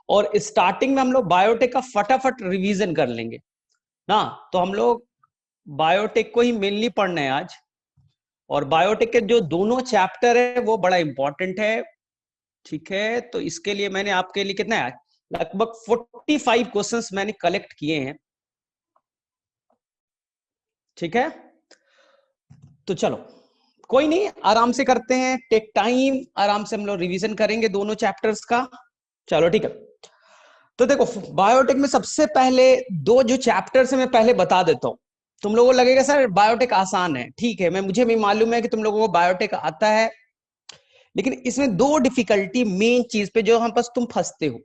और स्टार्टिंग में हम लोग बायोटेक का फटाफट रिवीजन कर लेंगे ना। तो हम लोग बायोटेक को ही मेनली पढ़ना है आज, और बायोटेक के जो दोनों चैप्टर है वो बड़ा इंपॉर्टेंट है। ठीक है, तो इसके लिए मैंने आपके लिए कितना है, लगभग 45 क्वेश्चंस मैंने कलेक्ट किए हैं। ठीक है, तो चलो कोई नहीं, आराम से करते हैं, टेक टाइम, आराम से हम लोग रिवीजन करेंगे दोनों चैप्टर्स का। चलो ठीक है, तो देखो बायोटेक में सबसे पहले दो जो चैप्टर्स है मैं पहले बता देता हूं। तुम लोगों को लगेगा सर बायोटेक आसान है, ठीक है, मुझे भी मालूम है कि तुम लोगों को बायोटेक आता है, लेकिन इसमें दो डिफिकल्टी मेन चीज पे जो हम पास तुम फंसते हो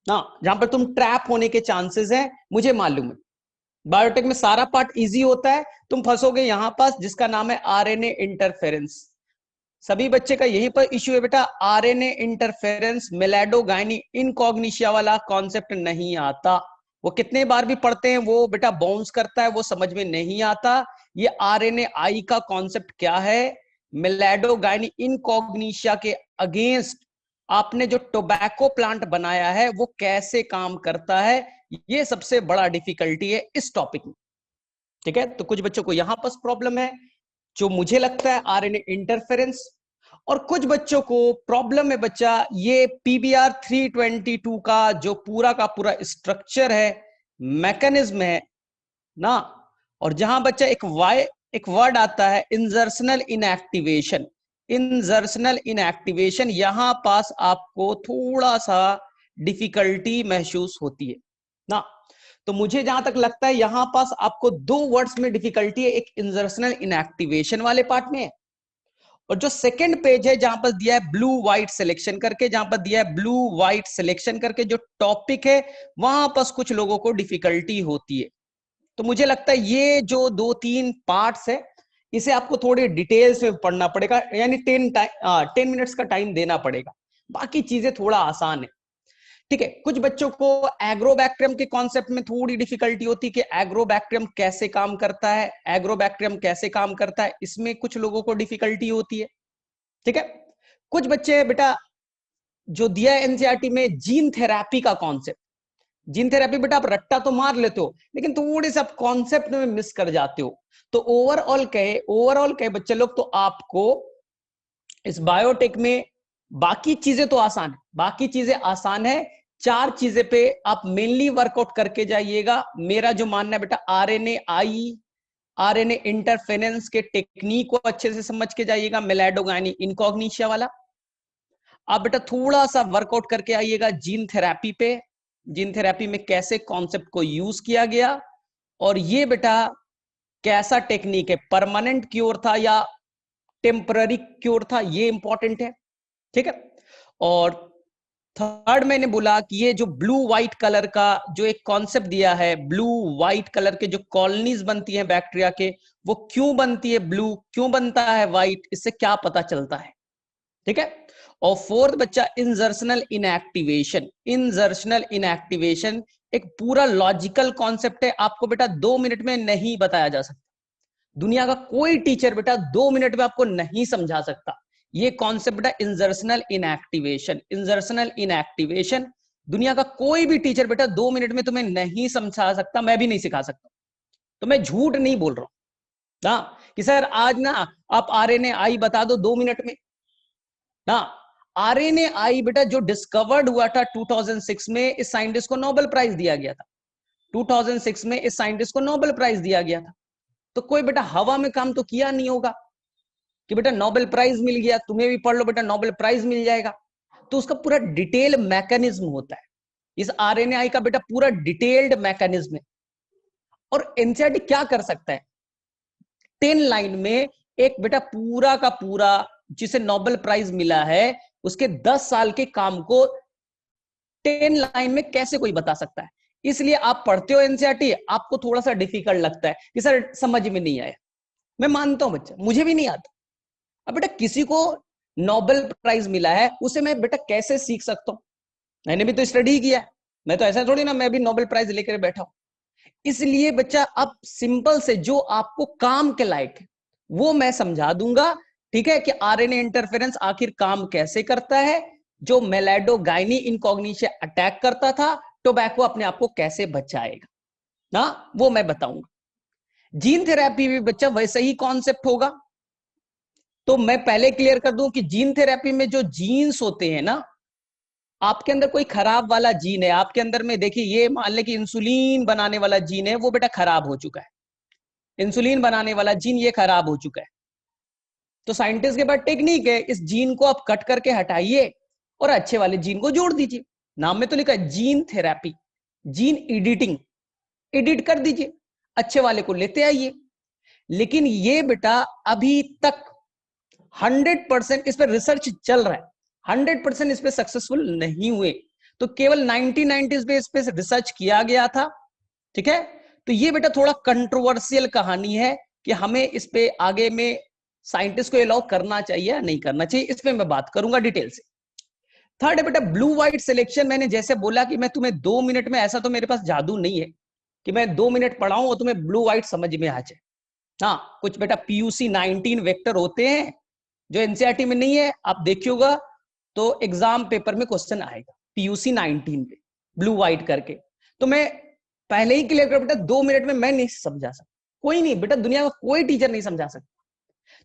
ना, जहां पर तुम ट्रैप होने के चांसेस है, मुझे मालूम है। बायोटेक में सारा पार्ट इजी होता है, तुम फंसोगे यहां पास जिसका नाम है आरएनए इंटरफेरेंस। सभी बच्चे का यही पर इश्यू है बेटा, आरएनए इंटरफेरेंस मेलाडोगाइनी इनकॉग्निशिया वाला कॉन्सेप्ट नहीं आता। वो कितने बार भी पढ़ते हैं वो बेटा बाउंस करता है, वो समझ में नहीं आता। ये आरएनए आई का कॉन्सेप्ट क्या है, मेलाडोगाइनी इनकॉग्निशिया के अगेंस्ट आपने जो टोबैको प्लांट बनाया है वो कैसे काम करता है, ये सबसे बड़ा डिफिकल्टी है इस टॉपिक में। ठीक है, तो कुछ बच्चों को यहां पर प्रॉब्लम है जो मुझे लगता है आरएनए इंटरफेरेंस, और कुछ बच्चों को प्रॉब्लम है बच्चा ये पीबीआर 322 का जो पूरा का पूरा स्ट्रक्चर है, मैकेनिज्म है ना। और जहां बच्चा एक वर्ड आता है इंजर्शनल इनएक्टिवेशन, इंजर्शनल इनएक्टिवेशन, यहां पास आपको थोड़ा सा डिफिकल्टी महसूस होती है ना। तो मुझे जहां तक लगता है यहां पास आपको दो वर्ड्स में डिफिकल्टी है, एक इंजर्शनल इनएक्टिवेशन वाले पार्ट में है, और जो सेकंड पेज है जहां पर दिया है ब्लू व्हाइट सिलेक्शन करके, जहां पर दिया है ब्लू व्हाइट सिलेक्शन करके जो टॉपिक है, वहां पर कुछ लोगों को डिफिकल्टी होती है। तो मुझे लगता है ये जो दो तीन पार्ट्स है इसे आपको थोड़ी डिटेल्स में पढ़ना पड़ेगा, यानी 10 मिनट्स का टाइम देना पड़ेगा, बाकी चीजें थोड़ा आसान है। ठीक है, कुछ बच्चों को एग्रोबैक्टीरियम के कॉन्सेप्ट में थोड़ी डिफिकल्टी होती है कि एग्रोबैक्टीरियम कैसे काम करता है, एग्रोबैक्टीरियम कैसे काम करता है, इसमें कुछ लोगों को डिफिकल्टी होती है। ठीक है, कुछ बच्चे बेटा जो दिया है एनसीईआरटी में जीन थेरेपी का कॉन्सेप्ट, जीन थेरेपी बेटा आप रट्टा तो मार लेते हो लेकिन थोड़े से आप कॉन्सेप्ट में मिस कर जाते हो। तो ओवरऑल कहे बच्चे लोग तो आपको इस बायोटेक में बाकी चीजें तो आसान है, बाकी चीजें आसान है, चार चीजें पे आप मेनली वर्कआउट करके जाइएगा। मेरा जो मानना है बेटा आरएनए इंटरफेरेंस के टेक्निक को अच्छे से समझ के जाइएगा, मेलाडोगाइनी इनकॉग्निशिया वाला। आप बेटा थोड़ा सा वर्कआउट करके आइएगा जीन थेरेपी पे, जीन थेरेपी में कैसे कॉन्सेप्ट को यूज किया गया, और ये बेटा कैसा टेक्निक है, परमानेंट क्योर था या टेम्पररी क्योर था, ये इंपॉर्टेंट है। ठीक है, और थर्ड मैंने बोला कि ये जो ब्लू व्हाइट कलर का जो एक कॉन्सेप्ट दिया है, ब्लू व्हाइट कलर के जो कॉलोनीज बनती हैं बैक्टीरिया के, वो क्यों बनती है ब्लू, क्यों बनता है व्हाइट, इससे क्या पता चलता है। ठीक है, और फोर्थ बच्चा इंजर्शनल इनएक्टिवेशन, इंजर्शनल इनएक्टिवेशन एक पूरा लॉजिकल कॉन्सेप्ट है, आपको बेटा 2 मिनट में नहीं बताया जा सकता, दुनिया का कोई टीचर बेटा 2 मिनट में आपको नहीं समझा सकता। ये कॉन्सेप्ट है इंजर्शनल इनएक्टिवेशन, इंजर्शनल इनएक्टिवेशन दुनिया का कोई भी टीचर बेटा 2 मिनट में तुम्हें नहीं समझा सकता, मैं भी नहीं सिखा सकता। तो मैं झूठ नहीं बोल रहा हूं ना कि सर आज ना आप आरएनए आई बता दो 2 मिनट में ना। आरएनए आई बेटा जो डिस्कवर्ड हुआ था 2006 में, इस साइंटिस्ट को नोबेल प्राइज दिया गया था, 2006 में इस साइंटिस्ट को नोबेल प्राइज दिया गया था। तो कोई बेटा हवा में काम तो किया नहीं होगा कि बेटा नोबेल प्राइज मिल गया, तुम्हें भी पढ़ लो बेटा नोबेल प्राइज मिल जाएगा। तो उसका पूरा डिटेल मैकेनिज्म होता है, इस आरएनए का बेटा पूरा डिटेल्ड मैकेनिज्म है। और एनसीईआरटी क्या कर सकता है, 10 लाइन में एक बेटा पूरा का पूरा जिसे नोबेल प्राइज मिला है उसके 10 साल के काम को 10 लाइन में कैसे कोई बता सकता है। इसलिए आप पढ़ते हो एनसीईआरटी, आपको थोड़ा सा डिफिकल्ट लगता है कि सर समझ में नहीं आया, मैं मानता हूं बच्चा, मुझे भी नहीं आता। अब बेटा किसी को नोबेल प्राइज मिला है उसे मैं बेटा कैसे सीख सकता हूं, मैंने भी तो स्टडी किया है, मैं तो ऐसा थोड़ी ना मैं भी नोबेल प्राइज लेकर बैठा हूं। इसलिए बच्चा अब सिंपल से जो आपको काम के लायक है वो मैं समझा दूंगा। ठीक है, कि आरएनए इंटरफेरेंस आखिर काम कैसे करता है, जो मेलेडोगाइनी इनकॉग्नी से अटैक करता था, टोबैको अपने आप को कैसे बचाएगा ना, वो मैं बताऊंगा। जीन थेरेपी भी बच्चा वैसे ही कॉन्सेप्ट होगा। तो मैं पहले क्लियर कर दूं कि जीन थेरेपी में जो जीन्स होते हैं ना, आपके अंदर कोई खराब वाला जीन है, आपके अंदर में देखिए, ये मान ले कि इंसुलिन बनाने वाला जीन है, वो बेटा खराब हो चुका है, इंसुलिन बनाने वाला जीन ये खराब हो चुका है। तो साइंटिस्ट के पास टेक्निक है, इस जीन को आप कट करके हटाइए और अच्छे वाले जीन को जोड़ दीजिए। नाम में तो लिखा है gene therapy, gene editing, edit कर दीजिए, अच्छे वाले को लेते आइए। लेकिन ये बेटा अभी तक 100% इस पर रिसर्च चल रहा है, 100% इस पे सक्सेसफुल नहीं हुए। तो केवल 1990s पे इस पे रिसर्च किया गया था, ठीक है। तो ये बेटा थोड़ा कंट्रोवर्शियल कहानी है कि हमें इस पे आगे में साइंटिस्ट को अलाउ करना चाहिए या नहीं करना चाहिए, इस पे मैं बात करूंगा डिटेल से। थर्ड है बेटा ब्लू व्हाइट सिलेक्शन। मैंने जैसे बोला कि मैं तुम्हें 2 मिनट में, ऐसा तो मेरे पास जादू नहीं है कि मैं 2 मिनट पढ़ाऊं और तुम्हें ब्लू व्हाइट समझ में आ जाए। हाँ, कुछ बेटा PUC 19 वेक्टर होते हैं जो एनसीईआरटी में नहीं है, आप देखिएगा तो एग्जाम पेपर में क्वेश्चन आएगा PUC 19 पे ब्लू व्हाइट करके। तो मैं पहले ही क्लियर कर बेटा, 2 मिनट में मैं नहीं समझा सकता, कोई नहीं बेटा, दुनिया का कोई टीचर नहीं समझा सकता।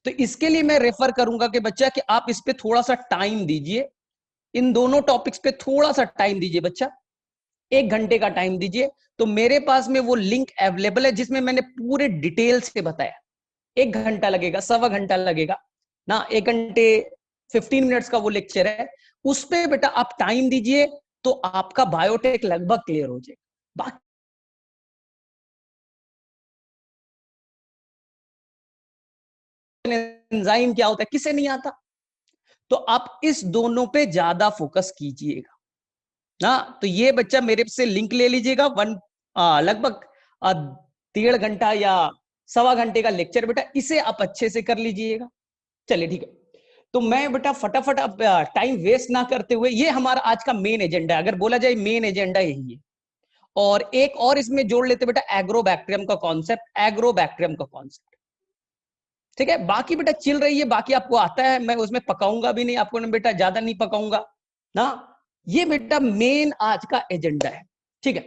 तो इसके लिए मैं रेफर करूंगा कि बच्चा कि आप इस पे थोड़ा सा टाइम दीजिए, इन दोनों टॉपिक्स पे थोड़ा सा टाइम दीजिए बच्चा, 1 घंटे का टाइम दीजिए। तो मेरे पास में वो लिंक अवेलेबल है जिसमें मैंने पूरे डिटेल से बताया। 1 घंटा लगेगा, 1.25 घंटा लगेगा ना, 1 घंटे 15 मिनट्स का वो लेक्चर है। उस पे बेटा आप टाइम दीजिए तो आपका बायोटेक लगभग क्लियर हो जाएगा। बाकी एंजाइम क्या होता है किसे नहीं आता, तो आप इस दोनों पे ज्यादा फोकस कीजिएगा ना। तो ये बच्चा मेरे से लिंक ले लीजिएगा, लगभग 1.5 घंटा या 1.25 घंटे का लेक्चर बेटा, इसे आप अच्छे से कर लीजिएगा। चलिए ठीक है, तो मैं बेटा फटाफट अब टाइम वेस्ट ना करते हुए, ये हमारा आज का मेन एजेंडा है, अगर बोला जाए मेन एजेंडा यही है। और एक और इसमें जोड़ लेते बेटा, एग्रोबैक्टीरियम का कॉन्सेप्ट, एग्रोबैक्टीरियम का कॉन्सेप्ट, ठीक है। बाकी बेटा चिल रही है, बाकी आपको आता है, मैं उसमें पकाऊंगा भी नहीं आपको, बेटा ज्यादा नहीं पकाऊंगा ना। ये बेटा मेन आज का एजेंडा है, ठीक है।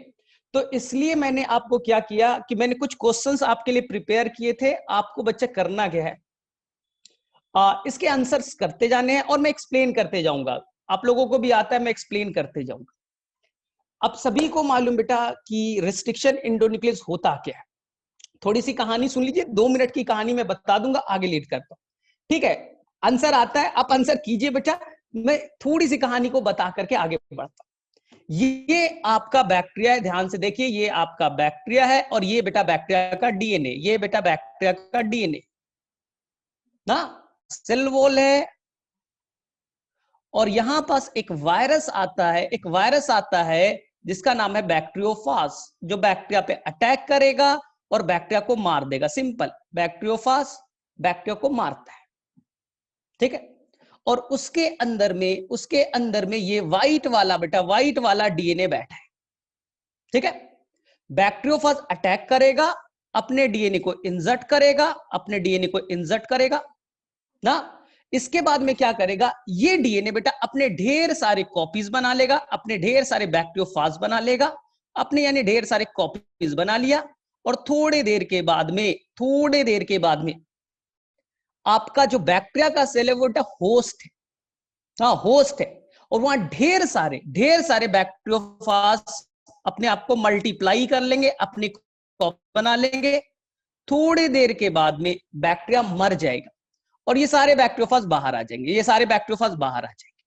तो इसलिए मैंने आपको क्या किया कि मैंने कुछ क्वेश्चंस आपके लिए प्रिपेयर किए थे। आपको बच्चा करना क्या है, इसके आंसर्स करते जाने हैं और मैं एक्सप्लेन करते जाऊंगा। आप लोगों को भी आता है, मैं एक्सप्लेन करते जाऊंगा। अब सभी को मालूम बेटा कि रेस्ट्रिक्शन एंडोन्यूक्लियस होता क्या है। थोड़ी सी कहानी सुन लीजिए, 2 मिनट की कहानी मैं बता दूंगा, आगे लीड करता हूं, ठीक है। आंसर आता है, आप आंसर कीजिए बेटा, मैं थोड़ी सी कहानी को बता करके आगे बढ़ता हूं। ये आपका बैक्टीरिया है, ध्यान से देखिए, ये आपका बैक्टीरिया है और ये बेटा बैक्टीरिया का डीएनए, ये बेटा बैक्टीरिया का डीएनए ना, सेल वॉल है। और यहां पास एक वायरस आता है, एक वायरस आता है जिसका नाम है बैक्टीरियोफाज, जो बैक्टीरिया पे अटैक करेगा और बैक्टीरिया को मार देगा। सिंपल, बैक्टीरियोफाज बैक्टीरिया को मारता है, ठीक है। और उसके अंदर में ये व्हाइट वाला बेटा, व्हाइट वाला डीएनए बैठा है, ठीक है। बैक्टीरियोफाज अटैक करेगा, अपने डीएनए को इंसर्ट करेगा, अपने डीएनए को इंसर्ट करेगा ना। इसके बाद में क्या करेगा, ये डीएनए बेटा अपने ढेर सारे कॉपीज बना लेगा, अपने ढेर सारे बैक्टीरियोफाज बना लेगा, अपने यानी ढेर सारे कॉपीज बना लिया। और थोड़ी देर के बाद में आपका जो बैक्टीरिया का सेल है वो बेटा होस्ट है, हाँ होस्ट है। और वहां ढेर सारे बैक्टीरियोफाज अपने आप को मल्टीप्लाई कर लेंगे, अपनी कॉपी बना लेंगे। थोड़ी देर के बाद में बैक्टीरिया मर जाएगा और ये सारे बैक्टीरियोफाज बाहर आ जाएंगे, ये सारे बैक्टीरियोफाज बाहर आ जाएंगे।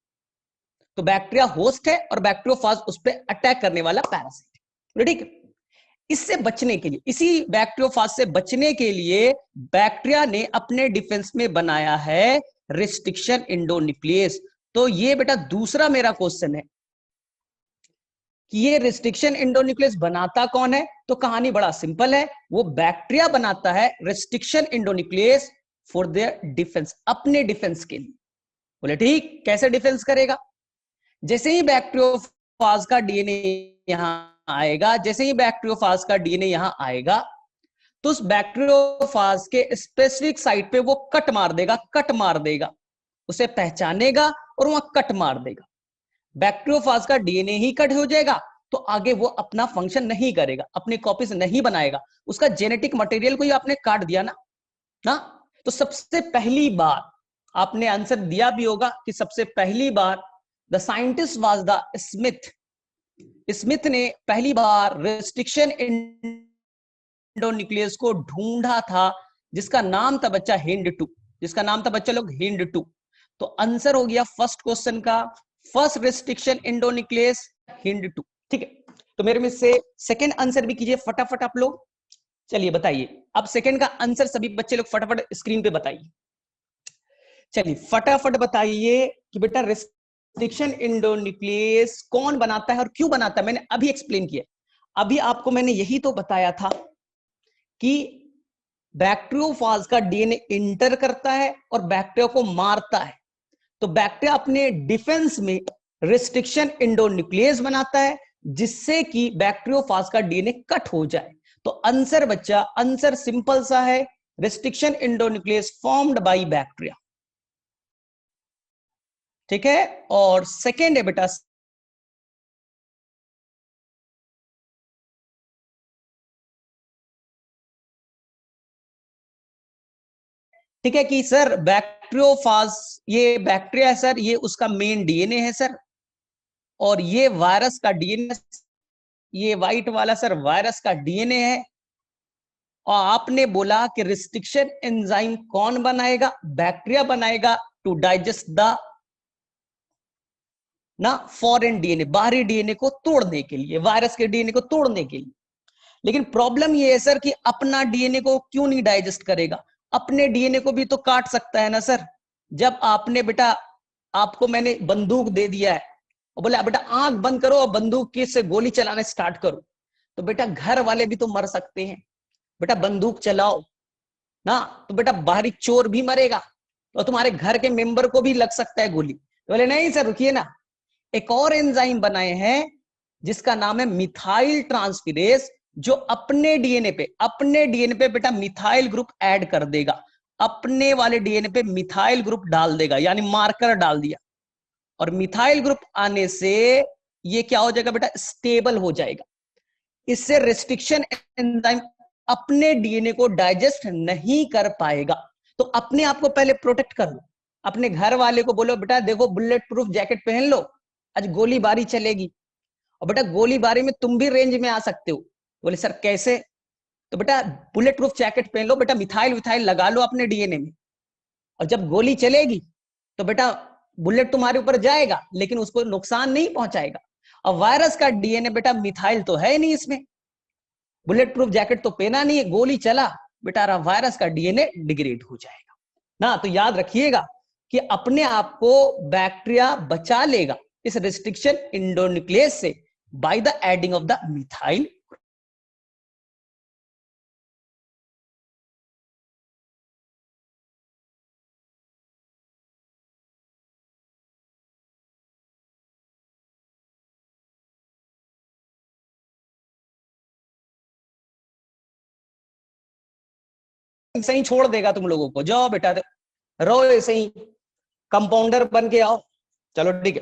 तो बैक्टीरिया होस्ट है और बैक्टीरियोफाज उस पर अटैक करने वाला पैरासाइट, ठीक है। इससे बचने के लिए, इसी बैक्टीरियोफाज से बचने के लिए बैक्टीरिया ने अपने डिफेंस में बनाया है रिस्ट्रिक्शन एंडोन्यूक्लियस। तो ये बेटा दूसरा मेरा क्वेश्चन है कि ये रिस्ट्रिक्शन एंडोन्यूक्लियस बनाता कौन है। तो कहानी बड़ा सिंपल है, वो बैक्टीरिया बनाता है restriction endonuclease for their defence, अपने डिफेंस के लिए। बोले ठीक, कैसे डिफेंस करेगा, जैसे ही बैक्टीरियोफाज का डीएनए यहां आएगा, जैसे ही बैक्टीरियोफाज का डीएनए यहां आएगा, तो उस बैक्टीरियोफाज के स्पेसिफिक साइट पे वो कट मार देगा, उसे पहचानेगा और वहां कट मार देगा। बैक्टीरियोफाज का डीएनए ही कट हो जाएगा तो आगे वो अपना फंक्शन नहीं करेगा, अपने कॉपीज नहीं बनाएगा, उसका जेनेटिक मटेरियल को ही आपने काट दिया ना। तो सबसे पहली बार आपने आंसर दिया भी होगा कि सबसे पहली बार the scientist was the Smith. Smith ने पहली बार रेस्ट्रिक्शन एंडोन्यूक्लियस को ढूंढा था, जिसका नाम था बच्चा हिंड 2, जिसका नाम था बच्चा लोग हिंड 2। तो आंसर हो गया फर्स्ट क्वेश्चन का, फर्स्ट रेस्ट्रिक्शन एंडोन्यूक्लियस हिंड 2। ठीक है, तो मेरे में से सेकंड आंसर भी कीजिए फटाफट आप लोग। चलिए बताइए, अब सेकंड का आंसर सभी बच्चे लोग फटाफट स्क्रीन पे बताइए। चलिए फटाफट बताइए कि बेटा रेस्ट्रिक्शन एंडोन्यूक्लियस कौन बनाता है और क्यों बनाता है। मैंने अभी एक्सप्लेन किया, अभी आपको मैंने यही तो बताया था कि बैक्टीरियोफाज का डीएनए इंटर करता है और बैक्टीरिया को मारता है। तो बैक्टीरिया अपने डिफेंस में रेस्ट्रिक्शन एंडोन्यूक्लियस बनाता है, जिससे कि बैक्टीरियोफाज का डीएनए कट हो जाए। तो आंसर बच्चा, आंसर सिंपल सा है, restriction endonuclease formed by bacteria. ठीक है, और सेकेंड है बेटा, ठीक है कि सर बैक्टीरियोफाज, ये बैक्टीरिया है सर, ये उसका मेन डीएनए है सर, और ये वायरस का डीएनए, ये व्हाइट वाला सर वायरस का डीएनए है। और आपने बोला कि रिस्ट्रिक्शन एंजाइम कौन बनाएगा, बैक्टीरिया बनाएगा टू डाइजेस्ट द ना फॉरेन डीएनए, बाहरी डीएनए को तोड़ने के लिए, वायरस के डीएनए को तोड़ने के लिए। लेकिन प्रॉब्लम ये है सर कि अपना डीएनए को क्यों नहीं डाइजेस्ट करेगा, अपने डीएनए को भी तो काट सकता है ना सर। जब आपने बेटा, आपको मैंने बंदूक दे दिया है और बोला बेटा आंख बंद करो और बंदूक की से गोली चलाना स्टार्ट करो, तो बेटा घर वाले भी तो मर सकते हैं, बेटा बंदूक चलाओ ना, तो बेटा बाहरी चोर भी मरेगा और तुम्हारे घर के मेंबर को भी लग सकता है गोली। तो बोले नहीं सर रुकिए ना, एक और एंजाइम बनाए हैं जिसका नाम है मिथाइल ट्रांसफेरेज, जो अपने डीएनए पे बेटा मिथाइल ग्रुप ऐड कर देगा, अपने वाले डीएनए पे मिथाइल ग्रुप डाल देगा, यानी मार्कर डाल दिया। और मिथाइल ग्रुप आने से ये क्या हो जाएगा बेटा, स्टेबल हो जाएगा। इससे रेस्ट्रिक्शन एंजाइम अपने डीएनए को डाइजेस्ट नहीं कर पाएगा। तो अपने आप को पहले प्रोटेक्ट कर लो, अपने घर वाले को बोलो बेटा देखो बुलेट प्रूफ जैकेट पहन लो, आज गोलीबारी चलेगी, और बेटा गोलीबारी में तुम भी रेंज में आ सकते हो। बोले सर कैसे, तो बेटा बुलेट प्रूफ जैकेट पहन लो, बेटा मिथाइल विथाइल लगा लो अपने डीएनए में, और जब गोली चलेगी तो बेटा बुलेट तुम्हारे ऊपर जाएगा लेकिन उसको नुकसान नहीं पहुंचाएगा। और वायरस का डीएनए बेटा मिथाइल तो है नहीं इसमें, बुलेट प्रूफ जैकेट तो पहना नहीं है, गोली चला बेटा वायरस का डीएनए डिग्रेड हो जाएगा ना। तो याद रखिएगा कि अपने आप को बैक्टीरिया बचा लेगा इस रेस्ट्रिक्शन एंडोन्यूक्लियस से by the adding of the methyl. ऐसे ही छोड़ देगा तुम लोगों को, जाओ बेटा रहो ऐसे ही, कंपाउंडर बन के आओ। चलो ठीक है,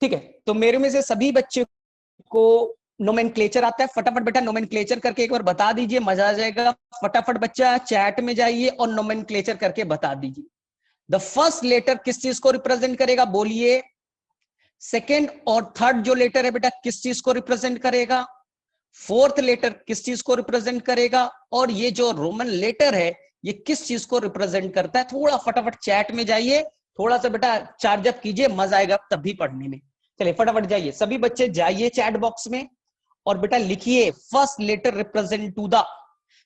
ठीक है। तो मेरे में से सभी बच्चे को नोमेनक्लेचर आता है, फटाफट बेटा नोमेनक्लेचर करके एक बार बता दीजिए, मजा आ जाएगा। फटाफट बच्चा चैट में जाइए और नोमेनक्लेचर करके बता दीजिए। द फर्स्ट लेटर किस चीज को रिप्रेजेंट करेगा बोलिए, सेकेंड और थर्ड जो लेटर है बेटा किस चीज को रिप्रेजेंट करेगा, फोर्थ लेटर किस चीज को रिप्रेजेंट करेगा, और ये जो रोमन लेटर है ये किस चीज को रिप्रेजेंट करता है। थोड़ा फटाफट चैट में जाइए, थोड़ा सा बेटा चार्ज अप कीजिए, मजा आएगा तब भी पढ़ने में। चलिए फटाफट जाइए, सभी बच्चे जाइए चैट बॉक्स में और बेटा लिखिए first letter represent to the,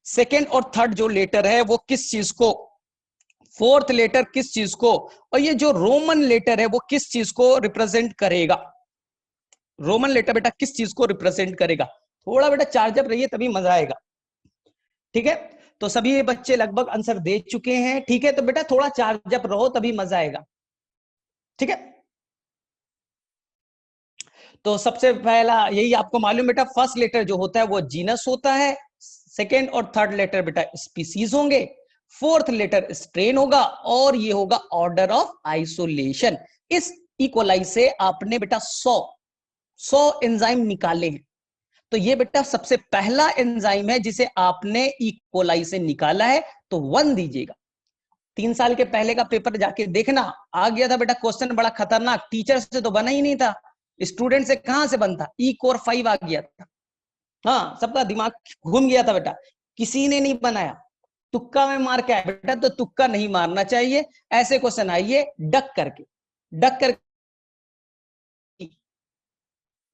second और थर्ड जो लेटर है वो किस चीज को, फोर्थ लेटर किस चीज को, और ये जो रोमन लेटर है वो किस चीज को रिप्रेजेंट करेगा। रोमन लेटर बेटा किस चीज को रिप्रेजेंट करेगा, थोड़ा बेटा चार्ज अप रहिए तभी मजा आएगा। ठीक है, तो सभी बच्चे लगभग आंसर दे चुके हैं। ठीक है, तो बेटा थोड़ा चार्ज अप रहो तभी मजा आएगा। ठीक है, तो सबसे पहला यही आपको मालूम बेटा, फर्स्ट लेटर जो होता है वो जीनस होता है, सेकेंड और थर्ड लेटर बेटा स्पीसीज होंगे, फोर्थ लेटर स्ट्रेन होगा, और ये होगा ऑर्डर ऑफ आइसोलेशन। इस इकोलाई से आपने बेटा 100 एंजाइम निकाले हैं, तो ये बेटा सबसे पहला एंजाइम है जिसे आपने इकोलाई से निकाला है, तो 1 दीजिएगा। 3 साल के पहले का पेपर जाके देखना, आ गया था बेटा क्वेश्चन बड़ा खतरनाक, टीचर से तो बना ही नहीं था, स्टूडेंट से कहां से बनता, ई कोर 5 आ गया था। हाँ, सबका दिमाग घूम गया था बेटा, किसी ने नहीं बनाया, तुक्का में मार के आया बेटा, तो तुक्का नहीं मारना चाहिए, ऐसे क्वेश्चन आइए डक करके।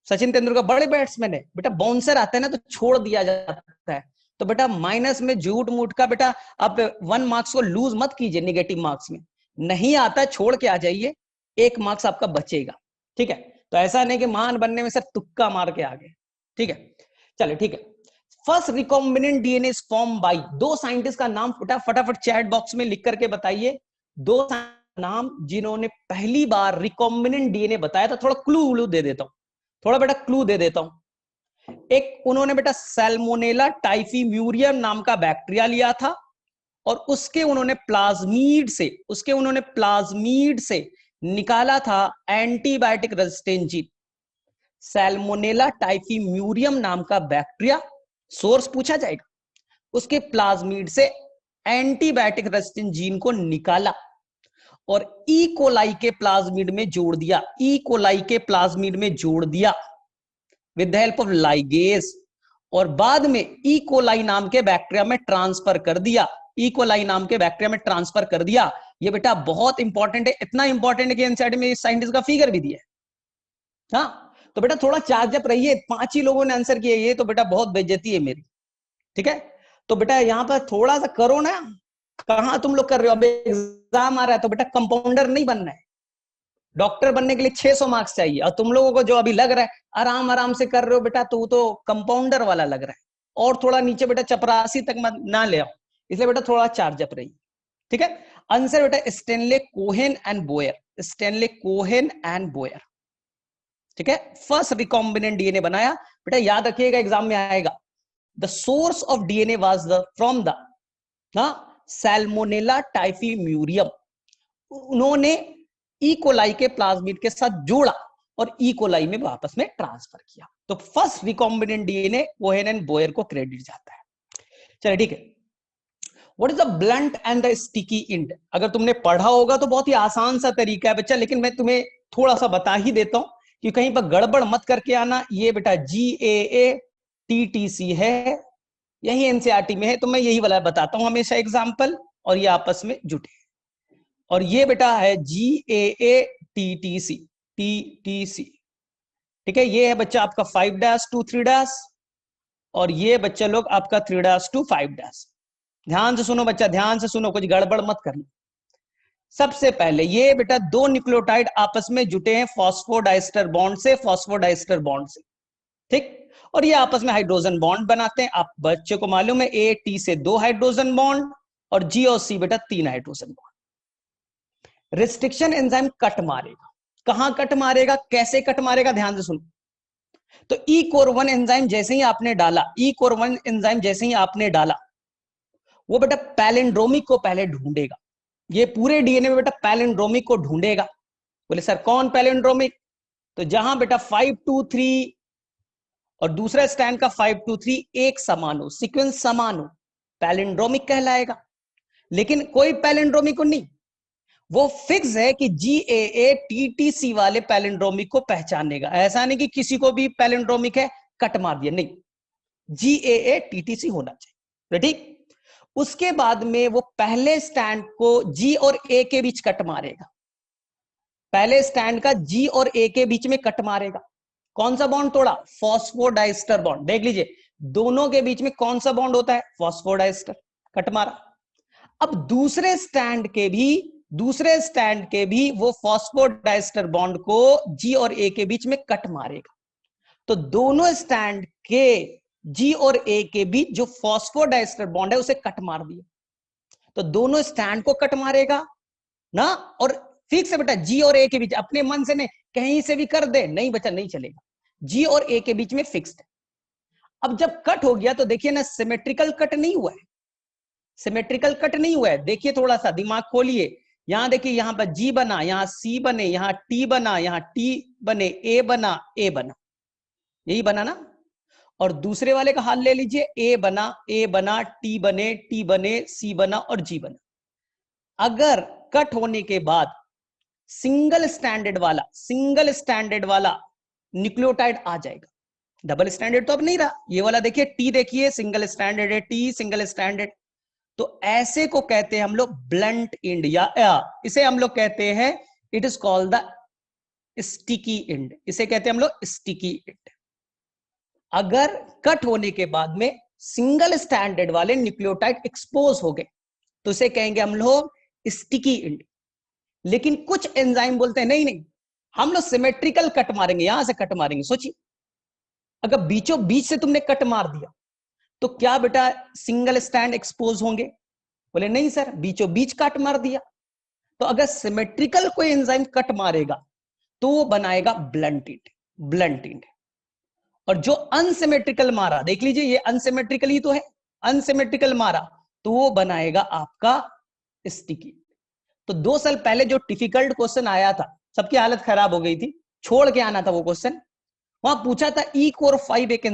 सचिन तेंदुलकर बड़े बैट्समैन है बेटा, बाउंसर आता है ना तो छोड़ दिया जाता है, तो बेटा माइनस में झूठ मूठ का बेटा आप 1 मार्क्स को लूज मत कीजिए, नेगेटिव मार्क्स में नहीं आता है छोड़ के आ जाइए, 1 मार्क्स आपका बचेगा, ठीक है। तो ऐसा नहीं कि महान बनने में सर तुक्का मार के आ गए, ठीक है। चलिए ठीक है, first recombinant DNA is form by, 2 scientist का नाम फटाफट चैट बॉक्स में लिख करके बताइए, 2 नाम जिन्होंने पहली बार रिकॉम्बिनेंट डीएनए बताया था। थोड़ा क्लू दे देता हूं, थोड़ा बेटा क्लू दे देता हूं। एक उन्होंने बेटा सैल्मोनेला टाइफीम्यूरियम नाम का बैक्टीरिया लिया था, और उसके उन्होंने प्लाज्मीड से निकाला था एंटीबायोटिक रेजिस्टेंट जीन। सैल्मोनेला टाइफीम्यूरियम नाम का बैक्टीरिया, सोर्स पूछा जाएगा, उसके प्लाज्मीड से एंटीबायोटिक रेजिस्टेंट जीन को निकाला और ई कोलाई के प्लाज्मिड में जोड़ दिया, ई कोलाई के प्लाज्मिड में जोड़ दिया with the help of ligase, और बाद में ई कोलाई नाम के बैक्टीरिया में ट्रांसफर कर दिया, ई कोलाई नाम के बैक्टीरिया में ट्रांसफर कर दिया। ये बेटा बहुत इंपॉर्टेंट है, इतना इंपॉर्टेंट है कि एनसीईआरटी में साइंटिस्ट का फिगर भी दिया है। हाँ, तो बेटा थोड़ा चार्ज अप रहिए, 5 ही लोगों ने आंसर किया, ये तो बेटा बहुत बेइज्जती है मेरी, ठीक है। तो बेटा यहां पर थोड़ा सा करो ना, कहां तुम लोग कर रहे हो, अब एग्जाम आ रहा है, तो बेटा कंपाउंडर नहीं बनना है, डॉक्टर बनने के लिए 600 मार्क्स चाहिए, और तुम लोगों को जो अभी लग रहा है आराम आराम से कर रहे हो बेटा, तो वो तो कंपाउंडर वाला लग रहा है, और थोड़ा नीचे बेटा चपरासी तक मत ना ले आओ, इसलिए बेटा थोड़ा चार्ज अप रही, ठीक है। आंसर बेटा Stanley Cohen and Boyer, Stanley Cohen and Boyer, ठीक है। फर्स्ट रिकॉम्बिनेंट डीएनए बनाया बेटा, याद रखिएगा एग्जाम में आएगा, the source of DNA was the from the Salmonella typhimurium, उन्होंने ई कोलाई के प्लाज्मिड के साथ जोड़ा और ई कोलाई में वापस में ट्रांसफर किया, तो first recombinant DNA Cohen and Boyer को क्रेडिट जाता है। चलिए ठीक है, what is the blunt end the sticky end, अगर तुमने पढ़ा होगा तो बहुत ही आसान सा तरीका है बच्चा, लेकिन मैं तुम्हें थोड़ा सा बता ही देता हूं कि कहीं पर गड़बड़ मत करके आना। ये बेटा GAATTC है, यही एनसीईआरटी में है, तो मैं यही वाला बताता हूं हमेशा एग्जाम्पल, और ये आपस में जुटे, और ये बेटा है GAATTC, ठीक है। ये है बच्चा आपका 5' to 3', और ये बच्चा लोग आपका 3' to 5'। ध्यान से सुनो बच्चा, ध्यान से सुनो, कुछ गड़बड़ मत करना। सबसे पहले ये बेटा 2 न्यूक्लियोटाइड आपस में जुटे हैं फॉस्फोडाइस्टर बॉन्ड से, फॉस्फोडाइस्टर बॉन्ड से, ठीक, और ये आपस में हाइड्रोजन बॉन्ड बनाते हैं। आप बच्चे को मालूम है A-T से 2 हाइड्रोजन बॉन्ड, और G और C बेटा 3 hydrogen bond. Restriction enzyme cut मारेगा, कहां कट मारेगा, कैसे कट मारेगा, ध्यान से सुनो। तो ई कोर 1 एंजाइम जैसे ही आपने डाला, ई कोर 1 एंजाइम जैसे ही आपने डाला, वो बेटा पैलिंड्रोमिक को पहले ढूंढेगा, ये पूरे डीएनए में बेटा पैलिंड्रोमिक को ढूंढेगा। बोले सर कौन पैलिंड्रोमिक, तो जहां बेटा 5-2-3 और दूसरा स्टैंड का 5-2-3 एक समान हो, सीक्वेंस समान हो, पैलिंड्रोमिक कहलाएगा। लेकिन कोई पैलिंड्रोमिक को नहीं, वो फिक्स है कि GAATTC वाले पैलिंड्रोमिक को पहचानेगा, ऐसा नहीं कि किसी को भी पैलिंड्रोमिक है कट मार दिया, नहीं, GAATTC होना चाहिए, ठीक। उसके बाद में वो पहले स्टैंड को G और A के बीच कट मारेगा, पहले स्टैंड का G और A के बीच में कट मारेगा। कौन सा बॉन्ड तोड़ा, फॉस्फोडाइस्टर बॉन्ड, देख लीजिए दोनों के बीच में कौन सा बॉन्ड होता है, फॉस्फोडाइस्टर, कट मारा। अब दूसरे स्टैंड के भी वो फॉस्फोडाइस्टर बॉन्ड को G और A के बीच में कट मारेगा, तो दोनों स्टैंड के G और A के बीच जो फॉस्फोडाइस्टर बॉन्ड है उसे कट मार दिया, तो दोनों स्टैंड को कट मारेगा ना। और फिक्स है बेटा G और A के बीच, अपने मन से नहीं, कहीं से भी कर दे, नहीं बच्चा नहीं चलेगा, G और A के बीच में फिक्स्ड है। अब जब कट हो गया तो देखिए ना, सिमेट्रिकल कट नहीं हुआ है, सिमेट्रिकल कट नहीं हुआ है, देखिए थोड़ा सा दिमाग खोलिए, यहां देखिए, यहां पर जी बना, यहां सी बने, यहां टी बना, यहां टी बने, ए बना, ए बना, यही बना ना। और दूसरे वाले का हाल ले लीजिए, ए बना, ए बना, टी बने, टी बने, सी बना और जी बना। अगर कट होने के बाद सिंगल स्टैंडर्ड वाला न्यूक्लियोटाइड आ जाएगा। डबल स्टैंडर्ड तो अब नहीं रहा। ये वाला देखिए, टी देखिए, सिंगल स्टैंडर्ड है, टी सिंगल स्टैंडर्ड। तो ऐसे को कहते हैं हम लोग ब्लंट एंड, या इसे हम लोग कहते हैं, it is called the sticky and. इसे कहते हैं हम लोग स्टिकी एंड। अगर कट होने के बाद में सिंगल स्टैंडर्ड वाले न्यूक्लियोटाइड एक्सपोज हो गए तो इसे कहेंगे हम लोग स्टिकी एंड। लेकिन कुछ एंजाइम बोलते हैं नहीं नहीं, हम लोग सिमेट्रिकल कट मारेंगे, यहां से कट मारेंगे। सोचिए, अगर बीचों बीच से तुमने कट मार दिया तो क्या बेटा सिंगल स्टैंड एक्सपोज होंगे? बोले नहीं सर, बीचों बीच कट मार दिया। तो अगर सिमेट्रिकल कोई एंजाइम कट मारेगा तो वो बनाएगा ब्लंट एंड। और जो अनसिमेट्रिकल मारा, देख लीजिए ये अनसिमेट्रिकल ही तो है, अनसिमेट्रिकल मारा तो वो बनाएगा आपका स्टिकी। तो 2 साल पहले जो डिफिकल्ट क्वेश्चन आया था, सबकी हालत खराब हो गई थी, छोड़ के आना था वो क्वेश्चन। वहां पूछा था ई कोर 5 एक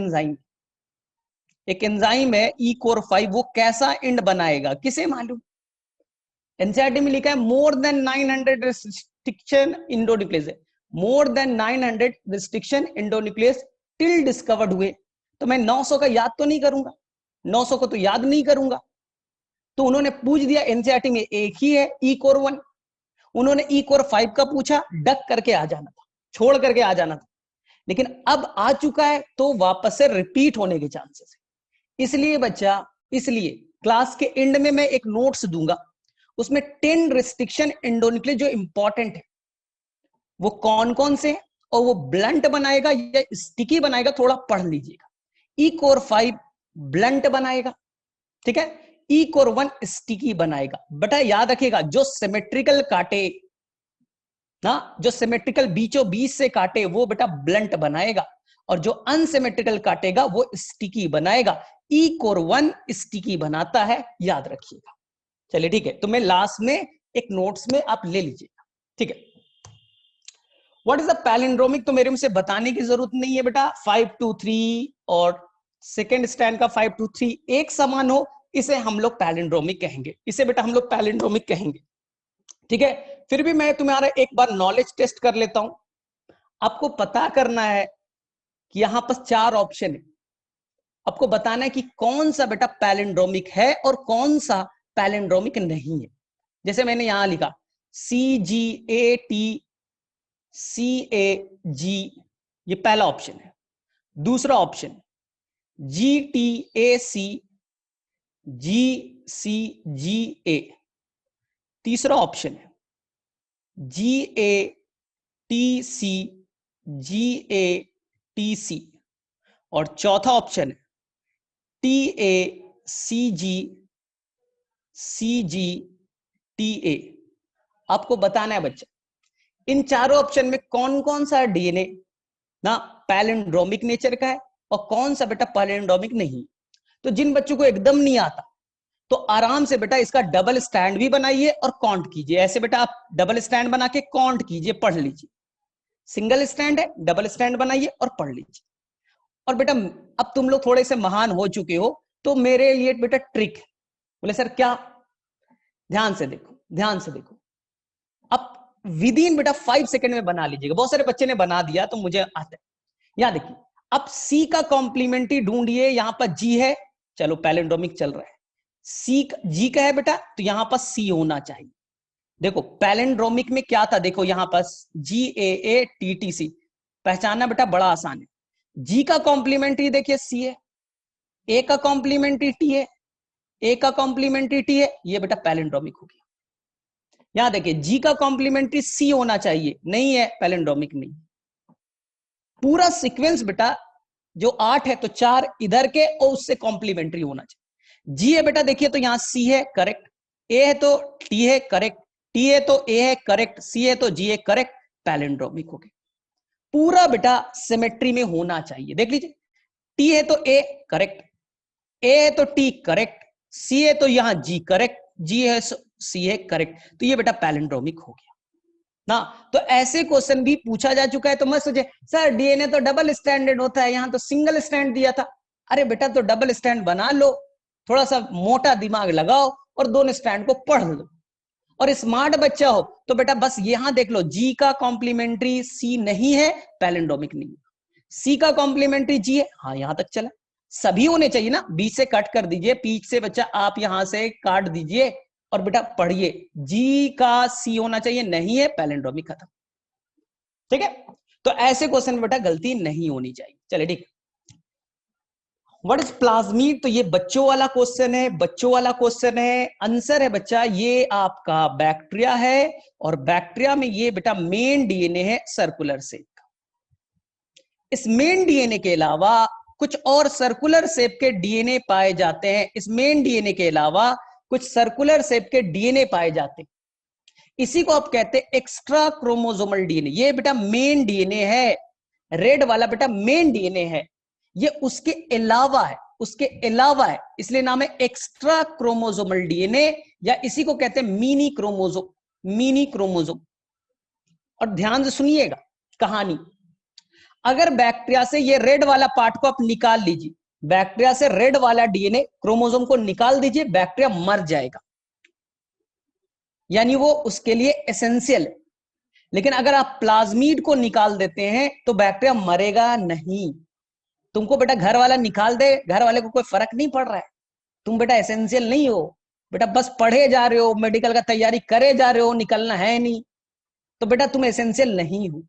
एंजाइम है ई कोर 5, वो कैसा एंड बनाएगा, किसे मालूम? एनसीईआरटी में लिखा है मोर देन 900 रिस्ट्रिक्शन इंडोन्यूक्लियस है, more than 900 restriction endonuclease till discovered हुए। तो मैं 900 का याद तो नहीं करूंगा, 900 को तो याद नहीं करूंगा। तो उन्होंने पूछ दिया, एनसीईआरटी में एक ही है ई कोर 1, उन्होंने ई कोर 5 का पूछा, डक करके आ जाना था, छोड़ करके आ जाना था। लेकिन अब आ चुका है तो वापस से रिपीट होने के चांसेस है। इसलिए बच्चा, इसलिए क्लास के एंड में मैं एक नोट्स दूंगा, उसमें 10 रिस्ट्रिक्शन इंडोन्यूक्लियस जो इंपॉर्टेंट है वो कौन कौन से हैं और वो ब्लंट बनाएगा या स्टिकी बनाएगा, थोड़ा पढ़ लीजिएगा। ई कोर 5 ब्लंट बनाएगा, ठीक है, ई कोर 1 स्टिकी बनाएगा। बेटा याद रखिएगा, जो सिमेट्रिकल काटे ना, जो सिमेट्रिकल बीचों बीच से काटे वो बेटा ब्लंट बनाएगा, और जो अनसिमेट्रिकल काटेगा वो स्टिकी बनाएगा। ई कोर 1 स्टिकी बनाता है, याद रखिएगा। चलिए ठीक है, तो मैं लास्ट में एक नोट्स में आप ले लीजिएगा, ठीक है। व्हाट इज द पैलिंड्रोमिक, तो मेरे मुझसे बताने की जरूरत नहीं है बेटा। 523 और सेकेंड स्टैंड का 523 एक समान हो, इसे हम लोग पैलिंड्रोमिक कहेंगे, इसे बेटा हम लोग पैलिंड्रोमिक कहेंगे, ठीक है। फिर भी मैं तुम्हारा एक बार नॉलेज टेस्ट कर लेता हूं। आपको पता करना है कि यहां पर 4 ऑप्शन है, आपको बताना है कि कौन सा बेटा पैलिंड्रोमिक है और कौन सा पैलिंड्रोमिक नहीं है। जैसे मैंने यहां लिखा CGAT CAG, ये पहला ऑप्शन है। दूसरा ऑप्शन GTAC GCGA, तीसरा ऑप्शन है GATC GATC, और चौथा ऑप्शन है TACG CGTA। आपको बताना है बच्चा, इन चारों ऑप्शन में कौन कौन सा डीएनए ना पैलिंड्रोमिक नेचर का है और कौन सा बेटा पैलिंड्रोमिक नहीं। तो जिन बच्चों को एकदम नहीं आता तो आराम से बेटा इसका डबल स्टैंड भी बनाइए और काउंट कीजिए। ऐसे बेटा आप डबल स्टैंड बना के काउंट कीजिए, पढ़ लीजिए। सिंगल स्टैंड है, डबल स्टैंड बनाइए और पढ़ लीजिए। और बेटा अब तुम लोग थोड़े से महान हो चुके हो तो मेरे लिए बेटा ट्रिक। बोले सर क्या? ध्यान से देखो, ध्यान से देखो। अब विद इन बेटा 5 सेकंड में बना लीजिएगा। बहुत सारे बच्चे ने बना दिया तो मुझे आता है। यहां देखिए, अब सी का कॉम्प्लीमेंट्री ढूंढिए। यहां पर जी है, चलो पैलिंड्रोमिक चल रहा है। सी जी का है बेटा तो यहां पर सी होना चाहिए। देखो पैलिंड्रोमिक में क्या था, देखो यहां पर GAATTC पहचानना बेटा बड़ा आसान है। जी का कॉम्प्लीमेंट्री देखिए सी है, ए का कॉम्प्लीमेंट्री टी है, ए का कॉम्प्लीमेंट्री टी है, ये बेटा पैलिंड्रोमिक हो गया। यहां देखिए जी का कॉम्प्लीमेंट्री सी होना चाहिए, नहीं है, पैलिंड्रोमिक नहीं। पूरा सीक्वेंस बेटा जो 8 है तो 4 इधर के और उससे कॉम्प्लीमेंट्री होना चाहिए। जी है बेटा देखिए तो यहां सी है, करेक्ट। ए है तो टी है, करेक्ट। टी है तो ए है, करेक्ट। सी है तो जी है, करेक्ट। पैलिंड्रोमिक हो गया। पूरा बेटा सिमेट्री में होना चाहिए। देख लीजिए, टी है तो ए, करेक्ट। ए है तो टी, करेक्ट। सी है तो यहां जी, करेक्ट। जी है, सी है करेक्ट। तो ये बेटा पैलिंड्रोमिक हो गया ना। तो ऐसे क्वेश्चन भी पूछा जा चुका है। तो मत सोचे सर डीएनए तो डबल स्टैंडर्ड होता है, यहां तो सिंगल स्टैंड दिया था। अरे बेटा तो डबल स्टैंड बना लो, थोड़ा सा मोटा दिमाग लगाओ और दोनों स्टैंड को पढ़ लो। और स्मार्ट बच्चा हो तो बेटा बस यहां देख लो, जी का कॉम्प्लीमेंट्री सी नहीं है, पैलिंड्रोमिक नहीं है। सी का कॉम्प्लीमेंट्री जी है, हाँ यहां तक चला। सभी होने चाहिए ना, बी से कट कर दीजिए, पीछ से बच्चा आप यहां से काट दीजिए और बेटा पढ़िए, जी का सी होना चाहिए, नहीं है, पैलिंड्रोमिक खत्म। ठीक है, तो ऐसे क्वेश्चन बेटा गलती नहीं होनी चाहिए। चले ठीक। व्हाट इज प्लाज्मीड, तो ये बच्चों वाला क्वेश्चन है, बच्चों वाला क्वेश्चन है। आंसर है बच्चा ये आपका बैक्टीरिया है, और बैक्टीरिया में ये बेटा मेन डीएनए है सर्कुलर शेप का। इस मेन डीएनए के अलावा कुछ और सर्कुलर शेप के डीएनए पाए जाते हैं। इस मेन डीएनए के अलावा कुछ सर्कुलर शेप के डीएनए पाए जाते हैं। इसी को आप कहते हैं एक्स्ट्रा क्रोमोसोमल डीएनए। ये बेटा मेन डीएनए है, रेड वाला बेटा मेन डीएनए है, ये उसके अलावा है, उसके अलावा है, इसलिए नाम है एक्स्ट्रा क्रोमोसोमल डीएनए, या इसी को कहते हैं मिनी क्रोमोसोम, मिनी क्रोमोसोम। और ध्यान से सुनिएगा कहानी, अगर बैक्टीरिया से ये रेड वाला पार्ट को आप निकाल लीजिए, बैक्टीरिया से रेड वाला डीएनए क्रोमोसोम को निकाल दीजिए, बैक्टीरिया मर जाएगा, यानी वो उसके लिए एसेंशियल है। लेकिन अगर आप प्लाज्मीड को निकाल देते हैं तो बैक्टीरिया मरेगा नहीं। तुमको बेटा घर वाला निकाल दे, घर वाले को कोई फर्क नहीं पड़ रहा है, तुम बेटा एसेंशियल नहीं हो, बेटा बस पढ़े जा रहे हो, मेडिकल का तैयारी करे जा रहे हो, निकलना है नहीं, तो बेटा तुम एसेंशियल नहीं हो।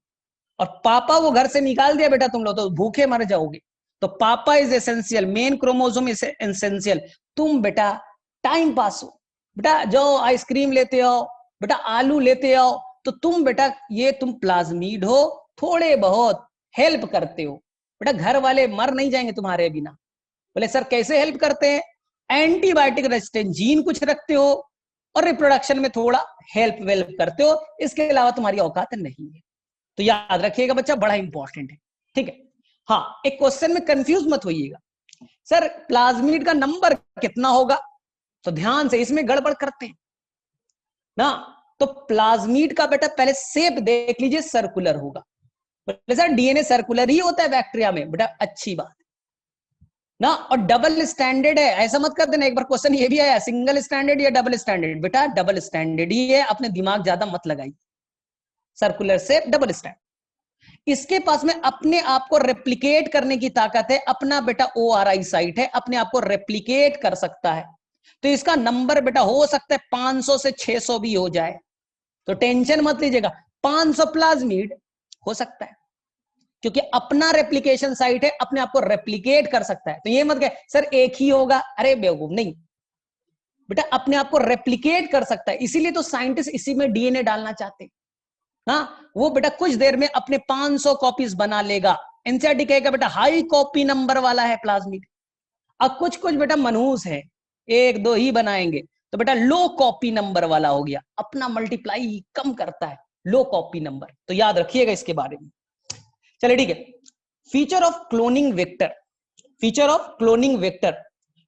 और पापा वो घर से निकाल दिया बेटा तुम लोग तो भूखे मर जाओगे। तो पापा is essential, main chromosome is essential. तुम बेटा टाइम पास हो, बेटा जाओ आइसक्रीम लेते आओ, बेटा आलू लेते आओ, तो तुम बेटा ये तुम प्लाज्मीड हो, थोड़े बहुत हेल्प करते हो। बेटा घर वाले मर नहीं जाएंगे तुम्हारे बिना। बोले सर कैसे हेल्प करते हैं, एंटीबायोटिक रेजिस्टेंट जीन कुछ रखते हो और रिप्रोडक्शन में थोड़ा हेल्प वेल्प करते हो, इसके अलावा तुम्हारी औकात नहीं है। तो याद रखिएगा बच्चा, बड़ा इंपॉर्टेंट है। ठीक है, हाँ एक क्वेश्चन में कंफ्यूज मत होइएगा, सर प्लाज्मीड का नंबर कितना होगा, तो ध्यान से इसमें गड़बड़ करते हैं ना। तो प्लाज्मीड का बेटा पहले शेप देख लीजिए, सर्कुलर होगा। सर डीएनए सर्कुलर ही होता है बैक्टीरिया में, बेटा अच्छी बात ना। और डबल स्टैंडर्ड है, ऐसा मत कर देना, एक बार क्वेश्चन ये भी आया सिंगल स्टैंडर्ड या डबल स्टैंडर्ड, बेटा डबल स्टैंडर्ड ही है, अपने दिमाग ज्यादा मत लगाइए। सर्कुलर शेप डबल स्टैंड, इसके पास में अपने आप को रेप्लिकेट करने की ताकत है, अपना बेटा ORI साइट है, अपने आप को रेप्लिकेट कर सकता है। तो इसका नंबर बेटा हो सकता है 500 से 600 भी हो जाए, तो टेंशन मत लीजिएगा, 500 प्लाज्मीड हो सकता है, क्योंकि अपना रेप्लिकेशन साइट है, अपने आप को रेप्लिकेट कर सकता है। तो ये मत कहे सर एक ही होगा, अरे बेवकूफ, नहीं बेटा अपने आप को रेप्लिकेट कर सकता है, इसीलिए तो साइंटिस्ट इसी में डीएनए डालना चाहते हैं ना। वो बेटा कुछ देर में अपने 500 कॉपीज बना लेगा। एनसीईआरटी कहेगा बेटा हाई कॉपी नंबर वाला है प्लाज्मिड। अब कुछ कुछ बेटा मनहूस है, एक दो ही बनाएंगे, तो बेटा लो कॉपी नंबर वाला हो गया, अपना मल्टीप्लाई कम करता है, लो कॉपी नंबर। तो याद रखिएगा इसके बारे में। चलिए ठीक है, feature of cloning vector, feature of cloning vector,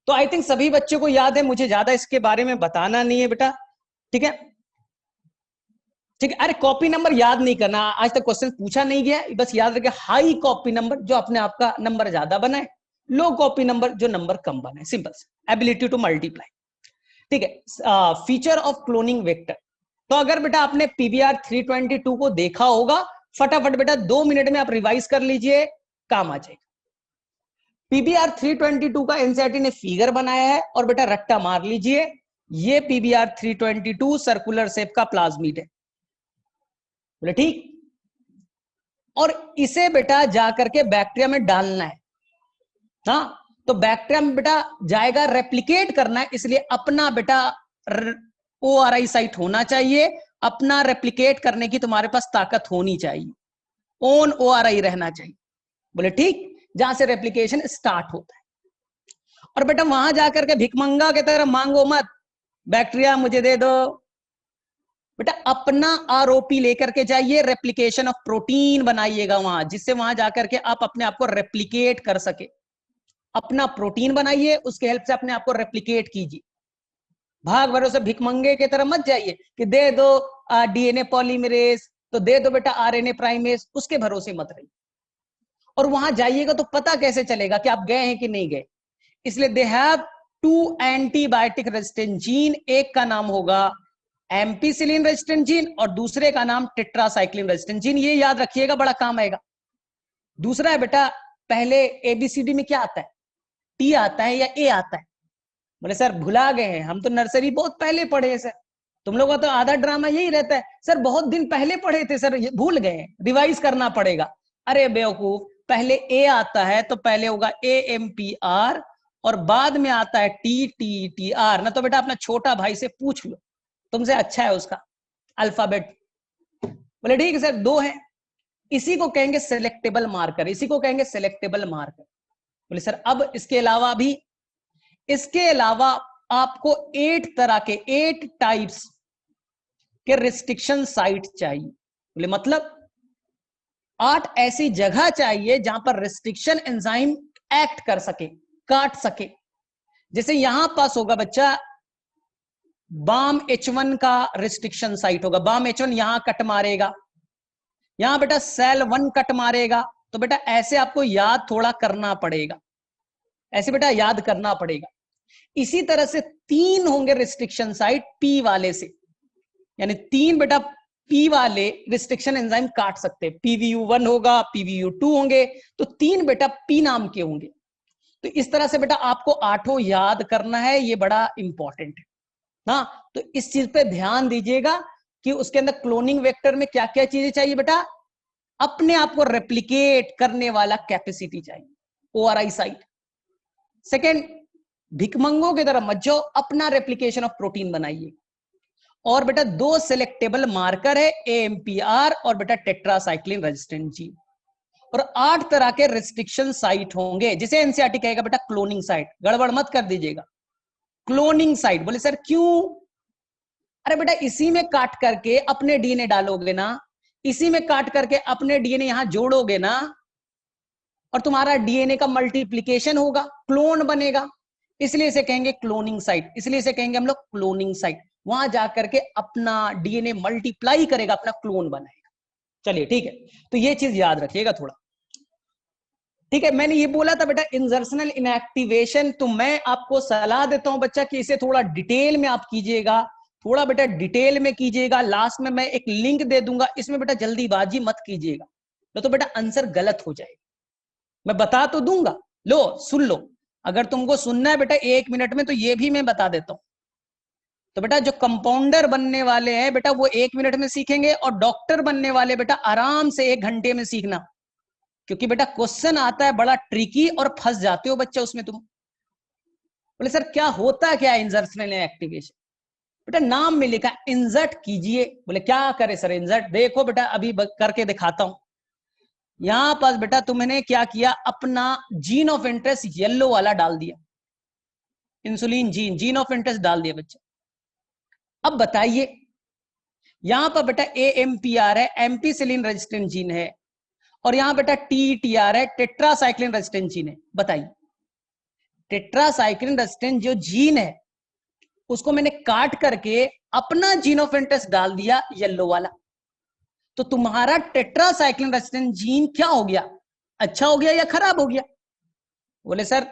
तो आई थिंक सभी बच्चों को याद है, मुझे ज्यादा इसके बारे में बताना नहीं है बेटा। ठीक है ठीक है, अरे कॉपी नंबर याद नहीं करना, आज तक क्वेश्चन पूछा नहीं गया, बस याद रखे हाई कॉपी नंबर जो अपने आप का नंबर ज्यादा बनाए, लो कॉपी नंबर जो नंबर कम बनाए, सिंपल, एबिलिटी टू मल्टीप्लाई। ठीक है, फीचर ऑफ क्लोनिंग वेक्टर, तो अगर बेटा आपने PBR 322 को देखा होगा, फटाफट बेटा 2 मिनट में आप रिवाइज कर लीजिए, काम आ जाएगा। PBR 322 का एनसीईआरटी ने फिगर बनाया है, और बेटा रट्टा मार लीजिए, ये PBR 322 सर्कुलर शेप का प्लाज्मिड है, बोले ठीक। और इसे बेटा जाकर के बैक्टीरिया में डालना है, हाँ तो बैक्टीरिया में बेटा जाएगा, रेप्लिकेट करना है, इसलिए अपना बेटा ORI साइट होना चाहिए, अपना रेप्लिकेट करने की तुम्हारे पास ताकत होनी चाहिए, ओन ORI रहना चाहिए, बोले ठीक, जहां से रेप्लिकेशन स्टार्ट होता है। और बेटा वहां जाकर के भिखमंगा की तरह मांगो मत, बैक्टीरिया मुझे दे दो, बेटा अपना ROP लेकर के जाइए, रेप्लिकेशन ऑफ प्रोटीन बनाइएगा वहां, जिससे वहां जाकर के आप अपने आप को रेप्लिकेट कर सके, अपना प्रोटीन बनाइए, उसके हेल्प से अपने आप को रेप्लिकेट कीजिए। भाग भरोसे भिखमंगे की तरह मत जाइए कि दे दो डीएनए पॉलीमरेज, तो दे दो बेटा आरएनए प्राइमेज, उसके भरोसे मत रहिए। और वहां जाइएगा तो पता कैसे चलेगा कि आप गए हैं कि नहीं गए? इसलिए they have two antibiotic resistant gene, एक का नाम होगा एम्पिसिलिन रेजिस्टेंट जीन और दूसरे का नाम टेट्रासाइक्लिन रेजिस्टेंट जीन। ये याद रखिएगा, बड़ा काम आएगा। दूसरा है बेटा, पहले एबीसीडी में क्या आता है? टी आता है या ए आता है? बोले सर भुला गए हैं, हम तो नर्सरी बहुत पहले पढ़े हैं सर। तुम लोगों का तो आधा ड्रामा यही रहता है, सर बहुत दिन पहले पढ़े थे सर, भूल गए, रिवाइज करना पड़ेगा। अरे बेवकूफ, पहले ए आता है तो पहले होगा AMPR और बाद में आता है TTTR। ना तो बेटा अपना छोटा भाई से पूछ लो, तुमसे अच्छा है उसका अल्फाबेट। बोले ठीक है सर, दो है, इसी को कहेंगे सिलेक्टेबल मार्कर, इसी को कहेंगे सिलेक्टेबल मार्कर। बोले सर अब इसके अलावा भी, इसके अलावा आपको 8 तरह के 8 टाइप्स के रिस्ट्रिक्शन साइट चाहिए। बोले मतलब 8 ऐसी जगह चाहिए जहां पर रिस्ट्रिक्शन एंजाइम एक्ट कर सके, काट सके। जैसे यहां पास होगा बच्चा बाम H1 का रिस्ट्रिक्शन साइट होगा, बाम H1 यहां कट मारेगा, यहां बेटा सेल 1 कट मारेगा। तो बेटा ऐसे आपको याद थोड़ा करना पड़ेगा, ऐसे बेटा याद करना पड़ेगा। इसी तरह से 3 होंगे रिस्ट्रिक्शन साइट P वाले से, यानी 3 बेटा P वाले रिस्ट्रिक्शन एंजाइम काट सकते हैं। PVU1 होगा, PVU2 होंगे, तो 3 बेटा P नाम के होंगे। तो इस तरह से बेटा आपको 8 याद करना है, ये बड़ा इंपॉर्टेंट है ना। तो इस चीज पे ध्यान दीजिएगा कि उसके अंदर क्लोनिंग वेक्टर में क्या क्या चीजें चाहिए बेटा। अपने आप को रेप्लिकेट करने वाला कैपेसिटी चाहिए, ORI साइट। सेकेंड, भिखमंगों की तरह मत जाओ, अपना रेप्लिकेशन ऑफ प्रोटीन बनाइए। और बेटा 2 सिलेक्टेबल मार्कर है, AMPR और बेटा टेट्रासाइक्लिन रेजिस्टेंट जीन। और 8 तरह के रिस्ट्रिक्शन साइट होंगे, जिसे एनसीईआरटी कहेगा बेटा क्लोनिंग साइट। गड़बड़ मत कर दीजिएगा, क्लोनिंग साइट। बोले सर क्यों? अरे बेटा इसी में काट करके अपने डीएनए डालोगे ना, इसी में काट करके अपने डीएनए यहां जोड़ोगे ना, और तुम्हारा डीएनए का मल्टीप्लीकेशन होगा, क्लोन बनेगा। इसलिए इसे कहेंगे क्लोनिंग साइट, इसलिए इसे कहेंगे हम लोग क्लोनिंग साइट। वहां जाकर के अपना डीएनए मल्टीप्लाई करेगा, अपना क्लोन बनाएगा। चलिए ठीक है, तो ये चीज याद रखिएगा थोड़ा। ठीक है, मैंने ये बोला था बेटा इंजर्शनल इनएक्टिवेशन, तो मैं आपको सलाह देता हूं बच्चा कि इसे थोड़ा डिटेल में आप कीजिएगा, थोड़ा बेटा डिटेल में कीजिएगा। लास्ट में मैं एक लिंक दे दूंगा, इसमें बेटा जल्दीबाजी मत कीजिएगा, तो बेटा आंसर गलत हो जाएगा। मैं बता तो दूंगा, लो सुन लो। अगर तुमको सुनना है बेटा 1 मिनट में, तो ये भी मैं बता देता हूं। तो बेटा जो कंपाउंडर बनने वाले हैं बेटा वो 1 मिनट में सीखेंगे, और डॉक्टर बनने वाले बेटा आराम से 1 घंटे में सीखना। क्योंकि बेटा क्वेश्चन आता है बड़ा ट्रिकी और फंस जाते हो बच्चा उसमें तुम। बोले सर क्या होता क्या है इंजर्शनल एक्टिवेशन? बेटा नाम में लिखा इंजर्ट कीजिए। बोले क्या करे सर इंजर्ट? देखो बेटा अभी करके दिखाता हूं। यहां पास बेटा तुमने क्या किया, अपना जीन ऑफ इंटरेस्ट येलो वाला डाल दिया, insulin gene, gene of interest डाल दिया बच्चा। अब बताइए यहां पर बेटा AMPR है, एम्पिसिलिन रेजिस्टेंट जीन है, और यहां बेटा TTR है, टेट्रासाइक्लिन रेजिस्टेंट जीन है। बताइए टेट्रासाइक्लिन रेजिस्टेंट जो जीन है उसको मैंने काट करके अपना जीन ऑफ इंटरेस्ट डाल दिया येलो वाला, तो तुम्हारा टेट्रासाइक्लिन रेजिस्टेंट जीन क्या हो गया? अच्छा हो गया या खराब हो गया? बोले सर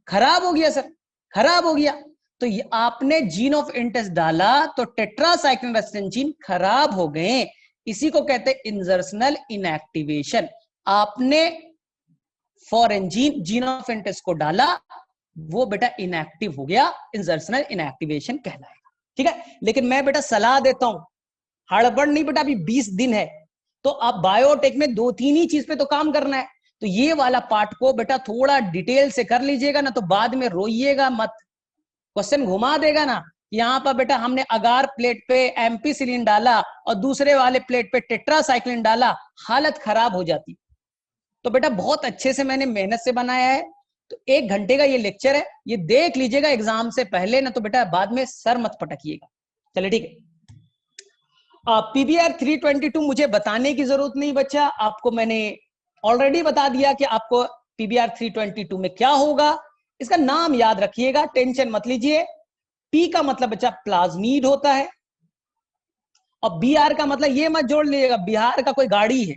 खराब हो गया सर, खराब हो गया। तो ये आपने जीन ऑफ इंटरेस्ट डाला तो टेट्रासाइक्लिन रेजिस्टेंट जीन खराब हो गए, इसी को कहते हैं इंजर्शनल इनएक्टिवेशन। आपने foreign gene, gene of interest को डाला, वो बेटा इनएक्टिव हो गया, इंजर्शनल इनएक्टिवेशन कहलाएगा। ठीक है, लेकिन मैं बेटा सलाह देता हूं, हड़बड़ नहीं बेटा, अभी 20 दिन है, तो आप बायोटेक में 2-3 ही चीज पे तो काम करना है। तो ये वाला पार्ट को बेटा थोड़ा डिटेल से कर लीजिएगा ना, तो बाद में रोइएगा मत। क्वेश्चन घुमा देगा ना, यहां पर बेटा हमने अगार प्लेट पे एम्पिसिलिन डाला और दूसरे वाले प्लेट पे टेट्रासाइक्लिन डाला, हालत खराब हो जाती। तो बेटा बहुत अच्छे से मैंने मेहनत से बनाया है, तो 1 घंटे का ये लेक्चर है, ये देख लीजिएगा एग्जाम से पहले ना, तो बेटा बाद में सर मत पटकिएगा। चलिए ठीक है। PBR 322 मुझे बताने की जरूरत नहीं बच्चा, आपको मैंने ऑलरेडी बता दिया कि आपको PBR 322 में क्या होगा। इसका नाम याद रखिएगा, टेंशन मत लीजिए। पी का मतलब बच्चा प्लाज्मीड होता है, और बी आर का मतलब ये मत जोड़ लीजिएगा बिहार का कोई गाड़ी है,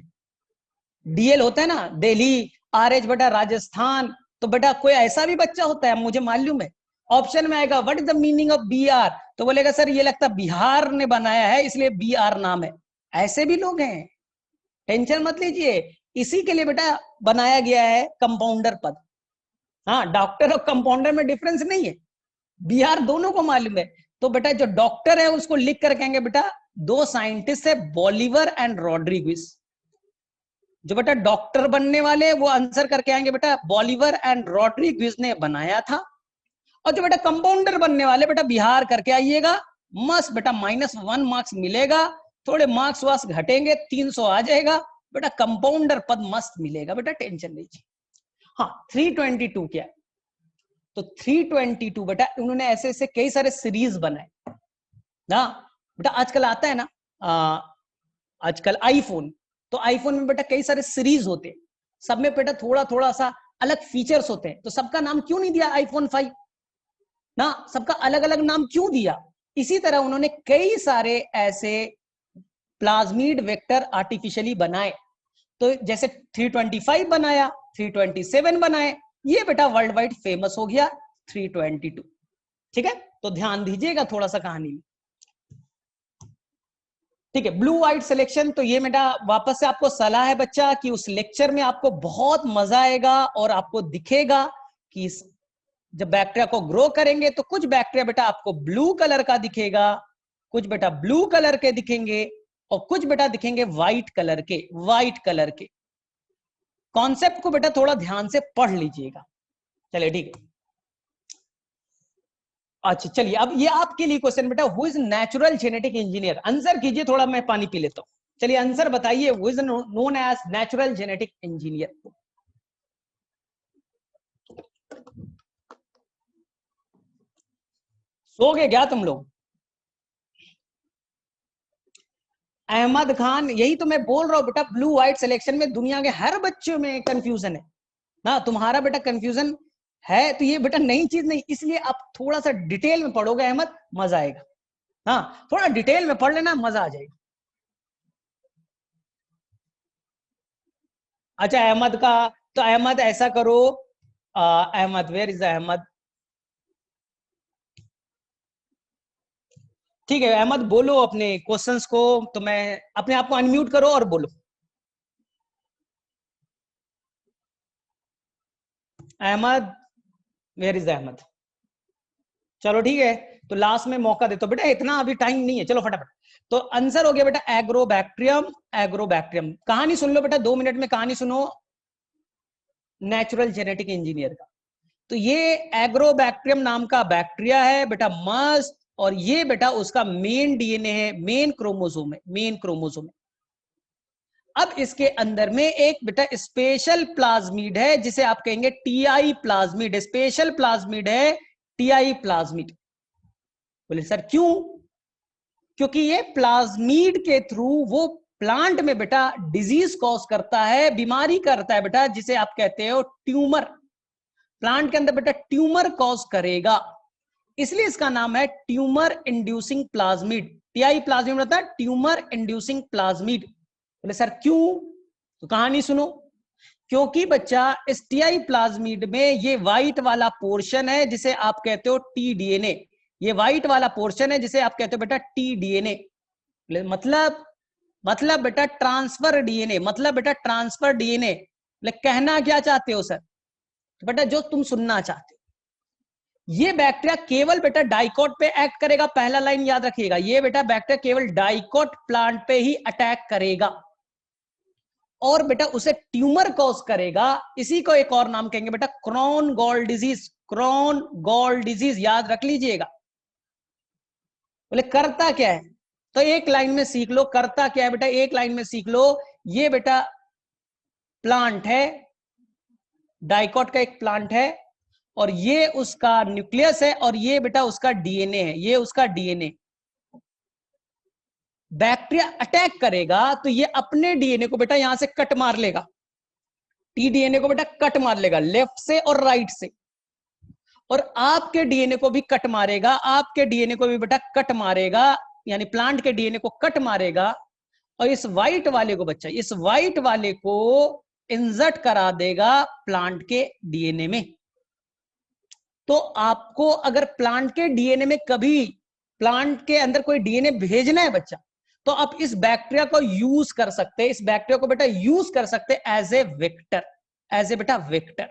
डीएल होता है ना दिल्ली, आर एच बेटा राजस्थान, तो बेटा कोई ऐसा भी बच्चा होता है मुझे मालूम है। ऑप्शन में आएगा what is the meaning of B R, तो बोलेगा सर ये लगता बिहार ने बनाया है इसलिए बी आर नाम है। ऐसे भी लोग हैं, टेंशन मत लीजिए, इसी के लिए बेटा बनाया गया है कंपाउंडर पद। हाँ, डॉक्टर और कंपाउंडर में डिफरेंस नहीं है, बिहार दोनों को मालूम है। तो बेटा जो डॉक्टर है उसको लिख कर कहेंगे बेटा दो साइंटिस्ट है बॉलिवर एंड रॉड्रिग्विस। जो बेटा डॉक्टर बनने वाले वो आंसर करके आएंगे बेटा बॉलिवर एंड रॉड्रिग्विस ने बनाया था, और जो बेटा कंपाउंडर बनने वाले बेटा बिहार करके आइएगा, मस्त बेटा -1 मार्क्स मिलेगा, थोड़े मार्क्स वार्क्स घटेंगे 300 आ जाएगा बेटा, कंपाउंडर पद मस्त मिलेगा बेटा, टेंशन लीजिए। हाँ 322 क्या है, तो 322 बेटा उन्होंने ऐसे ऐसे कई सारे सीरीज बनाए ना बेटा। आजकल आता है ना आजकल आईफोन, तो आईफोन में बेटा कई सारे सीरीज होते हैं, सब में बेटा थोड़ा थोड़ा सा अलग फीचर्स होते हैं, तो सबका नाम क्यों नहीं दिया आईफोन 5 ना, सबका अलग अलग नाम क्यों दिया। इसी तरह उन्होंने कई सारे ऐसे प्लाज्मिड वेक्टर आर्टिफिशियली बनाए, तो जैसे 325 बनाया, 327 बनाए, ये बेटा वर्ल्ड वाइड फेमस हो गया 322। ठीक है, तो ध्यान दीजिएगा थोड़ा सा कहानी में। ठीक है, ब्लू व्हाइट सिलेक्शन, तो ये बेटा वापस से आपको सलाह है बच्चा कि उस लेक्चर में आपको बहुत मजा आएगा और आपको दिखेगा कि जब बैक्टीरिया को ग्रो करेंगे तो कुछ बैक्टीरिया बेटा आपको ब्लू कलर का दिखेगा, कुछ बेटा ब्लू कलर के दिखेंगे, और कुछ बेटा दिखेंगे व्हाइट कलर के, व्हाइट कलर के। कॉन्सेप्ट को बेटा थोड़ा ध्यान से पढ़ लीजिएगा। चलिए ठीक है, अच्छा चलिए अब ये आपके लिए क्वेश्चन बेटा, who is natural genetic engineer, answer कीजिए, थोड़ा मैं पानी पी लेता हूं। चलिए आंसर बताइए, who is known as natural genetic engineer. सो गए क्या तुम लोग? अहमद खान, यही तो मैं बोल रहा हूं बेटा, ब्लू व्हाइट सिलेक्शन में दुनिया के हर बच्चों में कंफ्यूजन है ना, तुम्हारा बेटा कंफ्यूजन है, तो ये बेटा नई चीज नहीं, इसलिए आप थोड़ा सा डिटेल में पढ़ोगे अहमद, मजा आएगा। हाँ थोड़ा डिटेल में पढ़ लेना, मजा आ जाएगा। अच्छा अहमद का, तो अहमद ऐसा करो, अहमद वेयर इज अहमद, ठीक है अहमद बोलो अपने क्वेश्चंस को, तो मैं अपने आप को अनम्यूट करो और बोलो। अहमद वेयर इज अहमद, चलो ठीक है, तो लास्ट में मौका देता बेटा, इतना अभी टाइम नहीं है, चलो फटाफट। तो आंसर हो गया बेटा एग्रोबैक्टीरियम, एग्रोबैक्टीरियम। कहानी सुन लो बेटा, 2 मिनट में कहानी सुनो नेचुरल जेनेटिक इंजीनियर का। तो ये एग्रोबैक्टीरियम नाम का बैक्टीरिया है बेटा, मस्त, और ये बेटा उसका मेन डीएनए है, मेन क्रोमोसोम है, मेन क्रोमोसोम है। अब इसके अंदर में एक बेटा स्पेशल प्लाज्मिड है जिसे आप कहेंगे टीआई प्लाज्मिड, स्पेशल प्लाज्मिड है टीआई प्लाज्मिड। बोले सर क्यों? क्योंकि ये प्लाज्मिड के थ्रू वो प्लांट में बेटा डिजीज कॉज करता है, बीमारी करता है बेटा, जिसे आप कहते हो ट्यूमर। प्लांट के अंदर बेटा ट्यूमर कॉज करेगा, इसलिए इसका नाम है tumour inducing plasmid. TI plasmid होता है ट्यूमर इंड्यूसिंग प्लाज्मिड। बोले सर क्यों? तो कहानी सुनो। क्योंकि बच्चा इस टीआई प्लाज्मिड में ये व्हाइट वाला पोर्शन है जिसे आप कहते हो टी डीएनए, ये व्हाइट वाला पोर्शन है जिसे आप कहते हो बेटा टी डीएनए। मतलब बेटा ट्रांसफर डीएनए, मतलब बेटा ट्रांसफर डीएनए। कहना क्या चाहते हो सर? तो बेटा जो तुम सुनना चाहते हो, ये बैक्टीरिया केवल बेटा डाइकोट पे एक्ट करेगा, पहला लाइन याद रखिएगा, ये बेटा बैक्टीरिया केवल डाइकोट प्लांट पे ही अटैक करेगा और बेटा उसे ट्यूमर कॉज करेगा। इसी को एक और नाम कहेंगे बेटा crown gall disease, crown gall disease, याद रख लीजिएगा। बोले करता क्या है? तो एक लाइन में सीख लो करता क्या है बेटा, एक लाइन में सीख लो। ये बेटा प्लांट है, डाइकोट का एक प्लांट है, और ये उसका न्यूक्लियस है, और ये बेटा उसका डीएनए है, ये उसका डीएनए। बैक्टीरिया अटैक करेगा तो ये अपने डीएनए को बेटा यहां से कट मार लेगा, टी डीएनए को बेटा कट मार लेगा लेफ्ट से और राइट से, और आपके डीएनए को भी कट मारेगा, आपके डीएनए को भी बेटा कट मारेगा, यानी प्लांट के डीएनए को कट मारेगा, और इस व्हाइट वाले को बच्चा, इस व्हाइट वाले को इंसर्ट करा देगा प्लांट के डीएनए में। तो आपको अगर प्लांट के डीएनए में कभी प्लांट के अंदर कोई डीएनए भेजना है बच्चा, तो आप इस बैक्टीरिया को यूज कर सकते हैं, इस बैक्टीरिया को बेटा यूज कर सकते हैं as a vector, as a बेटा वेक्टर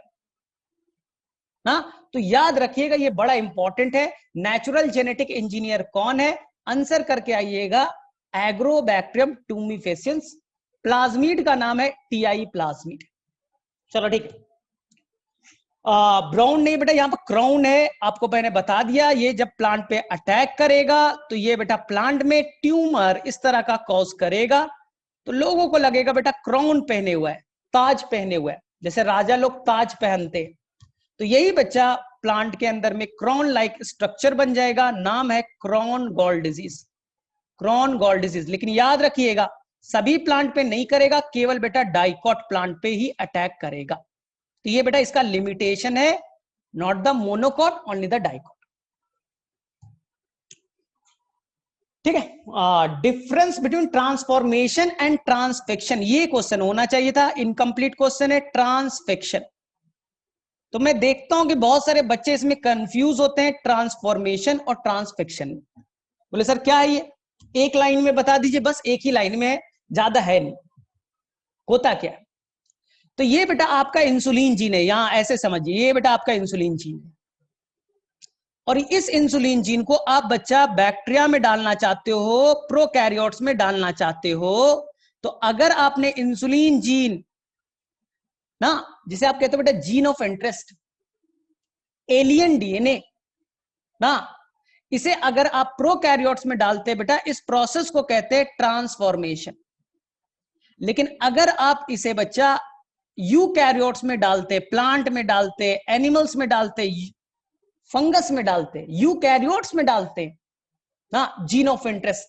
ना। तो याद रखिएगा, ये बड़ा इंपॉर्टेंट है। नेचुरल जेनेटिक इंजीनियर कौन है? आंसर करके आइएगा, एग्रोबैक्टीरियम टूमीफेसियंस। प्लाज्मिड का नाम है टीआई प्लाज्मिड। चलो ठीक है। ब्राउन नहीं बेटा, यहां पर क्राउन है, आपको मैंने बता दिया। ये जब प्लांट पे अटैक करेगा तो ये बेटा प्लांट में ट्यूमर इस तरह का कॉज करेगा, तो लोगों को लगेगा बेटा क्राउन पहने हुआ है, ताज पहने हुआ है, जैसे राजा लोग ताज पहनते। तो यही बच्चा प्लांट के अंदर में क्राउन लाइक स्ट्रक्चर बन जाएगा, नाम है crown gall disease, crown gall disease. लेकिन याद रखिएगा, सभी प्लांट पे नहीं करेगा, केवल बेटा डाइकॉट प्लांट पे ही अटैक करेगा। तो ये बेटा इसका लिमिटेशन है, not the monocot, only the dicot. ठीक है। डिफरेंस बिटवीन ट्रांसफॉर्मेशन एंड ट्रांसफिक्शन, ये क्वेश्चन होना चाहिए था, इनकम्प्लीट क्वेश्चन है ट्रांसफिक्शन। तो मैं देखता हूं कि बहुत सारे बच्चे इसमें कंफ्यूज होते हैं ट्रांसफॉर्मेशन और ट्रांसफिक्शन। बोले सर क्या है ये? एक लाइन में बता दीजिए, बस एक ही लाइन में है, ज्यादा है नहीं। होता क्या है? तो ये बेटा आपका इंसुलिन जीन है, यहां ऐसे समझिए, ये बेटा आपका इंसुलिन जीन है, और इस इंसुलिन जीन को आप बच्चा बैक्टीरिया में डालना चाहते हो, प्रोकैरियोट्स में डालना चाहते हो। तो अगर आपने इंसुलिन जीन ना, जिसे आप कहते हो बेटा gene of interest, alien DNA ना, इसे अगर आप प्रोकैरियोट्स में डालते बेटा, इस प्रोसेस को कहते हैं ट्रांसफॉर्मेशन। लेकिन अगर आप इसे बच्चा यूकैरियोट्स में डालते, प्लांट में डालते, एनिमल्स में डालते, फंगस में डालते, यूकैरियोट्स में डालते ना, जीन ऑफ इंटरेस्ट,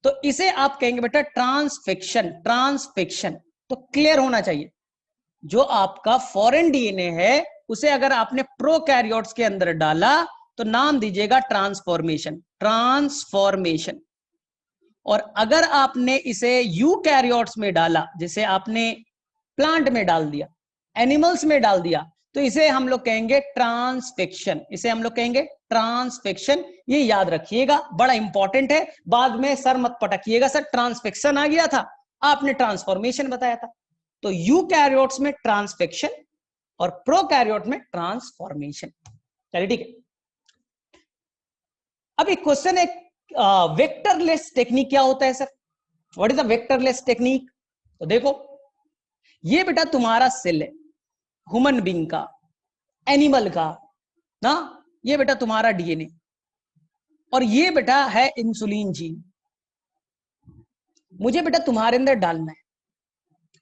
तो इसे आप कहेंगे बेटा ट्रांसफिक्शन, ट्रांसफिक्शन। तो क्लियर होना चाहिए, जो आपका फॉरेन डीएनए है उसे अगर आपने प्रोकैरियोट्स के अंदर डाला तो नाम दीजिएगा ट्रांसफॉर्मेशन, ट्रांसफॉर्मेशन। और अगर आपने इसे यूकैरियोट्स में डाला, जैसे आपने प्लांट में डाल दिया, एनिमल्स में डाल दिया, तो इसे हम लोग कहेंगे ट्रांसफिक्शन, इसे हम लोग कहेंगे ट्रांसफिक्शन। ये याद रखिएगा, बड़ा इंपॉर्टेंट है। बाद में सर मत पटकिएगा, सर ट्रांसफिक्शन आ गया था, आपने ट्रांसफॉर्मेशन बताया था। तो यूकैरियोट्स में ट्रांसफिक्शन और प्रोकैरियोट में ट्रांसफॉर्मेशन। चलिए ठीक है। अब एक क्वेश्चन है, वेक्टरलेस टेक्निक क्या होता है sir? What is the vectorless technique? तो देखो, ये बेटा तुम्हारा सेल है, ह्यूमन बीइंग का, एनिमल का ना, ये बेटा तुम्हारा डीएनए, और ये बेटा है इंसुलिन जीन। मुझे बेटा तुम्हारे अंदर डालना है,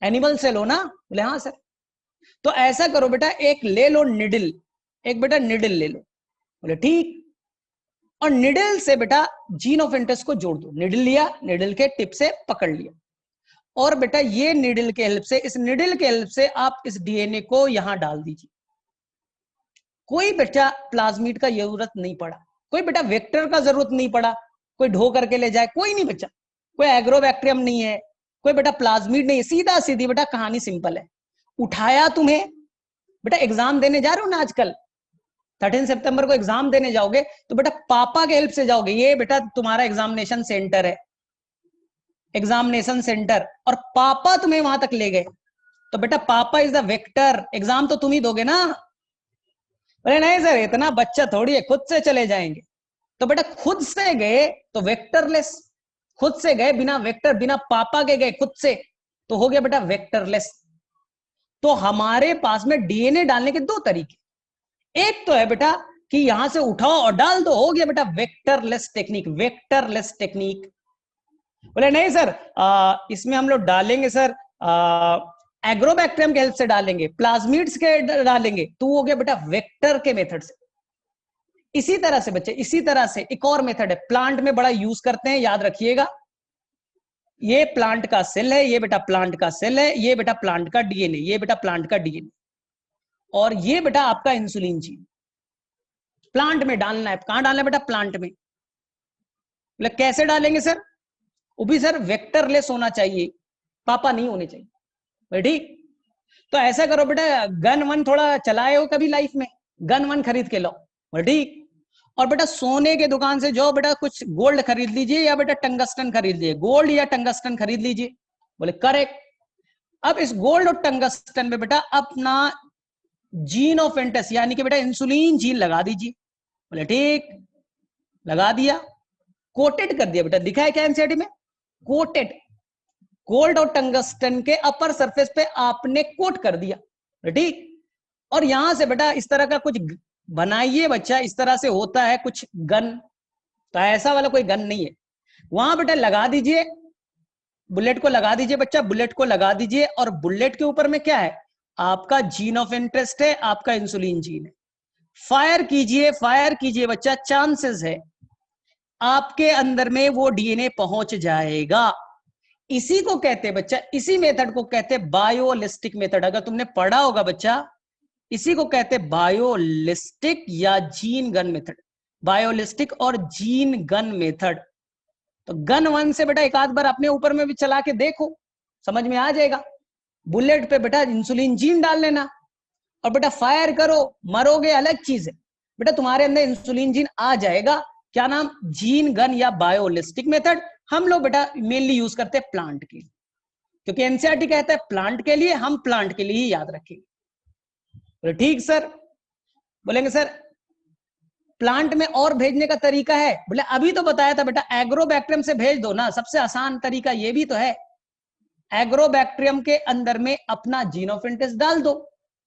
एनिमल सेल हो ना? बोले हाँ सर। तो ऐसा करो बेटा, एक ले लो निडल, एक बेटा निडल ले लो। बोले ठीक, और निडल से बेटा जीन ऑफ इंटरेस्ट को जोड़ दो। निडल लिया, निडल के टिप से पकड़ लिया, और बेटा ये निडल के हेल्प से, इस निडल के हेल्प से आप इस डीएनए को यहां डाल दीजिए। कोई बेटा प्लाज्मिड का जरूरत नहीं पड़ा, कोई बेटा वेक्टर का जरूरत नहीं पड़ा, कोई ढो करके ले जाए, कोई नहीं बच्चा, कोई एग्रोबैक्टीरियम नहीं है, कोई बेटा प्लाज्मिड नहीं है, सीधा सीधी बेटा कहानी सिंपल है। उठाया तुम्हें, बेटा एग्जाम देने जा रहे हो ना आजकल, 13 सितंबर को एग्जाम देने जाओगे तो बेटा पापा के हेल्प से जाओगे। ये बेटा तुम्हारा एग्जामिनेशन सेंटर है, एग्जामिनेशन सेंटर, और पापा तुम्हें वहां तक ले गए, तो बेटा पापा इज द वेक्टर, एग्जाम तो तुम ही दोगे ना। अरे नहीं सर, इतना बच्चा थोड़ी है, खुद से चले जाएंगे। तो बेटा खुद से गए तो वेक्टरलेस, खुद से गए बिना वेक्टर, बिना पापा के गए, खुद से, तो हो गया बेटा वेक्टरलेस। तो हमारे पास में डीएनए डालने के दो तरीके, एक तो है बेटा कि यहां से उठाओ और डाल दो, हो गया बेटा वेक्टरलेस टेक्निक, वेक्टरलेस टेक्निक। बोले नहीं सर, इसमें हम लोग डालेंगे सर एग्रोबैक्टीरियम के हेल्प से डालेंगे, प्लाज्मिड्स के डालेंगे, तो हो गया बेटा वेक्टर के मेथड से। इसी तरह से बच्चे, इसी तरह से एक और मेथड है, प्लांट में बड़ा यूज करते हैं, याद रखिएगा। ये प्लांट का सेल है, ये बेटा प्लांट का सेल है, ये बेटा प्लांट का डीएनए, ये बेटा प्लांट का डीएनए, और ये बेटा आपका इंसुलिन जीन। प्लांट में डालना है। कहां डालना है बेटा? प्लांट में। बोले कैसे डालेंगे सर? वो भी सर वेक्टरलेस होना चाहिए, पापा नहीं होने चाहिए। ठीक, तो ऐसा करो बेटा, गन वन थोड़ा चलाए हो कभी लाइफ में? गन वन खरीद के लो, ठीक। और बेटा सोने के दुकान से जो बेटा कुछ गोल्ड खरीद लीजिए या बेटा टंगस्टन खरीद लीजिए, गोल्ड या टंगस्टन खरीद लीजिए। बोले करेक्ट। अब इस गोल्ड और टंगस्टन में बेटा अपना जीन ऑफ इंटरेस्ट यानी कि बेटा इंसुलिन जीन लगा दीजिए। बोले ठीक, लगा दिया, कोटेड कर दिया बेटा। दिखा है क्या एनसीईआरटी में? कोटेड। गोल्ड और टंगस्टन के अपर सरफेस पे आपने कोट कर दिया, ठीक। और यहां से बेटा इस तरह का कुछ बनाइए बच्चा, इस तरह से होता है कुछ गन, तो ऐसा वाला कोई गन नहीं है। वहां बेटा लगा दीजिए, बुलेट को लगा दीजिए बच्चा, बुलेट को लगा दीजिए। और बुलेट के ऊपर में क्या है? आपका जीन ऑफ इंटरेस्ट है, आपका इंसुलिन जीन है। फायर कीजिए बच्चा, चांसेस है आपके अंदर में वो डीएनए पहुंच जाएगा। इसी को कहते हैं बच्चा, इसी मेथड को कहते हैं बायोलिस्टिक मेथड। अगर तुमने पढ़ा होगा बच्चा, इसी को कहते हैं बायोलिस्टिक या जीन गन मेथड। बायोलिस्टिक और जीन गन मेथड। तो गन वन से बेटा एक आध बार अपने ऊपर में भी चला के देखो, समझ में आ जाएगा। बुलेट पे बेटा इंसुलिन जीन डाल लेना और बेटा फायर करो, मरोगे अलग चीज है, बेटा तुम्हारे अंदर इंसुलिन जीन आ जाएगा। क्या नाम? जीन गन या बायोलिस्टिक मेथड। हम लोग बेटा मेनली यूज करते हैं प्लांट के लिए, क्योंकि एनसीईआरटी कहता है प्लांट के लिए, हम प्लांट के लिए ही याद रखेंगे। बोले ठीक सर। बोलेंगे सर प्लांट में और भेजने का तरीका है? बोले अभी तो बताया था बेटा, एग्रोबैक्टीरियम से भेज दो ना, सबसे आसान तरीका ये भी तो है। एग्रोबैक्टीरियम के अंदर में अपना जीन ऑफ इंटरेस्ट डाल दो,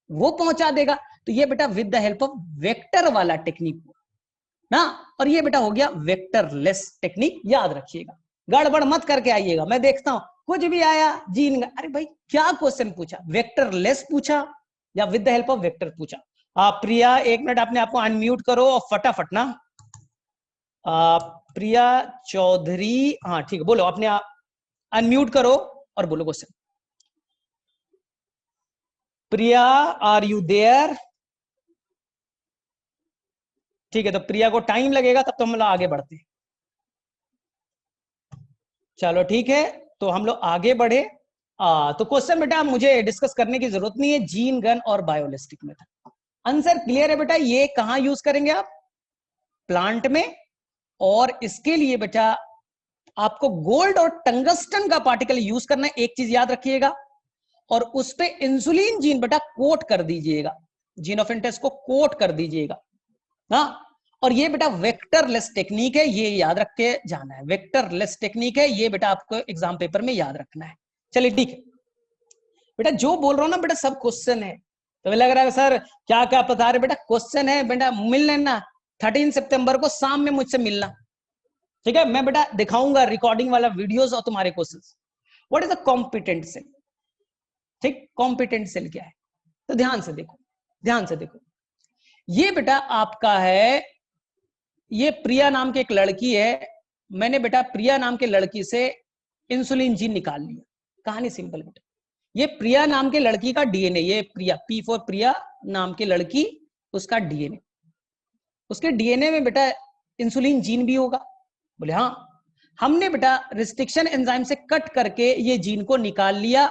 वो पहुंचा देगा। तो ये बेटा with the help of vector वाला टेक्निक ना, और ये बेटा हो गया वेक्टरलेस टेक्निक, याद रखिएगा। गड़बड़ मत करके आइएगा, मैं देखता हूं कुछ भी आया जीन, अरे भाई क्या क्वेश्चन पूछा? वेक्टरलेस पूछा या with the help of vector पूछा? प्रिया एक मिनट अपने आपको अनम्यूट करो और फटाफट ना। प्रिया चौधरी, हाँ ठीक है, बोलो अपने आप अनम्यूट करो और बोलो question. Priya are you there? ठीक है, तो प्रिया को टाइम लगेगा, तब तो हम लोग आगे बढ़ते हैं। चलो ठीक है, तो हम लोग आगे बढ़े। तो क्वेश्चन बेटा मुझे डिस्कस करने की जरूरत नहीं है, जीन गन और बायोलिस्टिक मेथड। आंसर क्लियर है बेटा? ये कहां यूज करेंगे आप? प्लांट में। और इसके लिए बेटा आपको गोल्ड और टंगस्टन का पार्टिकल यूज करना है, एक चीज याद रखिएगा। और उस पे इंसुलिन जीन बेटा कोट कर दीजिएगा, जीन ऑफ इंटरेस्ट को कोट कर दीजिएगा। हाँ, और ये बेटा वेक्टरलेस टेक्निक है, ये याद रख के जाना है। वेक्टरलेस टेक्निक है ये बेटा, आपको एग्जाम पेपर में याद रखना है। चलिए ठीक है बेटा, जो बोल रहा हूं ना बेटा सब क्वेश्चन है। तो लग रहा है सर क्या क्या बता रहे? बेटा क्वेश्चन है बेटा, मिल लेना 13 सितंबर को शाम में मुझसे मिलना, ठीक है। मैं बेटा दिखाऊंगा रिकॉर्डिंग वाला वीडियोस और तुम्हारे questions. What is the competent cell? ठीक, कॉम्पिटेंट सेल क्या है? तो ध्यान से देखो, ध्यान से देखो। ये बेटा आपका है, ये प्रिया नाम की एक लड़की है। मैंने बेटा प्रिया नाम के लड़की से इंसुलिन जीन निकाल लिया। कहानी सिंपल बेटा, ये प्रिया नाम के लड़की का डीएनए, ये प्रिया पी फॉर प्रिया नाम की लड़की, उसका डीएनए, उसके डीएनए में बेटा इंसुलिन जीन भी होगा। बोले हाँ। हमने बेटा रिस्ट्रिक्शन एंजाइम से कट करके ये जीन को निकाल लिया,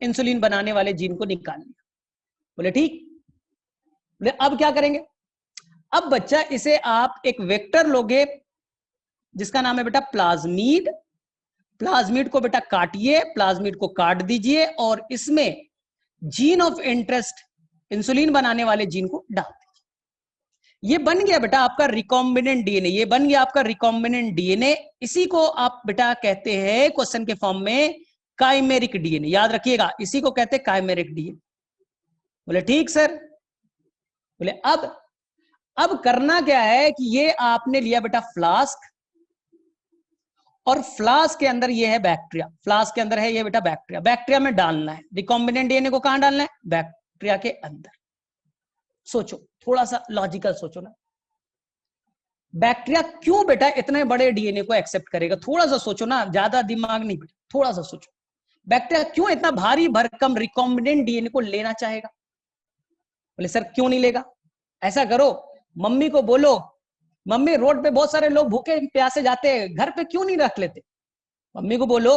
इंसुलिन बनाने वाले जीन को निकाल लिया। बोले ठीक। बोले अब क्या करेंगे? अब बच्चा इसे आप एक वेक्टर लोगे जिसका नाम है बेटा प्लाज्मीड। प्लाज्मीड को बेटा काटिए, प्लाज्मीड को काट दीजिए और इसमें जीन ऑफ इंटरेस्ट इंसुलिन बनाने वाले जीन को डाल दीजिए। ये बन गया बेटा आपका रिकॉम्बिनेंट डीएनए, ये बन गया आपका रिकॉम्बिनेंट डीएनए। इसी को आप बेटा कहते हैं क्वेश्चन के फॉर्म में काइमेरिक डीएनए, याद रखिएगा, इसी को कहते हैं काइमेरिक डीएनए। बोले ठीक सर। बोले अब करना क्या है कि ये आपने लिया बेटा फ्लास्क, और फ्लास्क के अंदर ये है बैक्टीरिया, फ्लास्क के अंदर है ये बेटा बैक्टीरिया। बैक्टीरिया में डालना है रिकॉम्बिनेंट डीएनए को, कहां डालना है? बैक्टीरिया के अंदर। सोचो, थोड़ा सा लॉजिकल सोचो ना, बैक्टीरिया क्यों बेटा इतने बड़े डीएनए को एक्सेप्ट करेगा? थोड़ा सा सोचो ना, ज्यादा दिमाग नहीं बेटा, थोड़ा सा सोचो। बैक्टीरिया क्यों इतना भारी भरकम रिकॉम्बिनेंट डीएनए को लेना चाहेगा? बोले सर क्यों नहीं लेगा? ऐसा करो, मम्मी को बोलो, मम्मी रोड पे बहुत सारे लोग भूखे प्यासे जाते हैं, घर पे क्यों नहीं रख लेते? मम्मी को बोलो,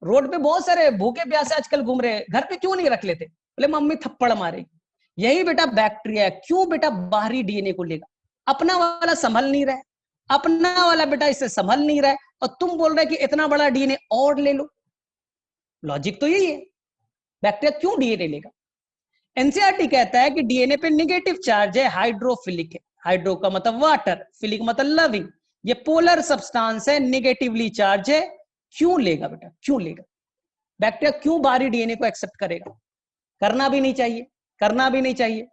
रोड पे बहुत सारे भूखे प्यासे आजकल घूम रहे हैं, घर पे क्यों नहीं रख लेते? बोले मम्मी थप्पड़ मारेगी। यही बेटा बैक्टीरिया, क्यों बेटा बाहरी डीएनए को लेगा, अपना वाला संभल नहीं रहा है, अपना वाला बेटा इससे संभल नहीं रहा है, और तुम बोल रहे कि इतना बड़ा डीएनए और ले लो। लॉजिक तो यही है, बैक्टीरिया क्यों डीएनए लेगा? एनसीईआरटी कहता है कि डीएनए पे नेगेटिव चार्ज है, हाइड्रोफिलिक है। हाइड्रो का मतलब वाटर, फिलिक मतलब लविंग, ये पोलर सब्सटेंस है, नेगेटिवली चार्ज है। क्यों लेगा बेटा, क्यों लेगा? बैक्टीरिया क्यों बाहरी डीएनए को एक्सेप्ट करेगा? करना भी नहीं चाहिए, करना भी नहीं चाहिए।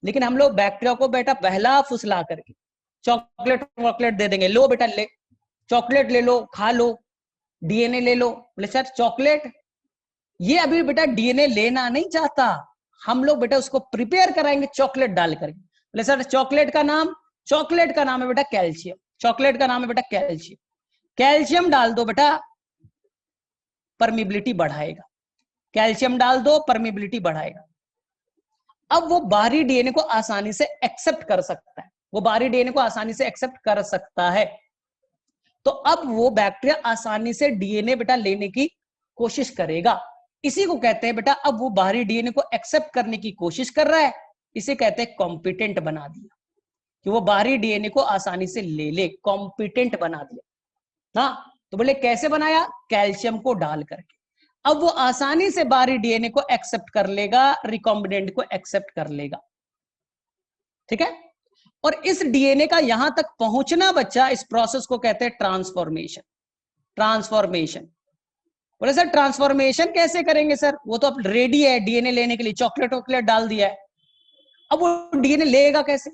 लेकिन हम लोग बैक्टीरिया को बेटा बहला फुसला करके चॉकलेट वॉकलेट दे देंगे, लो बेटा ले, चॉकलेट ले लो, खा लो, डीएनए ले लो। बोले सर चॉकलेट, ये अभी बेटा डीएनए लेना नहीं चाहता, हम लोग बेटा उसको प्रिपेयर कराएंगे चॉकलेट डाल करके। बोले सर चॉकलेट का नाम, चॉकलेट का नाम है बेटा कैल्शियम, चॉकलेट का नाम है बेटा कैल्शियम। कैल्शियम डाल दो बेटा, परमिबिलिटी बढ़ाएगा, कैल्शियम डाल दो, परमिबिलिटी बढ़ाएगा। अब वो बाहरी डीएनए को आसानी से एक्सेप्ट कर सकता है, वो बाहरी डीएनए को आसानी से एक्सेप्ट कर सकता है। तो अब वो बैक्टीरिया आसानी से डीएनए बेटा लेने की कोशिश करेगा। इसी को कहते हैं बेटा, अब वो बाहरी डीएनए को एक्सेप्ट करने की कोशिश कर रहा है, इसे कहते हैं कॉम्पिटेंट बना दिया, कि वो बाहरी डीएनए को आसानी से ले ले, कॉम्पिटेंट बना दिया। हाँ, तो बोले कैसे बनाया? कैल्शियम को डाल करके। अब वो आसानी से बाहरी डीएनए को एक्सेप्ट कर लेगा, रिकॉम्बिनेंट को एक्सेप्ट कर लेगा। ठीक है, और इस डीएनए का यहां तक पहुंचना बच्चा, इस प्रोसेस को कहते हैं ट्रांसफॉर्मेशन। ट्रांसफॉर्मेशन, बोले सर ट्रांसफॉर्मेशन कैसे करेंगे सर? वो तो अब रेडी है डीएनए लेने के लिए, चॉकलेट वॉकलेट डाल दिया है, अब वो डीएनए लेगा कैसे?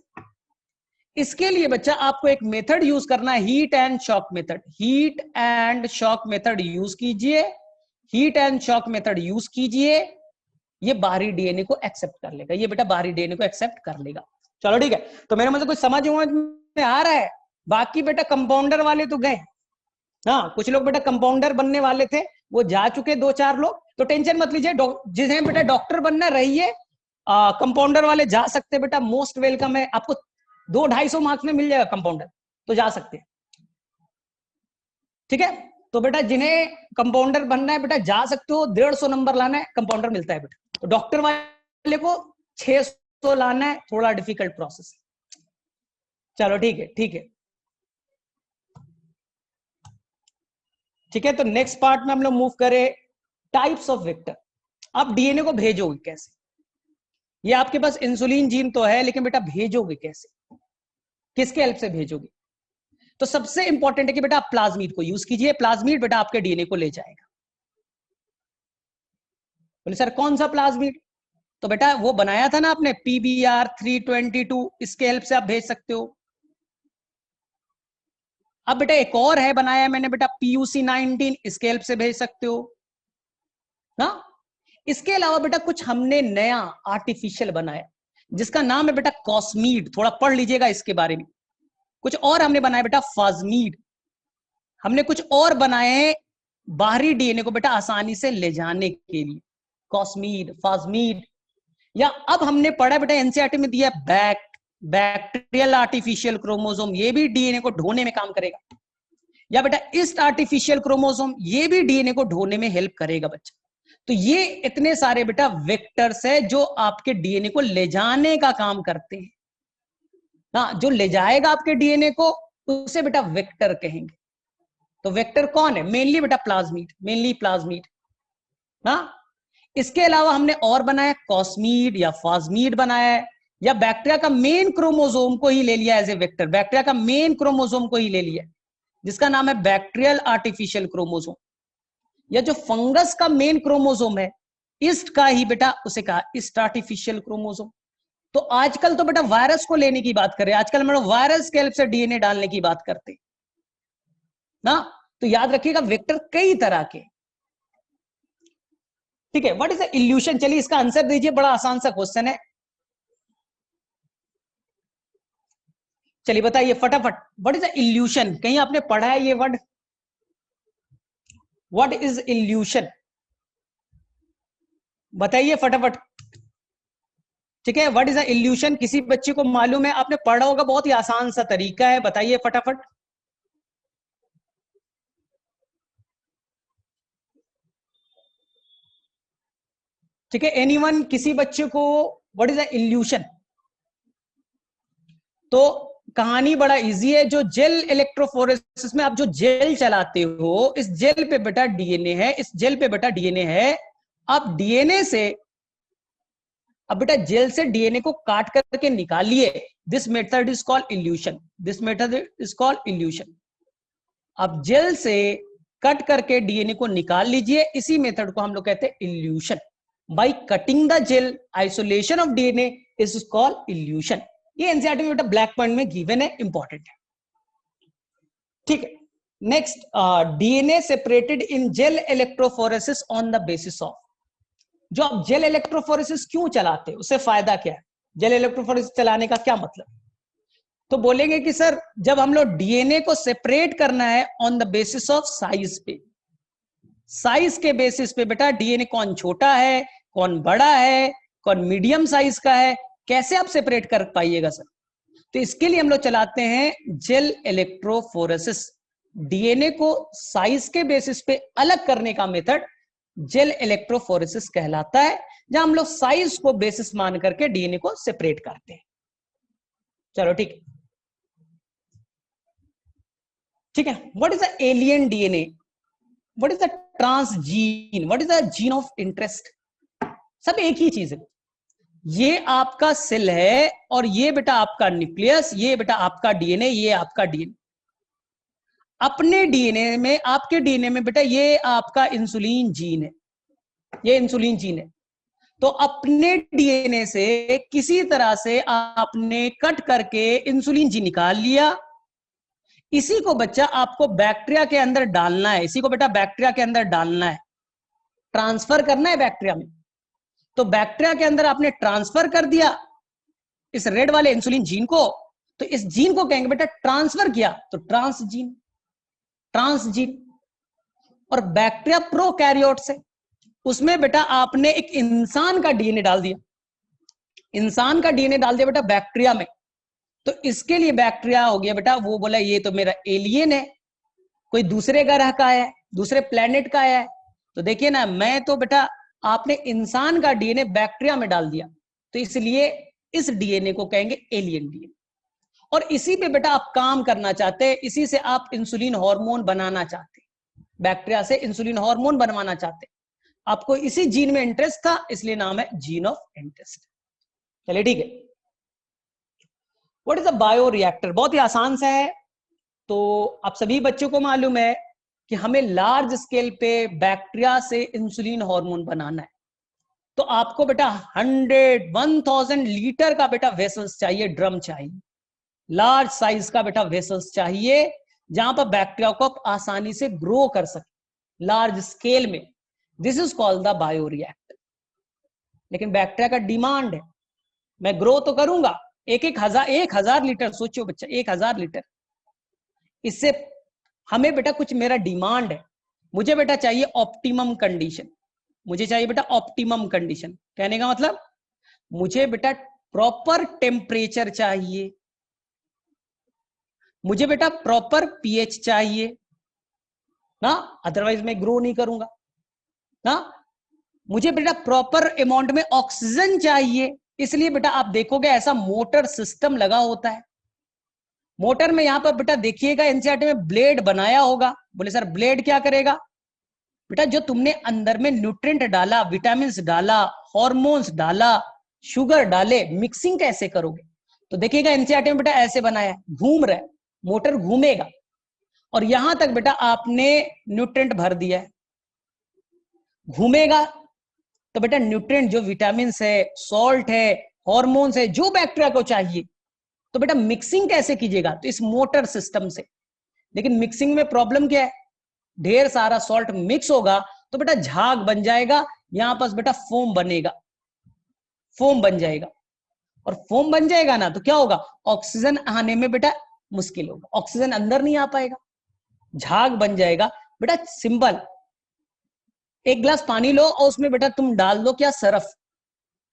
इसके लिए बच्चा आपको एक मेथड यूज करना है, heat and shock method. Heat and shock method use कीजिए, heat and shock method use कीजिए, ये बाहरी डीएनए को एक्सेप्ट कर लेगा, ये बेटा बाहरी डीएनए को एक्सेप्ट कर लेगा। चलो ठीक है, तो मेरे मतलब कुछ समझ में आ रहा है? बाकी बेटा कंपाउंडर वाले तो गए, हाँ कुछ लोग बेटा कंपाउंडर बनने वाले थे, वो जा चुके 2-4 लोग, तो टेंशन मत लीजिए, जिन्हें बेटा डॉक्टर बनना रहिए, कंपाउंडर वाले जा सकते बेटा, मोस्ट वेलकम है, आपको 200-250 मार्क्स में मिल जाएगा कंपाउंडर, तो जा सकते हैं। ठीक है, तो बेटा जिन्हें कंपाउंडर बनना है बेटा जा सकते हो, 150 नंबर लाना है, कंपाउंडर मिलता है बेटा। तो डॉक्टर वाले को 600 लाना है, थोड़ा डिफिकल्ट प्रोसेस। चलो ठीक है, ठीक है, ठीक है। तो नेक्स्ट पार्ट में हम लोग मूव करें टाइप्स ऑफ वेक्टर। आप डीएनए को भेजोगे कैसे? ये आपके पास इंसुलिन जीन तो है, लेकिन बेटा भेजोगे कैसे, किसके हेल्प से भेजोगे? तो सबसे इंपॉर्टेंट है कि बेटा आप प्लाज्मिड को यूज कीजिए, प्लाज्मिड बेटा आपके डीएनए को ले जाएगा। बोले सर कौन सा प्लाज्मिड? तो बेटा वो बनाया था ना आपने PBr322, इसके हेल्प से आप भेज सकते हो। अब बेटा एक और है बनाया मैंने बेटा PUC19, इसके हेल्प से भेज सकते हो ना। इसके अलावा बेटा कुछ हमने नया आर्टिफिशियल बनाया, जिसका नाम है बेटा कॉस्मीड, थोड़ा पढ़ लीजिएगा इसके बारे में। कुछ और हमने बनाया बेटा फाजमीड, हमने कुछ और बनाए बाहरी डीएनए को बेटा आसानी से ले जाने के लिए, कॉस्मीड, फाजमीड। या अब हमने पढ़ा बेटा एनसीईआरटी में दिया बैक्टीरियल आर्टिफिशियल क्रोमोसोम, ये भी डीएनए को ढोने में काम करेगा। या बेटा इस आर्टिफिशियल क्रोमोसोम, ये भी डीएनए को ढोने में हेल्प करेगा बच्चा। तो ये इतने सारे बेटा वेक्टर्स है जो आपके डीएनए को ले जाने का काम करते हैं ना, जो ले जाएगा आपके डीएनए को उसे बेटा वेक्टर कहेंगे। तो वेक्टर कौन है? मेनली बेटा प्लाज्मिड, मेनली प्लाज्मिड ना। इसके अलावा हमने और बनाया कॉस्मीड या फाजमीड बनाया है, या बैक्टीरिया का मेन क्रोमोसोम को ही ले लिया एज ए वेक्टर, बैक्टीरिया का मेन क्रोमोसोम को ही ले लिया, जिसका नाम है बैक्टीरियल आर्टिफिशियल क्रोमोसोम। या जो फंगस का मेन क्रोमोसोम है, ईस्ट का ही बेटा उसे कहा ईस्ट आर्टिफिशियल क्रोमोसोम। तो आजकल तो बेटा वायरस को लेने की बात करें, आजकल हम लोग वायरस के हेल्प से डीएनए डालने की बात करते ना। तो याद रखिएगा वेक्टर कई तरह के। ठीक है, व्हाट इज द इल्यूशन? चलिए इसका आंसर दीजिए, बड़ा आसान सा क्वेश्चन है, चलिए बताइए फटाफट। What is the evolution? कहीं आपने पढ़ा है ये वर्ड? What is illusion? बताइए फटाफट, ठीक है, व्हाट इज द इल्यूशन, किसी बच्चे को मालूम है, आपने पढ़ा होगा, बहुत ही आसान सा तरीका है, बताइए फटाफट। ठीक है, एनीवन, किसी बच्चे को व्हाट इज द इल्यूशन? तो कहानी बड़ा इजी है, जो जेल इलेक्ट्रोफोरेसिस में आप जो जेल चलाते हो, इस जेल पे बेटा डीएनए है, इस जेल पे बेटा डीएनए है। आप डीएनए से, अब बेटा जेल से डीएनए को काट करके निकालिए, this method is called evolution, this method is called evolution. आप जेल से कट करके डीएनए को निकाल लीजिए, इसी मेथड को हम लोग कहते हैं elution. By cutting the gel, isolation of DNA is called elution. ये एनसीईआरटी में बेटा ब्लैक पॉइंट में गिवन है, इंपॉर्टेंट है। ठीक है, next, DNA separated in gel electrophoresis on the basis of, जो आप जेल इलेक्ट्रोफोरेसिस क्यों चलाते हैं, उससे फायदा क्या है, जेल इलेक्ट्रोफोरेसिस चलाने का क्या मतलब? तो बोलेंगे कि सर जब हम लोग डीएनए को सेपरेट करना है on the basis of size पे, साइज के बेसिस पे बेटा डीएनए कौन छोटा है, कौन बड़ा है, कौन मीडियम साइज का है, कैसे आप सेपरेट कर पाइएगा सर? तो इसके लिए हम लोग चलाते हैं जेल इलेक्ट्रोफोरेसिस। डीएनए को साइज के बेसिस पे अलग करने का मेथड जेल इलेक्ट्रोफोरेसिस कहलाता है, जहां हम लोग साइज को बेसिस मान करके डीएनए को सेपरेट करते हैं। चलो ठीक है, ठीक है। What is the alien DNA, what is the transgene, what is the gene of interest? सब एक ही चीज है, ये आपका सेल है और ये बेटा आपका न्यूक्लियस, ये बेटा आपका डीएनए, ये आपका डीएनए। अपने डीएनए में, आपके डीएनए में बेटा ये आपका इंसुलिन जीन है, ये इंसुलिन जीन है। तो अपने डीएनए से किसी तरह से आपने कट करके इंसुलिन जीन निकाल लिया, इसी को बच्चा आपको बैक्टीरिया के अंदर डालना है, इसी को बेटा बैक्टीरिया के अंदर डालना है, ट्रांसफर करना है बैक्टीरिया में। तो बैक्टीरिया के अंदर आपने ट्रांसफर कर दिया इस रेड वाले इंसुलिन जीन को, तो इस जीन को कहेंगे बेटा ट्रांसफर किया, तो ट्रांसजीन, ट्रांसजीन। और बैक्टीरिया प्रोकैरियोट्स है, उसमें बेटा आपने एक इंसान का डीएनए डाल दिया, इंसान का डीएनए डाल दिया बेटा बैक्टीरिया में। तो इसके लिए बैक्टीरिया हो गया बेटा, वो बोला ये तो मेरा एलियन है, कोई दूसरे ग्रह का है, दूसरे प्लेनेट का है। तो देखिए ना, मैं तो बेटा, आपने इंसान का डीएनए बैक्टीरिया में डाल दिया, तो इसलिए इस डीएनए को कहेंगे एलियन डीएनए। और इसी पे बेटा आप काम करना चाहते हैं, इसी से आप इंसुलिन हार्मोन बनाना चाहते हैं, बैक्टीरिया से इंसुलिन हार्मोन बनवाना चाहते हैं, आपको इसी जीन में इंटरेस्ट था, इसलिए नाम है जीन ऑफ इंटरेस्ट। चलिए ठीक है। व्हाट इज अ बायोरिएक्टर, बहुत ही आसान सा है। तो आप सभी बच्चों को मालूम है कि हमें लार्ज स्केल पे बैक्टीरिया से इंसुलिन हार्मोन बनाना है, तो आपको बेटा 1000 लीटर का बेटा वेसल्स चाहिए, ड्रम चाहिए, लार्ज साइज का बेटा वेसल्स चाहिए, जहां पर बैक्टीरिया को आप आसानी से ग्रो कर सके लार्ज स्केल में। This is called the bioreactor. लेकिन बैक्टीरिया का डिमांड है, मैं ग्रो तो करूंगा, 1000 लीटर, सोचो बच्चा 1000 लीटर, इससे हमें बेटा कुछ मेरा डिमांड है, मुझे बेटा चाहिए ऑप्टिमम कंडीशन, मुझे चाहिए बेटा ऑप्टिमम कंडीशन। कहने का मतलब मुझे बेटा प्रॉपर टेम्परेचर चाहिए, मुझे बेटा प्रॉपर पीएच चाहिए ना, अदरवाइज मैं ग्रो नहीं करूंगा ना। मुझे बेटा प्रॉपर अमाउंट में ऑक्सीजन चाहिए, इसलिए बेटा आप देखोगे ऐसा मोटर सिस्टम लगा होता है। मोटर में यहां पर बेटा देखिएगा एनसीईआरटी में ब्लेड बनाया होगा। बोले सर ब्लेड क्या करेगा? बेटा जो तुमने अंदर में न्यूट्रिएंट डाला, विटामिन डाला, हॉर्मोन्स डाला, शुगर डाले, मिक्सिंग कैसे करोगे? तो देखिएगा एनसीईआरटी में बेटा ऐसे बनाया है, घूम रहा है, मोटर घूमेगा और यहां तक बेटा आपने न्यूट्रिएंट भर दिया है, घूमेगा। तो बेटा न्यूट्रिएंट जो विटामिन है, सॉल्ट है, हॉर्मोन्स है, जो बैक्टीरिया को चाहिए, तो बेटा मिक्सिंग कैसे कीजिएगा? तो इस मोटर सिस्टम से। लेकिन मिक्सिंग में प्रॉब्लम क्या है? ढेर सारा सॉल्ट मिक्स होगा तो बेटा झाग बन जाएगा, यहां पास बेटा फोम बनेगा, फोम बन जाएगा। और फोम बन जाएगा ना तो क्या होगा? ऑक्सीजन आने में बेटा मुश्किल होगा, ऑक्सीजन अंदर नहीं आ पाएगा, झाग बन जाएगा। बेटा सिंपल, एक गिलास पानी लो और उसमें बेटा तुम डाल दो क्या? सरफ।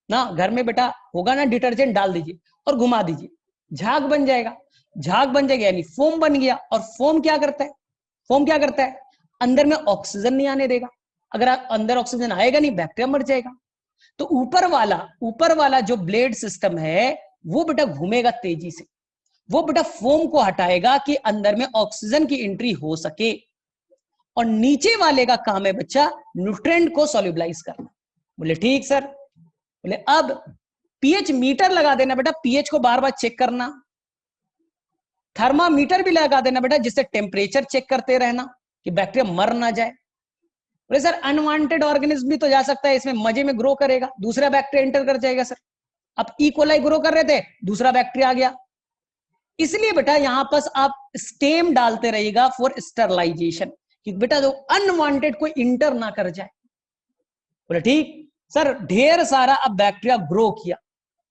ना, घर में बेटा होगा ना, डिटर्जेंट डाल दीजिए और घुमा दीजिए, झाग बन जाएगा। झाग बन जाएगा यानी फोम बन गया। और फोम क्या करता है? फोम क्या करता है? अंदर में ऑक्सीजन नहीं आने देगा। अगर अंदर ऑक्सीजन आएगा नहीं, बैक्टीरिया मर जाएगा। तो ऊपर वाला जो ब्लेड सिस्टम है वो बेटा घूमेगा तेजी से, वो बेटा फोम को हटाएगा कि अंदर में ऑक्सीजन की एंट्री हो सके। और नीचे वाले का काम है बच्चा न्यूट्रेंट को सॉल्युबलाइज करना। बोले ठीक सर। बोले अब पीएच मीटर लगा देना बेटा, पीएच को बार बार चेक करना। थर्मामीटर भी लगा देना बेटा, जिससे टेम्परेचर चेक करते रहना कि बैक्टीरिया मर ना जाए। बोले सर अनवांटेड ऑर्गेनिज्म भी तो जा सकता है इसमें, मजे में ग्रो करेगा, दूसरा बैक्टीरिया एंटर कर जाएगा सर। अब इकोलाई ग्रो कर रहे थे, दूसरा बैक्टीरिया आ गया। इसलिए बेटा यहां पर आप स्टेम डालते रहिएगा फॉर स्टरलाइजेशन, कि बेटा जो अनवांटेड कोई इंटर ना कर जाए। बोले ठीक सर। ढेर सारा अब बैक्टीरिया ग्रो किया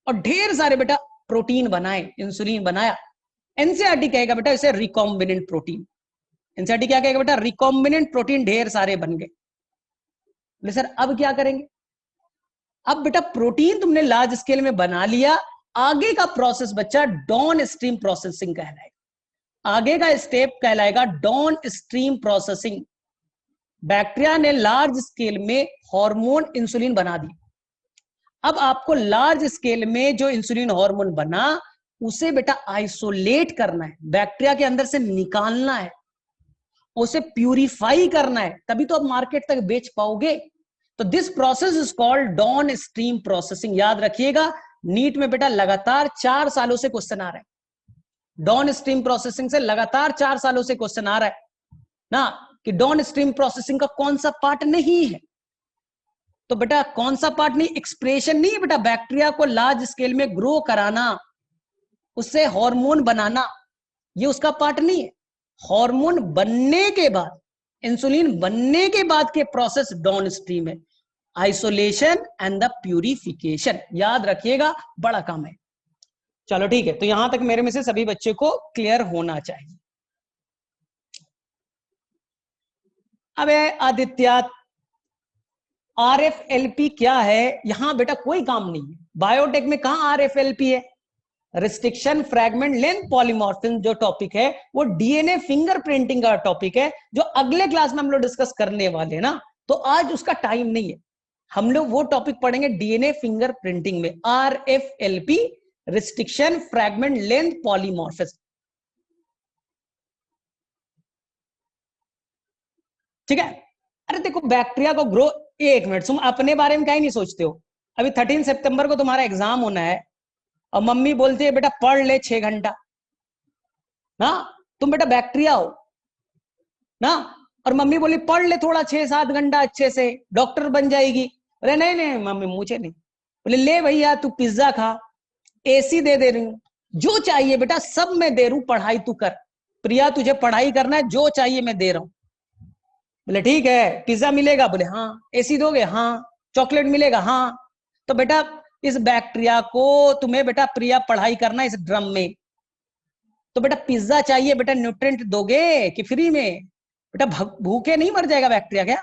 और ढेर सारे बेटा प्रोटीन बनाए, इंसुलिन बनाया। एनसीईआरटी कहेगा बेटा इसे रिकॉम्बिनेंट प्रोटीन। एनसीईआरटी क्या कहेगा बेटा? रिकॉम्बिनेंट प्रोटीन ढेर सारे बन गए। बोले सर अब क्या करेंगे? अब बेटा प्रोटीन तुमने लार्ज स्केल में बना लिया, आगे का प्रोसेस बच्चा डाउन स्ट्रीम प्रोसेसिंग कहलाएगा। आगे का स्टेप कहलाएगा डाउन स्ट्रीम प्रोसेसिंग। बैक्टीरिया ने लार्ज स्केल में हार्मोन इंसुलिन बना दी। अब आपको लार्ज स्केल में जो इंसुलिन हार्मोन बना उसे बेटा आइसोलेट करना है, बैक्टीरिया के अंदर से निकालना है, उसे प्यूरिफाई करना है, तभी तो आप मार्केट तक बेच पाओगे। तो this process is called down stream processing. याद रखिएगा नीट में बेटा लगातार 4 सालों से क्वेश्चन आ रहा है। डाउन स्ट्रीम प्रोसेसिंग से लगातार 4 सालों से क्वेश्चन आ रहा है ना, कि डाउन स्ट्रीम प्रोसेसिंग का कौन सा पार्ट नहीं है। तो बेटा कौन सा पार्ट नहीं? एक्सप्रेशन नहीं है बेटा, बैक्टीरिया को लार्ज स्केल में ग्रो कराना, उससे हार्मोन बनाना, ये उसका पार्ट नहीं है। हार्मोन बनने के बाद, इंसुलिन बनने के बाद के प्रोसेस डाउन स्ट्रीम है, आइसोलेशन एंड द प्यूरिफिकेशन। याद रखिएगा बड़ा काम है। चलो ठीक है, तो यहां तक मेरे में से सभी बच्चे को क्लियर होना चाहिए। अब आदित्य RFLP क्या है? यहां बेटा कोई काम नहीं है। बायोटेक में कहां RFLP है? रिस्ट्रिक्शन फ्रैगमेंट लेंथ पॉलीमॉर्फिज्म जो टॉपिक है वो डीएनए फिंगरप्रिंटिंग का टॉपिक है, जो अगले क्लास में हम लोग डिस्कस करने वाले हैं ना, तो आज उसका टाइम नहीं है। हम लोग वो टॉपिक पढ़ेंगे डीएनए फिंगरप्रिंटिंग में, RFLP restriction fragment length polymorphism. ठीक है। अरे देखो बैक्टीरिया को ग्रो, एक मिनट, तुम अपने बारे में क्या ही नहीं सोचते हो? अभी 13 सितंबर को तुम्हारा एग्जाम होना है और मम्मी बोलती है बेटा पढ़ ले 6 घंटा ना, तुम बेटा बैक्टीरिया हो ना, और मम्मी बोली पढ़ ले थोड़ा 6-7 घंटा अच्छे से, डॉक्टर बन जाएगी। अरे नहीं नहीं मम्मी मुझे नहीं। बोले ले भैया तू पिज्जा खा, एसी दे रही हूं, जो चाहिए बेटा सब मैं दे रहा हूं, पढ़ाई तू कर। प्रिया तुझे पढ़ाई करना है, जो चाहिए मैं दे रहा हूं। बोले ठीक है, पिज्जा मिलेगा? बोले हाँ। एसी दोगे? हाँ। चॉकलेट मिलेगा? हाँ। तो बेटा इस बैक्टीरिया को तुम्हें बेटा प्रिया पढ़ाई करना इस ड्रम में, तो बेटा पिज्जा चाहिए बेटा, न्यूट्रिएंट दोगे कि फ्री में? बेटा भूखे नहीं मर जाएगा बैक्टीरिया क्या?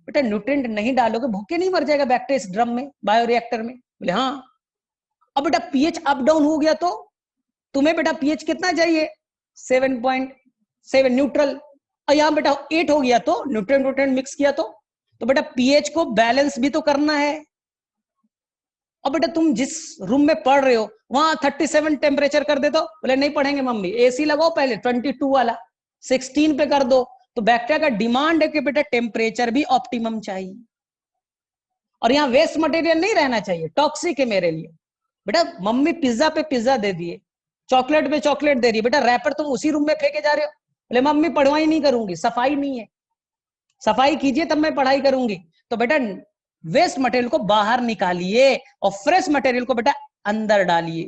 बेटा न्यूट्रिएंट नहीं डालोगे भूखे नहीं मर जाएगा बैक्टीरिया इस ड्रम में, बायोरिएक्टर में? बोले हाँ। अब बेटा पीएच अप डाउन हो गया तो तुम्हें बेटा पीएच कितना चाहिए? 7.7 न्यूट्रल, और यहां बेटा 8 हो गया तो न्यूट्रिएंट मिक्स किया तो बेटा पीएच को बैलेंस भी तो करना है। और बेटा तुम जिस रूम में पढ़ रहे हो वहां 37 टेम्परेचर कर दे तो? बोले नहीं पढ़ेंगे मम्मी, एसी लगाओ पहले 22 वाला, 16 पे कर दो। तो बैक्टीरिया का डिमांड है कि बेटा टेम्परेचर भी ऑप्टिमम चाहिए, और यहाँ वेस्ट मटेरियल नहीं रहना चाहिए, टॉक्सिक है मेरे लिए। बेटा मम्मी पिज्जा पे पिज्जा दे दिए, चॉकलेट पे चॉकलेट दे रही है, बेटा रैपर तुम उसी रूम में फेंके जा रहे हो। बोले मम्मी पढ़वाई नहीं करूंगी, सफाई नहीं है, सफाई कीजिए तब मैं पढ़ाई करूंगी। तो बेटा वेस्ट मटेरियल को बाहर निकालिए और फ्रेश मटेरियल को बेटा अंदर डालिए,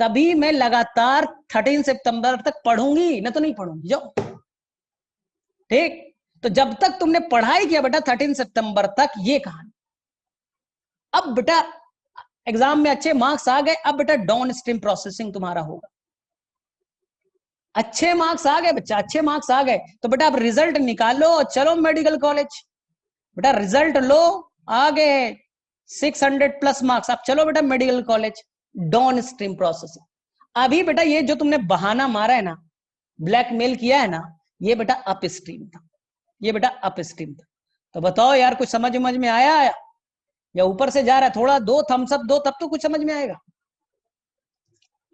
तभी मैं लगातार 13 सितंबर तक पढ़ूंगी, न तो नहीं पढ़ूंगी। जाओ ठीक। तो जब तक तुमने पढ़ाई किया बेटा 13 सितंबर तक, ये कहानी। अब बेटा एग्जाम में अच्छे मार्क्स आ गए, अब बेटा डाउन स्ट्रीम प्रोसेसिंग तुम्हारा होगा। अच्छे मार्क्स आ गए बच्चा, अच्छे मार्क्स आ गए तो बेटा अब रिजल्ट निकालो और चलो मेडिकल कॉलेज। बेटा रिजल्ट लो, आ गए 600 प्लस मार्क्स, आप चलो बेटा medical college, down stream processing. अभी बेटा ये जो तुमने बहाना मारा है ना, ब्लैकमेल किया है ना, ये बेटा अप स्ट्रीम था, ये बेटा अप स्ट्रीम था। तो बताओ यार, कुछ समझ में आया या ऊपर से जा रहा है? थोड़ा दो थम्स अप दो, तब तो कुछ समझ में आएगा।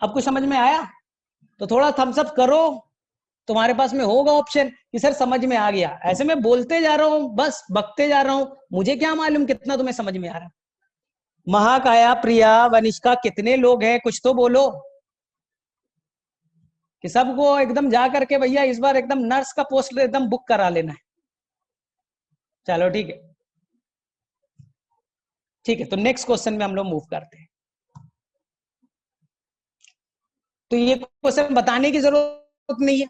अब कुछ समझ में आया तो थोड़ा थम्स अप करो, तुम्हारे पास में होगा ऑप्शन कि सर समझ में आ गया। ऐसे में बोलते जा रहा हूं, बस बकते जा रहा हूं, मुझे क्या मालूम कितना तुम्हें समझ में आ रहा है। महाकाया, प्रिया, वनिष्का, कितने लोग हैं, कुछ तो बोलो कि सबको एकदम जा करके भैया इस बार एकदम नर्स का पोस्ट एकदम बुक करा लेना है। चलो ठीक है, ठीक है, तो नेक्स्ट क्वेश्चन में हम लोग मूव करते हैं। तो ये क्वेश्चन बताने की जरूरत नहीं है।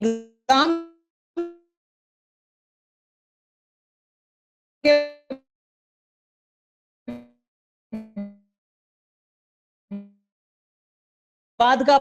एग्जाम के बाद का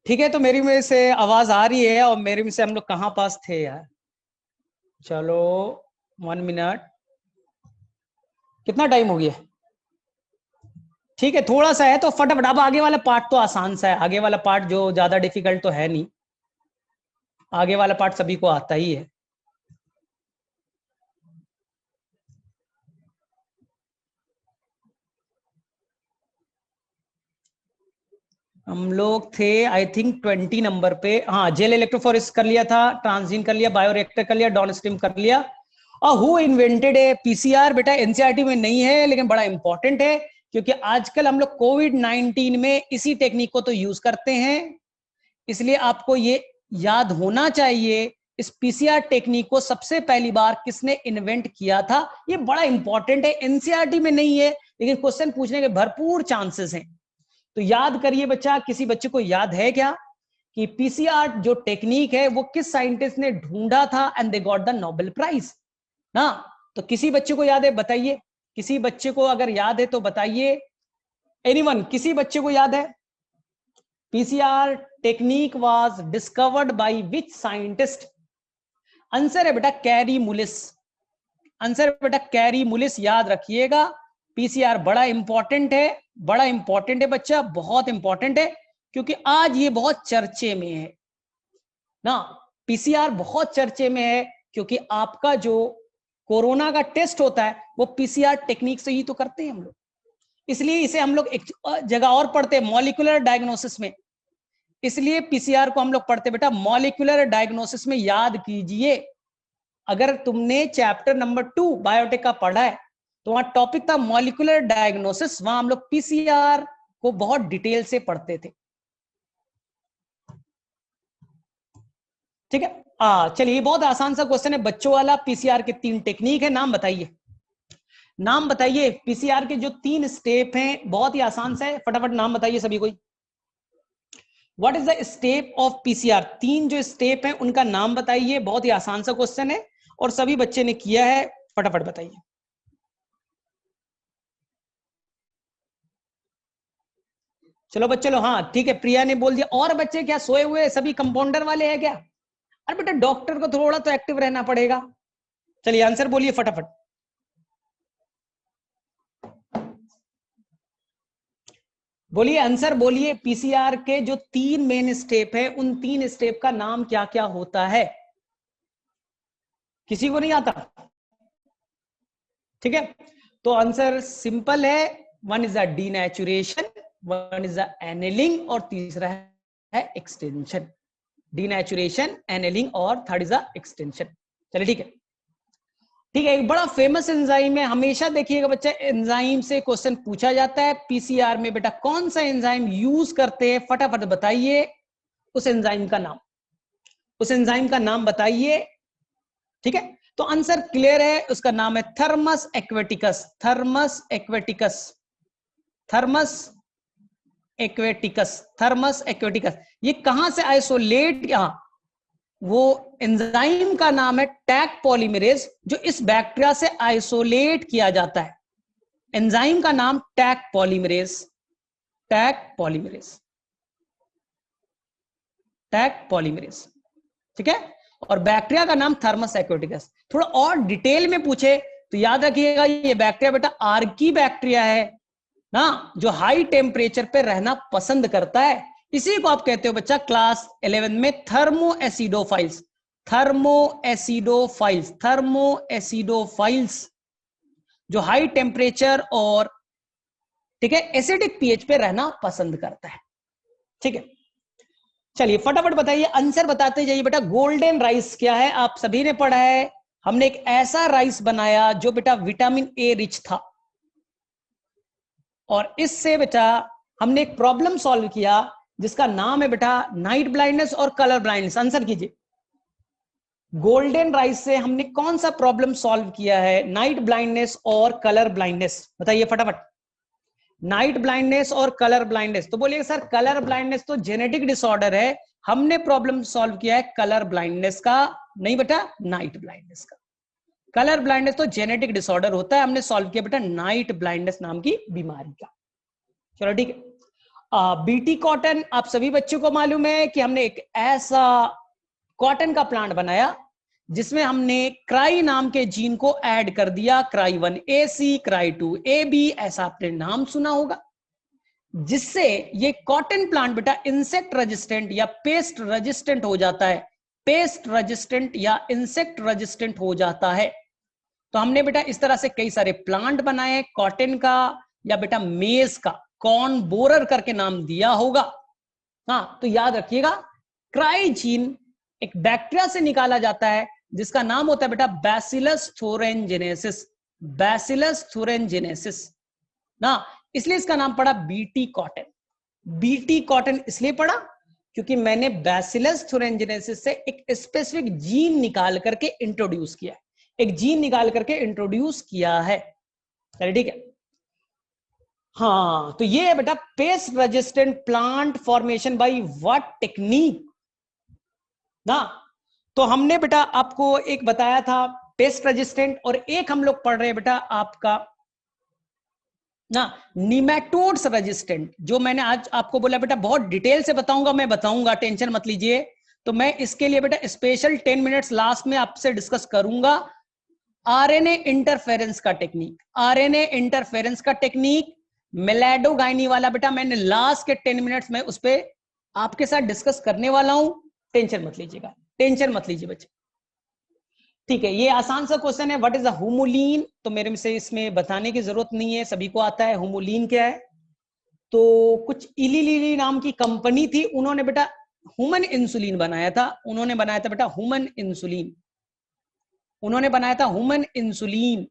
ठीक है, तो मेरी में से आवाज आ रही है और मेरी में से हम लोग कहां पास थे यार? चलो 1 मिनट, कितना टाइम हो गया? ठीक है, थोड़ा सा है तो फटाफट। अब आगे वाला पार्ट तो आसान सा है, आगे वाला पार्ट जो ज्यादा डिफिकल्ट तो है नहीं, आगे वाला पार्ट सभी को आता ही है। हम लोग थे आई थिंक 20 नंबर पे। हाँ, जेल इलेक्ट्रोफोरेसिस कर लिया था, ट्रांसजीन कर लिया, बायोरिएक्टर कर लिया, डाउनस्ट्रीम कर लिया। और हु इन्वेंटेड ए पीसीआर, बेटा एनसीईआरटी में नहीं है लेकिन बड़ा इंपॉर्टेंट है, क्योंकि आजकल हम लोग कोविड-19 में इसी टेक्निक को तो यूज करते हैं, इसलिए आपको ये याद होना चाहिए इस पीसीआर टेक्निक को सबसे पहली बार किसने इन्वेंट किया था। ये बड़ा इंपॉर्टेंट है, एनसीईआरटी में नहीं है लेकिन क्वेश्चन पूछने के भरपूर चांसेस हैं। तो याद करिए बच्चा, किसी बच्चे को याद है क्या कि पीसीआर जो टेक्निक है वो किस साइंटिस्ट ने ढूंढा था and they got the Nobel prize ना? तो किसी बच्चे को याद है बताइए, किसी बच्चे को अगर याद है तो बताइए। एनीवन, किसी बच्चे को याद है? PCR technique was discovered by which scientist? Answer है बेटा कैरी मुलिस, आंसर है बेटा कैरी मुलिस, याद रखिएगा। पीसीआर बड़ा इंपॉर्टेंट है, बड़ा इंपॉर्टेंट है बच्चा, बहुत इंपॉर्टेंट है, क्योंकि आज ये बहुत चर्चे में है ना। पीसीआर बहुत चर्चे में है क्योंकि आपका जो कोरोना का टेस्ट होता है वो पीसीआर टेक्निक से ही तो करते हैं हम लोग, इसलिए इसे हम लोग एक जगह और पढ़ते हैं, मॉलिक्यूलर डायग्नोसिस में। इसलिए पीसीआर को हम लोग पढ़ते बेटा मॉलिक्यूलर डायग्नोसिस में। याद कीजिए, अगर तुमने चैप्टर नंबर 2 बायोटेक का पढ़ा है तो वहां टॉपिक था मॉलिक्यूलर डायग्नोसिस, वहां हम लोग पीसीआर को बहुत डिटेल से पढ़ते थे। ठीक है, चलिए, बहुत आसान सा क्वेश्चन है बच्चों वाला। पीसीआर के 3 टेक्निक है, नाम बताइए, नाम बताइए। पीसीआर के जो 3 स्टेप हैं बहुत ही आसान सा है, फटाफट नाम बताइए सभी कोई। What is the step of PCR? 3 जो स्टेप हैं उनका नाम बताइए, बहुत ही आसान सा क्वेश्चन है और सभी बच्चे ने किया है, फटाफट बताइए। चलो बच्चे लो, हाँ ठीक है, प्रिया ने बोल दिया। और बच्चे क्या सोए हुए सभी कंपाउंडर वाले हैं क्या? अरे बेटा डॉक्टर को थोड़ा तो एक्टिव रहना पड़ेगा। चलिए आंसर बोलिए फटाफट। बोलिए आंसर बोलिए। पीसीआर के जो 3 मेन स्टेप है, उन 3 स्टेप का नाम क्या क्या होता है? किसी को नहीं आता? ठीक है, तो आंसर सिंपल है। 1 is the denaturation, 1 is the annealing और तीसरा है एक्सटेंशन। डीनेचुरेशन, एनेलिंग और थर्ड इज द एक्सटेंशन। चलिए ठीक है। ठीक है, एक बड़ा फेमस एंजाइम है, हमेशा देखिएगा बच्चा एंजाइम से क्वेश्चन पूछा जाता है। पीसीआर में बेटा कौन सा एंजाइम यूज करते हैं, फटाफट बताइए उस एंजाइम का नाम, उस एंजाइम का नाम बताइए। ठीक है, तो आंसर क्लियर है, उसका नाम है Thermus aquaticus. Thermus aquaticus, Thermus aquaticus, Thermus aquaticus. ये कहां से आइसोलेट, यहां वो एंजाइम का नाम है टैक पॉलीमरेज, जो इस बैक्टीरिया से आइसोलेट किया जाता है। एंजाइम का नाम Taq polymerase, Taq polymerase, Taq polymerase. ठीक है, और बैक्टीरिया का नाम थर्मस एक्वेटिकस। थोड़ा और डिटेल में पूछे तो याद रखिएगा, ये बैक्टीरिया बेटा आर्की बैक्टीरिया है ना, जो हाई टेम्परेचर पे रहना पसंद करता है। इसी को आप कहते हो बच्चा क्लास 11 में thermo acidophiles, thermo acidophiles, thermo acidophiles, जो हाई टेम्परेचर और ठीक है एसिडिक पीएच पे रहना पसंद करता है। ठीक है, चलिए फटाफट बताइए, आंसर बताते जाइए बेटा। गोल्डन राइस क्या है? आप सभी ने पढ़ा है, हमने एक ऐसा राइस बनाया जो बेटा विटामिन ए रिच था, और इससे बेटा हमने एक प्रॉब्लम सॉल्व किया जिसका नाम है बेटा नाइट ब्लाइंडनेस और कलर ब्लाइंडनेस। आंसर कीजिए, गोल्डन राइस से हमने कौन सा प्रॉब्लम सॉल्व किया है? नाइट ब्लाइंडनेस और कलर ब्लाइंडनेस, बताइए फटाफट। नाइट ब्लाइंडनेस और कलर ब्लाइंडनेस। तो बोलिए सर कलर ब्लाइंडनेस तो जेनेटिक डिसऑर्डर है, हमने प्रॉब्लम सॉल्व किया है कलर ब्लाइंडनेस का, नहीं बेटा नाइट ब्लाइंडनेस का। कलर ब्लाइंडनेस तो जेनेटिक डिसऑर्डर होता है, हमने सॉल्व किया बेटा नाइट ब्लाइंडनेस नाम की बीमारी का। चलो ठीक है। बीटी कॉटन, आप सभी बच्चों को मालूम है कि हमने एक ऐसा कॉटन का प्लांट बनाया जिसमें हमने क्राई नाम के जीन को ऐड कर दिया, क्राई 1 AC, क्राई 2 AB, ऐसा आपने नाम सुना होगा, जिससे ये कॉटन प्लांट बेटा इंसेक्ट रेजिस्टेंट या पेस्ट रेजिस्टेंट हो जाता है, पेस्ट रेजिस्टेंट या इंसेक्ट रेजिस्टेंट हो जाता है। तो हमने बेटा इस तरह से कई सारे प्लांट बनाए, कॉटन का या बेटा मेज का, कॉर्न बोरर करके नाम दिया होगा। हाँ, तो याद रखिएगा क्राई जीन एक बैक्टीरिया से निकाला जाता है जिसका नाम होता है बेटा बैसिलस थोरेंजेनेसिस, बैसिलस थोरेंजेनेसिस ना, इसलिए इसका नाम पड़ा बीटी कॉटन। बीटी कॉटन इसलिए पड़ा क्योंकि मैंने बैसिलस थोरेंजेनेसिस से एक स्पेसिफिक जीन निकाल करके इंट्रोड्यूस किया है, एक जीन निकाल करके इंट्रोड्यूस किया है। ठीक है, हाँ, तो ये है बेटा pest resistant plant formation by what technique ना। तो हमने बेटा आपको एक बताया था पेस्ट रेजिस्टेंट, और एक हम लोग पढ़ रहे हैं बेटा आपका ना निमेटोड्स रेजिस्टेंट, जो मैंने आज आपको बोला बेटा बहुत डिटेल से बताऊंगा, मैं बताऊंगा, टेंशन मत लीजिए। तो मैं इसके लिए बेटा स्पेशल 10 मिनट्स लास्ट में आपसे डिस्कस करूंगा आरएनए इंटरफेरेंस का टेक्निक, आरएनए इंटरफेरेंस का टेक्निक मेलेडोगाइनी वाला बेटा मैंने लास्ट के 10 मिनट्स में उस पर आपके साथ डिस्कस करने वाला हूं, टेंशन मत लीजिएगा, टेंशन मत लीजिए बच्चे। ठीक है, ये आसान सा क्वेश्चन है, व्हाट इज द होमोलीन, तो मेरे से इसमें बताने की जरूरत नहीं है, सभी को आता है होमोलीन क्या है। तो कुछ इली लिली नाम की कंपनी थी, उन्होंने बेटा ह्यूमन इंसुलिन बनाया था, उन्होंने बनाया था बेटा ह्यूमन इंसुलिन, उन्होंने बनाया था ह्यूमन इंसुलिन।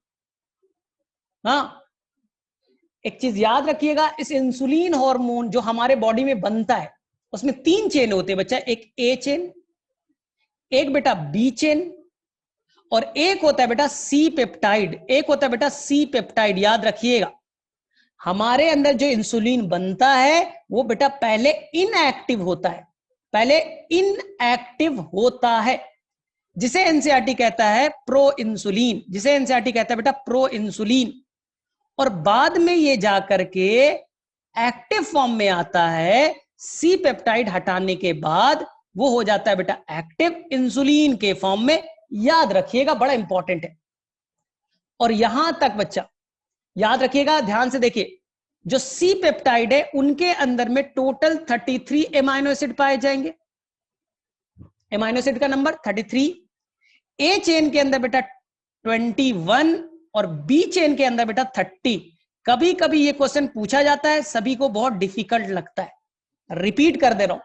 हाँ, एक चीज याद रखिएगा, इस इंसुलिन हार्मोन जो हमारे बॉडी में बनता है उसमें 3 चेन होते हैं बच्चा, एक ए चेन, एक बेटा बी चेन, और एक होता है बेटा सी पेप्टाइड, एक होता है बेटा सी पेप्टाइड। याद रखिएगा हमारे अंदर जो इंसुलिन बनता है वो बेटा पहले इनएक्टिव होता है, पहले इनएक्टिव होता है, जिसे एनसीईआरटी कहता है प्रो इंसुलिन, जिसे एनसीईआरटी कहता है बेटा प्रो इंसुलिन, और बाद में ये जाकर के एक्टिव फॉर्म में आता है सी पेप्टाइड हटाने के बाद, वो हो जाता है बेटा एक्टिव इंसुलिन के फॉर्म में। याद रखिएगा, बड़ा इंपॉर्टेंट है। और यहां तक बच्चा याद रखिएगा, ध्यान से देखिए, जो सी पेप्टाइड है उनके अंदर में टोटल 33 एमाइनो एसिड पाए जाएंगे। एमाइनो एसिड का नंबर 33। ए चेन के अंदर बेटा 21 और बी चेन के अंदर बेटा 30। कभी कभी ये क्वेश्चन पूछा जाता है, सभी को बहुत डिफिकल्ट लगता है। रिपीट कर दे रहा हूं,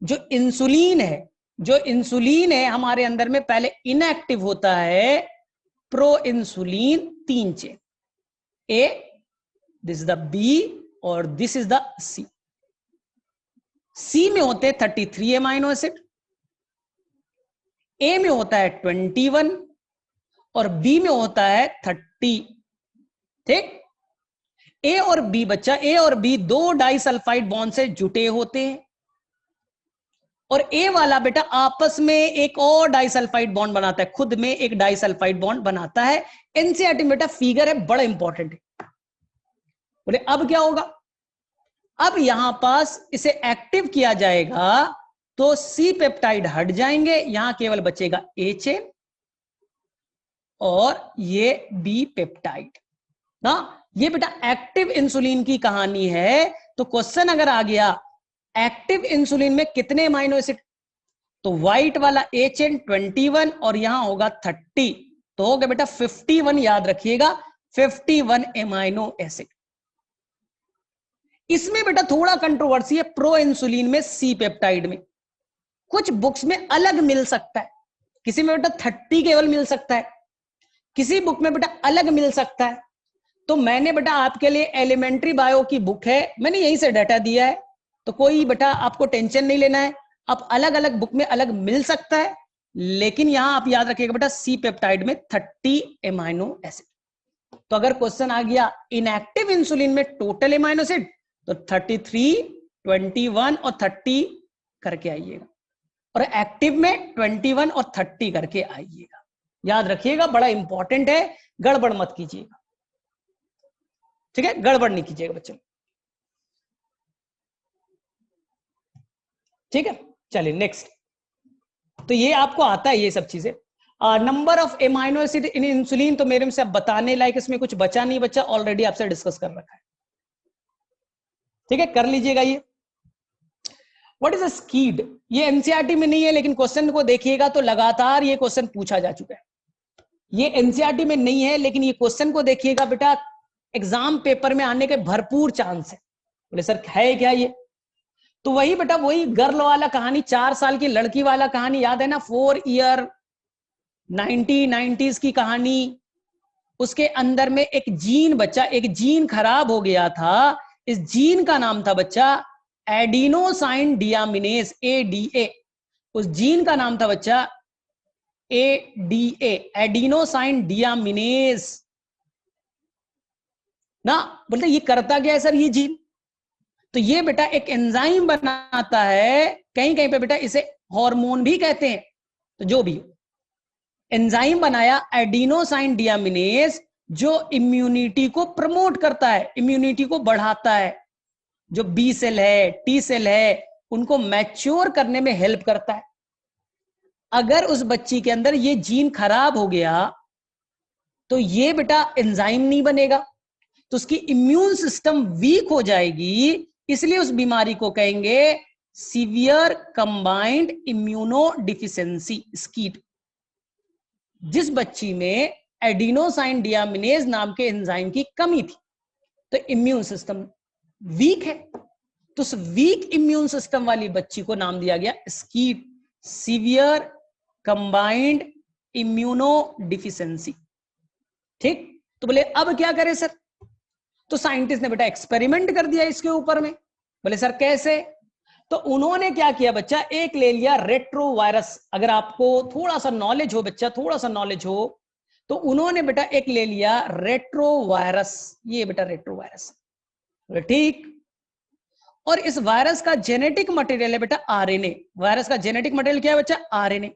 जो इंसुलिन है हमारे अंदर में पहले इनएक्टिव होता है प्रो इंसुलिन 3 chain, A, this is the B और this is the C. C में होते हैं 33 एमाइनो एसिड, ए में होता है 21 और बी में होता है 30। ठीक, ए और बी बच्चा, ए और बी दो डाइसल्फाइड बॉन्ड से जुटे होते हैं और ए वाला बेटा आपस में एक और डाइसल्फाइड बॉन्ड बनाता है, खुद में एक डाइसल्फाइड बॉन्ड बनाता है। एनसीईआरटी में बेटा फिगर है, बड़ा इंपॉर्टेंट है। बोले अब क्या होगा, अब यहां पास इसे एक्टिव किया जाएगा तो सी पेप्टाइड हट जाएंगे, यहां केवल बचेगा ए चेन और ये बी पेप्टाइड ना। ये बेटा एक्टिव इंसुलिन की कहानी है। तो क्वेश्चन अगर आ गया एक्टिव इंसुलिन में कितने अमाइनो एसिड, तो व्हाइट वाला ए चेन 21 और यहां होगा 30, तो हो गया बेटा 51। याद रखिएगा 51 एमाइनो एसिड। इसमें बेटा थोड़ा कंट्रोवर्सी है प्रो इंसुलिन में, सी पेप्टाइड में कुछ बुक्स में अलग मिल सकता है, किसी में बेटा 30 केवल मिल सकता है, किसी बुक में बेटा अलग मिल सकता है। तो मैंने बेटा आपके लिए एलिमेंट्री बायो की बुक है, मैंने यहीं से डाटा दिया है, तो कोई बेटा आपको टेंशन नहीं लेना है। अब अलग अलग बुक में अलग मिल सकता है, लेकिन यहां आप याद रखिएगा बेटा सी पेप्टाइड में 30 एमाइनो एसिड। तो अगर क्वेश्चन आ गया इनएक्टिव इंसुलिन में टोटल एमाइनो एसिड, तो 33, 21 और 30 करके आइएगा, और एक्टिव में 21 और 30 करके आइएगा। याद रखिएगा, बड़ा इंपॉर्टेंट है, गड़बड़ मत कीजिएगा। ठीक है, गड़बड़ नहीं कीजिएगा बच्चों। ठीक है, चलिए नेक्स्ट। तो ये आपको आता है ये सब चीजें। Number of amino acid in insulin, तो मेरे से बताने लायक इसमें कुछ बचा नहीं, बच्चा ऑलरेडी आपसे डिस्कस कर रखा है। ठीक है, कर लीजिएगा ये। व्हाट इज अ स्कीड, ये एनसीईआरटी में नहीं है, लेकिन क्वेश्चन को देखिएगा तो लगातार ये क्वेश्चन पूछा जा चुका है। ये एनसीईआरटी में नहीं है, लेकिन ये क्वेश्चन को देखिएगा बेटा, एग्जाम पेपर में आने के भरपूर चांस है। बोले सर है क्या ये, तो वही बेटा वही गर्ल वाला कहानी, 4 साल की लड़की वाला कहानी याद है ना, 4 ईयर 90s की कहानी। उसके अंदर में एक जीन बच्चा, एक जीन खराब हो गया था, इस जीन का नाम था बच्चा एडिनोसाइन डियामिनेज, एडीए। उस जीन का नाम था बच्चा एडीए, एडिनोसाइन डियामिनेज ना। बोलते ये करता क्या है सर ये जीन, तो ये बेटा एक एंजाइम बनाता है, कहीं कहीं पे बेटा इसे हार्मोन भी कहते हैं, तो जो भी एंजाइम बनाया एडिनोसाइन डियामिनेज, जो इम्यूनिटी को प्रमोट करता है, इम्यूनिटी को बढ़ाता है। जो बी सेल है, टी सेल है, उनको मैच्योर करने में हेल्प करता है। अगर उस बच्ची के अंदर ये जीन खराब हो गया तो ये बेटा एंजाइम नहीं बनेगा, तो उसकी इम्यून सिस्टम वीक हो जाएगी, इसलिए उस बीमारी को कहेंगे सीवियर कंबाइंड इम्यूनो डिफिशियंसी, स्कीड। जिस बच्ची में एडिनोसाइन डियामिनेज नाम के एंजाइम की कमी थी, तो इम्यून सिस्टम वीक है, तो उस वीक इम्यून सिस्टम वाली बच्ची को नाम दिया गया स्कीड, सीवियर कंबाइंड इम्यूनो डिफिशियंसी। ठीक, तो बोले अब क्या करें सर, तो साइंटिस्ट ने बेटा एक्सपेरिमेंट कर दिया इसके ऊपर में। बोले सर कैसे, तो उन्होंने क्या किया बच्चा, एक ले लिया रेट्रोवायरस। अगर आपको थोड़ा सा नॉलेज हो बच्चा, थोड़ा सा नॉलेज हो, तो उन्होंने बेटा एक ले लिया रेट्रोवायरस, ये बेटा रेट्रोवायरस। ठीक, और इस वायरस का जेनेटिक मटेरियल है बेटा आरएनए। वायरस का जेनेटिक मटेरियल क्या है बच्चा, आरएनए।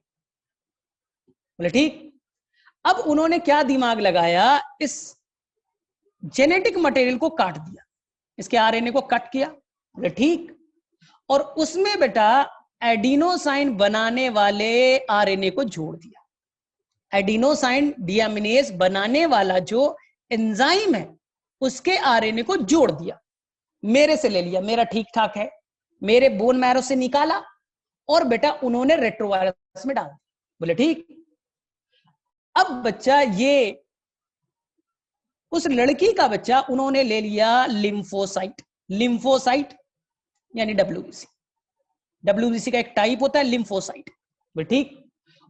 बोले ठीक, अब उन्होंने क्या दिमाग लगाया, इस जेनेटिक मटेरियल को काट दिया, इसके आरएनए को कट किया। बोले ठीक, और उसमें बेटा एडिनोसाइन बनाने वाले आरएनए को जोड़ दिया। एडिनोसाइन डियामिनेज बनाने वाला जो एंजाइम है उसके आरएनए को जोड़ दिया। मेरे से ले लिया, मेरा ठीक ठाक है, मेरे बोन मैरो से निकाला और बेटा उन्होंने रेट्रोवायरस में डाल दिया। बोले ठीक। अब बच्चा ये उस लड़की का बच्चा उन्होंने ले लिया लिम्फोसाइट। लिम्फोसाइट यानी डब्ल्यूबीसी। डब्ल्यूबीसी का एक टाइप होता है लिम्फोसाइट, ठीक।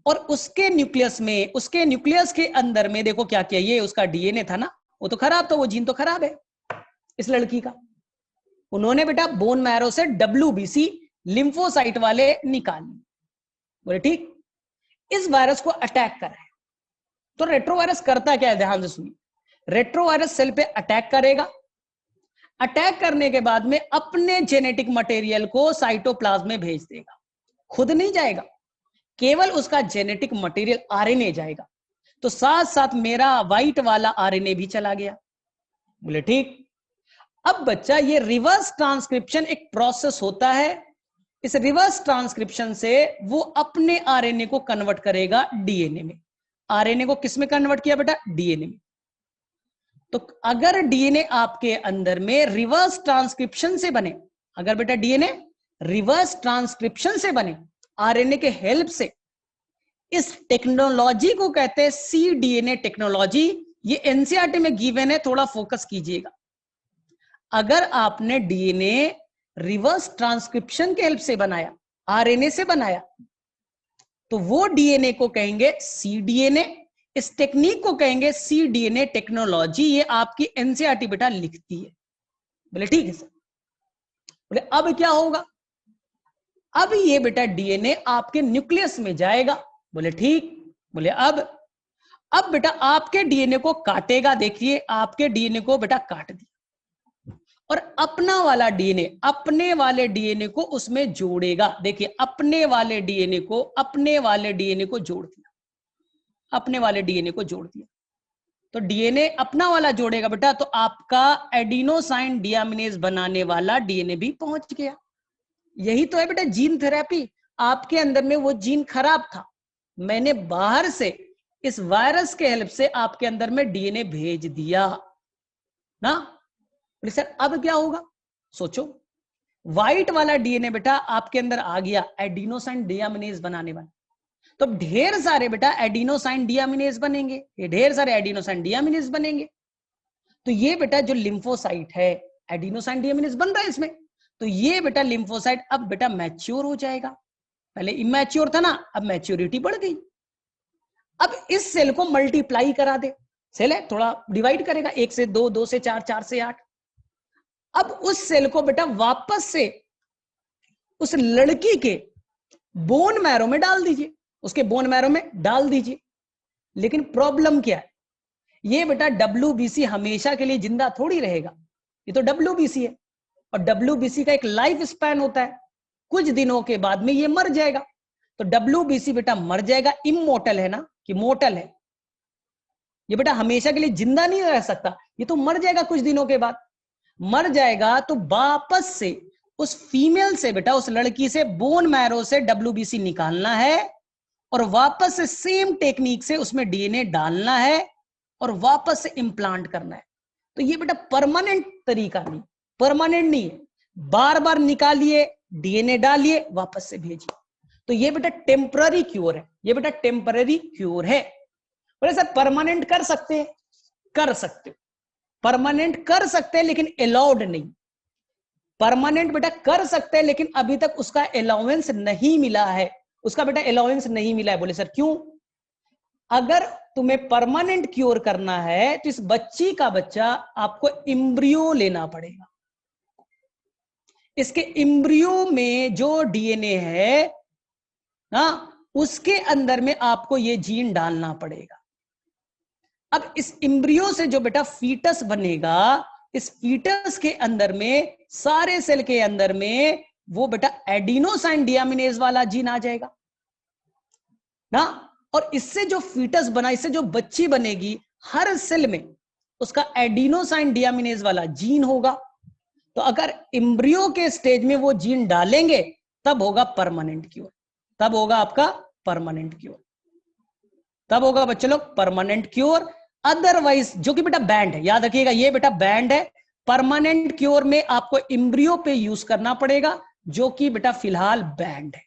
और उसके न्यूक्लियस के अंदर में देखो क्या किया, ये उसका डीएनए था ना, वो तो खराब था, वो जीन तो खराब है इस लड़की का। उन्होंने बेटा बोन मैरो से डब्ल्यूबीसी लिम्फोसाइट वाले निकाल लिए। बोले ठीक। इस वायरस को अटैक करा है। तो रेट्रोवायरस करता क्या है, ध्यान से सुनिए। रेट्रोवायरस सेल पे अटैक करेगा। अटैक करने के बाद में अपने जेनेटिक मटेरियल को साइटोप्लाज्म में भेज देगा। खुद नहीं जाएगा, केवल उसका जेनेटिक मटेरियल आरएनए जाएगा। तो साथ साथ मेरा व्हाइट वाला आरएनए भी चला गया। बोले ठीक। अब बच्चा ये रिवर्स ट्रांसक्रिप्शन एक प्रोसेस होता है। इस रिवर्स ट्रांसक्रिप्शन से वो अपने आरएनए को कन्वर्ट करेगा डीएनए में। आरएनए को किस में कन्वर्ट किया बेटा, डीएनए में। तो अगर डीएनए आपके अंदर में रिवर्स ट्रांसक्रिप्शन से बने, अगर बेटा डीएनए रिवर्स ट्रांसक्रिप्शन से बने आरएनए के हेल्प से, इस टेक्नोलॉजी को कहते हैं cDNA टेक्नोलॉजी। ये एनसीईआरटी में गिवन है, थोड़ा फोकस कीजिएगा। अगर आपने डीएनए रिवर्स ट्रांसक्रिप्शन के हेल्प से बनाया, आरएनए से बनाया, तो वो डीएनए को कहेंगे cDNA। इस टेक्निक को कहेंगे cDNA टेक्नोलॉजी। ये आपकी एनसीईआरटी बेटा लिखती है। बोले ठीक है सर। बोले अब क्या होगा, अब ये बेटा डीएनए आपके न्यूक्लियस में जाएगा। बोले ठीक। बोले अब बेटा आपके डीएनए को काटेगा। देखिए आपके डीएनए को बेटा काट दिया और अपना वाला डीएनए, अपने वाले डीएनए को उसमें जोड़ेगा। देखिए अपने वाले डीएनए को जोड़ दिया, अपने वाले डीएनए को जोड़ दिया। तो डीएनए अपना वाला जोड़ेगा बेटा, तो आपका एडिनोसाइन डियामिनेज बनाने वाला डीएनए भी पहुंच गया। यही तो है बेटा जीन थेरेपी। आपके अंदर में वो जीन खराब था, मैंने बाहर से इस वायरस के हेल्प से आपके अंदर में डीएनए भेज दिया ना। सर अब क्या होगा, सोचो। व्हाइट वाला डीएनए बेटा आपके अंदर आ गया, एडिनोसाइन डियामिनेज बनाने वाला। तो ढेर सारे बेटा एडिनोसाइन डियामिनेज बनेंगे, ये ढेर सारे एडिनोसाइन डियामिनेज बनेंगे। तो ये बेटा जो लिम्फोसाइट है, एडिनोसाइन डियामिनेज बन रहा है इसमें। तो ये बेटा लिम्फोसाइट अब बेटा मैच्योर हो जाएगा। पहले इमैच्योर था ना, अब मैच्योरिटी बढ़ गई। अब इस सेल को मल्टीप्लाई करा दे। सेल है, थोड़ा डिवाइड करेगा, 1 से 2, 2 से 4, 4 से 8। अब उस सेल को बेटा वापस से उस लड़की के बोन मैरो में डाल दीजिए, उसके बोन मैरो में डाल दीजिए। लेकिन प्रॉब्लम क्या है, ये बेटा डब्ल्यूबीसी हमेशा के लिए जिंदा थोड़ी रहेगा। ये तो डब्ल्यूबीसी है और डब्ल्यूबीसी का एक लाइफ स्पैन होता है, कुछ दिनों के बाद में ये मर जाएगा। तो डब्ल्यूबीसी बेटा मर जाएगा, इमोर्टल है ना कि मोर्टल है। ये बेटा हमेशा के लिए जिंदा नहीं रह सकता, ये तो मर जाएगा कुछ दिनों के बाद। मर जाएगा तो वापस से उस फीमेल से बेटा, उस लड़की से बोन मैरो से डब्ल्यूबीसी निकालना है और वापस से सेम टेक्निक से उसमें डीएनए डालना है और वापस से इंप्लांट करना है। तो ये बेटा परमानेंट तरीका नहीं, परमानेंट नहीं है। बार बार निकालिए, डीएनए डालिए, वापस से भेजिए। तो ये बेटा टेम्पररी क्योर है, ये बेटा टेम्पररी क्योर है। बोले सर परमानेंट कर सकते हैं, कर सकते, परमानेंट कर सकते हैं लेकिन अलाउड नहीं। परमानेंट बेटा कर सकते हैं लेकिन अभी तक उसका अलाउंस नहीं मिला है, उसका बेटा अलाउंस नहीं मिला है। बोले सर क्यों? अगर तुम्हें परमानेंट क्योर करना है तो इस बच्ची का बच्चा आपको एम्ब्रियो लेना पड़ेगा। इसके एम्ब्रियो में जो डीएनए है ना, उसके अंदर में आपको ये जीन डालना पड़ेगा। अब इस एम्ब्रियो से जो बेटा फीटस बनेगा, इस फीटस के अंदर में, सारे सेल के अंदर में वो बेटा एडिनोसाइन डियामिनेज वाला जीन आ जाएगा ना। और इससे जो फीटस बना, इससे जो बच्ची बनेगी, हर सेल में उसका एडिनोसाइन डियामिनेज वाला जीन होगा। तो अगर एम्ब्रियो के स्टेज में वो जीन डालेंगे तब होगा परमानेंट क्योर, तब होगा आपका परमानेंट क्योर, तब होगा बच्चे लोग परमानेंट क्योर। अदरवाइज जो कि बेटा बैंड है, याद रखिएगा ये बेटा बैंड है, परमानेंट क्योर में आपको एम्ब्रियो पे यूज करना पड़ेगा, जो कि बेटा फिलहाल बैंड है।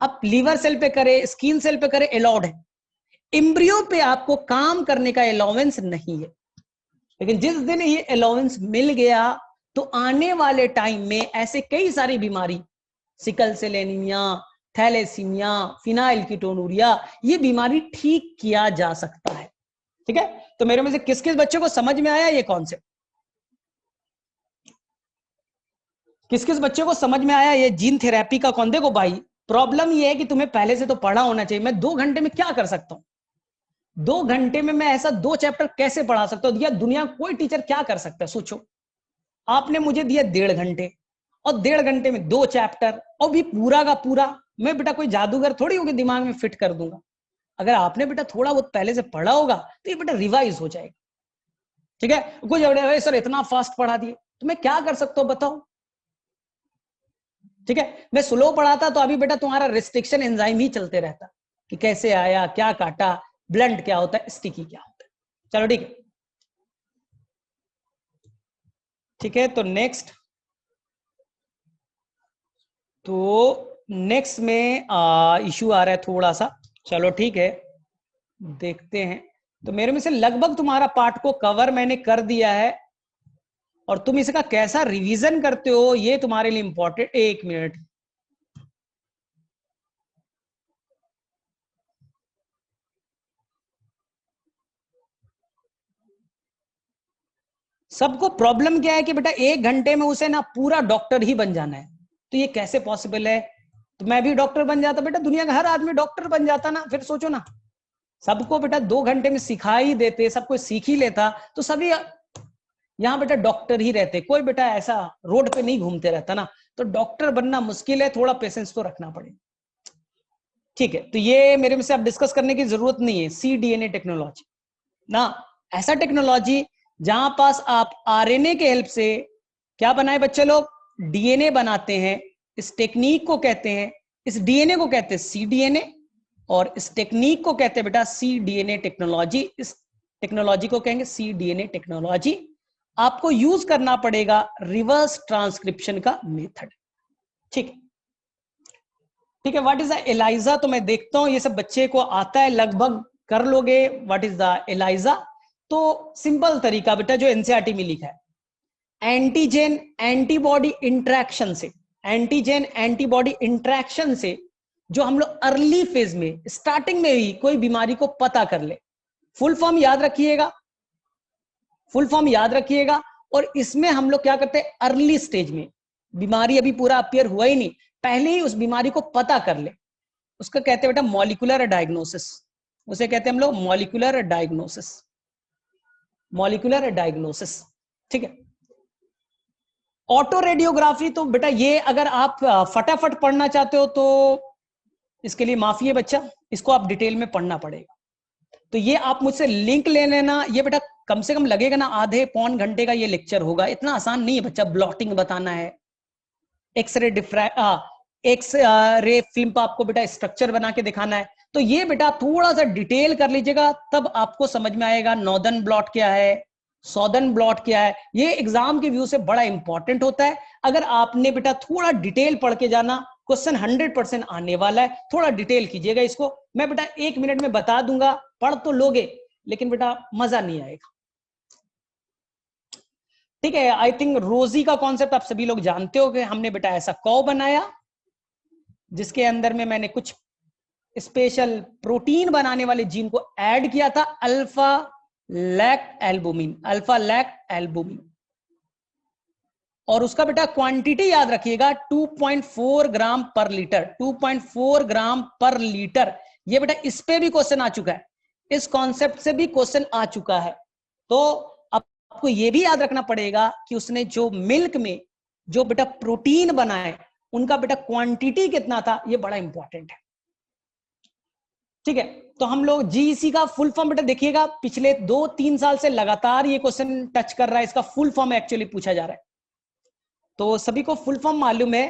अब लीवर सेल पे करे, स्किन सेल पे करे, अलाउड है, एम्ब्रियो पे आपको काम करने का अलाउंस नहीं है। लेकिन जिस दिन ये अलाउंस मिल गया तो आने वाले टाइम में ऐसे कई सारी बीमारी, sickle cell anaemia, thalassaemia, phenylketonuria, ये बीमारी ठीक किया जा सकता है। ठीक है, तो मेरे में से किस किस बच्चों को समझ में आया ये कॉन्सेप्ट? किस किस बच्चों को समझ में आया ये जीन थेरेपी का कौन? देखो भाई, प्रॉब्लम ये है कि तुम्हें पहले से तो पढ़ा होना चाहिए। मैं 2 घंटे में क्या कर सकता हूं? 2 घंटे में मैं ऐसा 2 चैप्टर कैसे पढ़ा सकता हूं? या दुनिया कोई टीचर क्या कर सकता है? सोचो, आपने मुझे दिया 1.5 घंटे, और 1.5 घंटे में 2 चैप्टर, और भी पूरा का पूरा। मैं बेटा कोई जादूगर थोड़ी होगी दिमाग में फिट कर दूंगा। अगर आपने बेटा थोड़ा बहुत पहले से पढ़ा होगा तो ये बेटा रिवाइज हो जाएगा। ठीक है, कुछ बड़े सर इतना फास्ट पढ़ा दिए, तो मैं क्या कर सकता हूं बताओ? ठीक है, मैं स्लो पढ़ाता तो अभी बेटा तुम्हारा रिस्ट्रिक्शन एंजाइम ही चलते रहता कि कैसे आया, क्या काटा, ब्लंट क्या होता है, स्टिकी क्या होता है। चलो ठीक है, ठीक है। तो नेक्स्ट में इशू आ रहा है थोड़ा सा। चलो ठीक है, देखते हैं। तो मेरे में से लगभग तुम्हारा पार्ट को कवर मैंने कर दिया है, और तुम इसका कैसा रिवीजन करते हो ये तुम्हारे लिए इंपॉर्टेंट। 1 मिनट, सबको प्रॉब्लम क्या है कि बेटा 1 घंटे में उसे ना पूरा डॉक्टर ही बन जाना है। तो ये कैसे पॉसिबल है? तो मैं भी डॉक्टर बन जाता बेटा, दुनिया का हर आदमी डॉक्टर बन जाता ना। फिर सोचो ना, सबको बेटा 2 घंटे में सिखा ही देते, सब कोई सीख ही लेता, तो सभी यहाँ बेटा डॉक्टर ही रहते। कोई बेटा ऐसा रोड पे नहीं घूमते रहता ना। तो डॉक्टर बनना मुश्किल है, थोड़ा पेशेंस तो रखना पड़ेगा। ठीक है, तो ये मेरे में से अब डिस्कस करने की जरूरत नहीं है। cDNA टेक्नोलॉजी ना, ऐसा टेक्नोलॉजी जहां पास आप आरएनए के हेल्प से क्या बनाए बच्चे लोग? डीएनए बनाते हैं। इस टेक्निक को कहते हैं, इस डीएनए को कहते हैं cDNA, और इस टेक्निक को कहते हैं बेटा cDNA टेक्नोलॉजी। इस टेक्नोलॉजी को कहेंगे cDNA टेक्नोलॉजी। आपको यूज करना पड़ेगा रिवर्स ट्रांसक्रिप्शन का मेथड। ठीक है, ठीक है। What is the ELISA? तो मैं देखता हूं ये सब बच्चे को आता है, लगभग कर लोगे। What is the ELISA? तो सिंपल तरीका बेटा जो एनसीईआरटी में लिखा है, एंटीजन एंटीबॉडी इंटरेक्शन से, एंटीजन एंटीबॉडी इंटरेक्शन से जो हम लोग अर्ली फेज में, स्टार्टिंग में ही कोई बीमारी को पता कर ले। फुल फॉर्म याद रखिएगा, फुल फॉर्म याद रखिएगा। और इसमें हम लोग क्या करते हैं? अर्ली स्टेज में, बीमारी अभी पूरा अपियर हुआ ही नहीं, पहले ही उस बीमारी को पता कर ले, उसका कहते हैं बेटा मॉलिक्यूलर डायग्नोसिस। उसे कहते हैं हम लोग मॉलिक्यूलर डायग्नोसिस, मॉलिक्यूलर डायग्नोसिस। ठीक है, ऑटो रेडियोग्राफी तो बेटा ये अगर आप फटाफट पढ़ना चाहते हो तो इसके लिए माफी है बच्चा, इसको आप डिटेल में पढ़ना पड़ेगा। तो ये आप मुझसे लिंक ले लेना। ये बेटा कम से कम लगेगा ना आधे पौन घंटे का ये लेक्चर होगा, इतना आसान नहीं है बच्चा। ब्लॉटिंग बताना है, एक्सरे एक्स रे फिल्म पर आपको बेटा स्ट्रक्चर बना के दिखाना है। तो ये बेटा थोड़ा सा डिटेल कर लीजिएगा, तब आपको समझ में आएगा नॉर्दर्न ब्लॉट क्या है, सॉदर्न ब्लॉट क्या है। ये एग्जाम के व्यू से बड़ा इंपॉर्टेंट होता है। अगर आपने बेटा थोड़ा डिटेल पढ़ के जाना, क्वेश्चन 100% आने वाला है। थोड़ा डिटेल कीजिएगा इसको, मैं बेटा 1 मिनट में बता दूंगा, पढ़ तो लोगे लेकिन बेटा मजा नहीं आएगा। ठीक है, आई थिंक रोजी का कॉन्सेप्ट आप सभी लोग जानते हो कि हमने बेटा ऐसा कौ बनाया जिसके अंदर में मैंने कुछ स्पेशल प्रोटीन बनाने वाले जीन को ऐड किया था, अल्फा लैक्ट एल्बुमिन, अल्फा लैक्ट एल्बुमिन। और उसका बेटा क्वांटिटी याद रखिएगा 2.4 ग्राम पर लीटर, 2.4 ग्राम पर लीटर। ये बेटा इस पे भी क्वेश्चन आ चुका है, इस कॉन्सेप्ट से भी क्वेश्चन आ चुका है। तो आपको ये भी याद रखना पड़ेगा कि उसने जो मिल्क में जो बेटा प्रोटीन बनाए उनका बेटा क्वांटिटी कितना था, ये बड़ा इंपॉर्टेंट है। ठीक है, तो हम लोग जीईसी का फुल फॉर्म बेटा देखिएगा, पिछले 2-3 साल से लगातार ये क्वेश्चन टच कर रहा है, इसका फुल फॉर्म एक्चुअली पूछा जा रहा है। तो सभी को फुल फॉर्म मालूम है,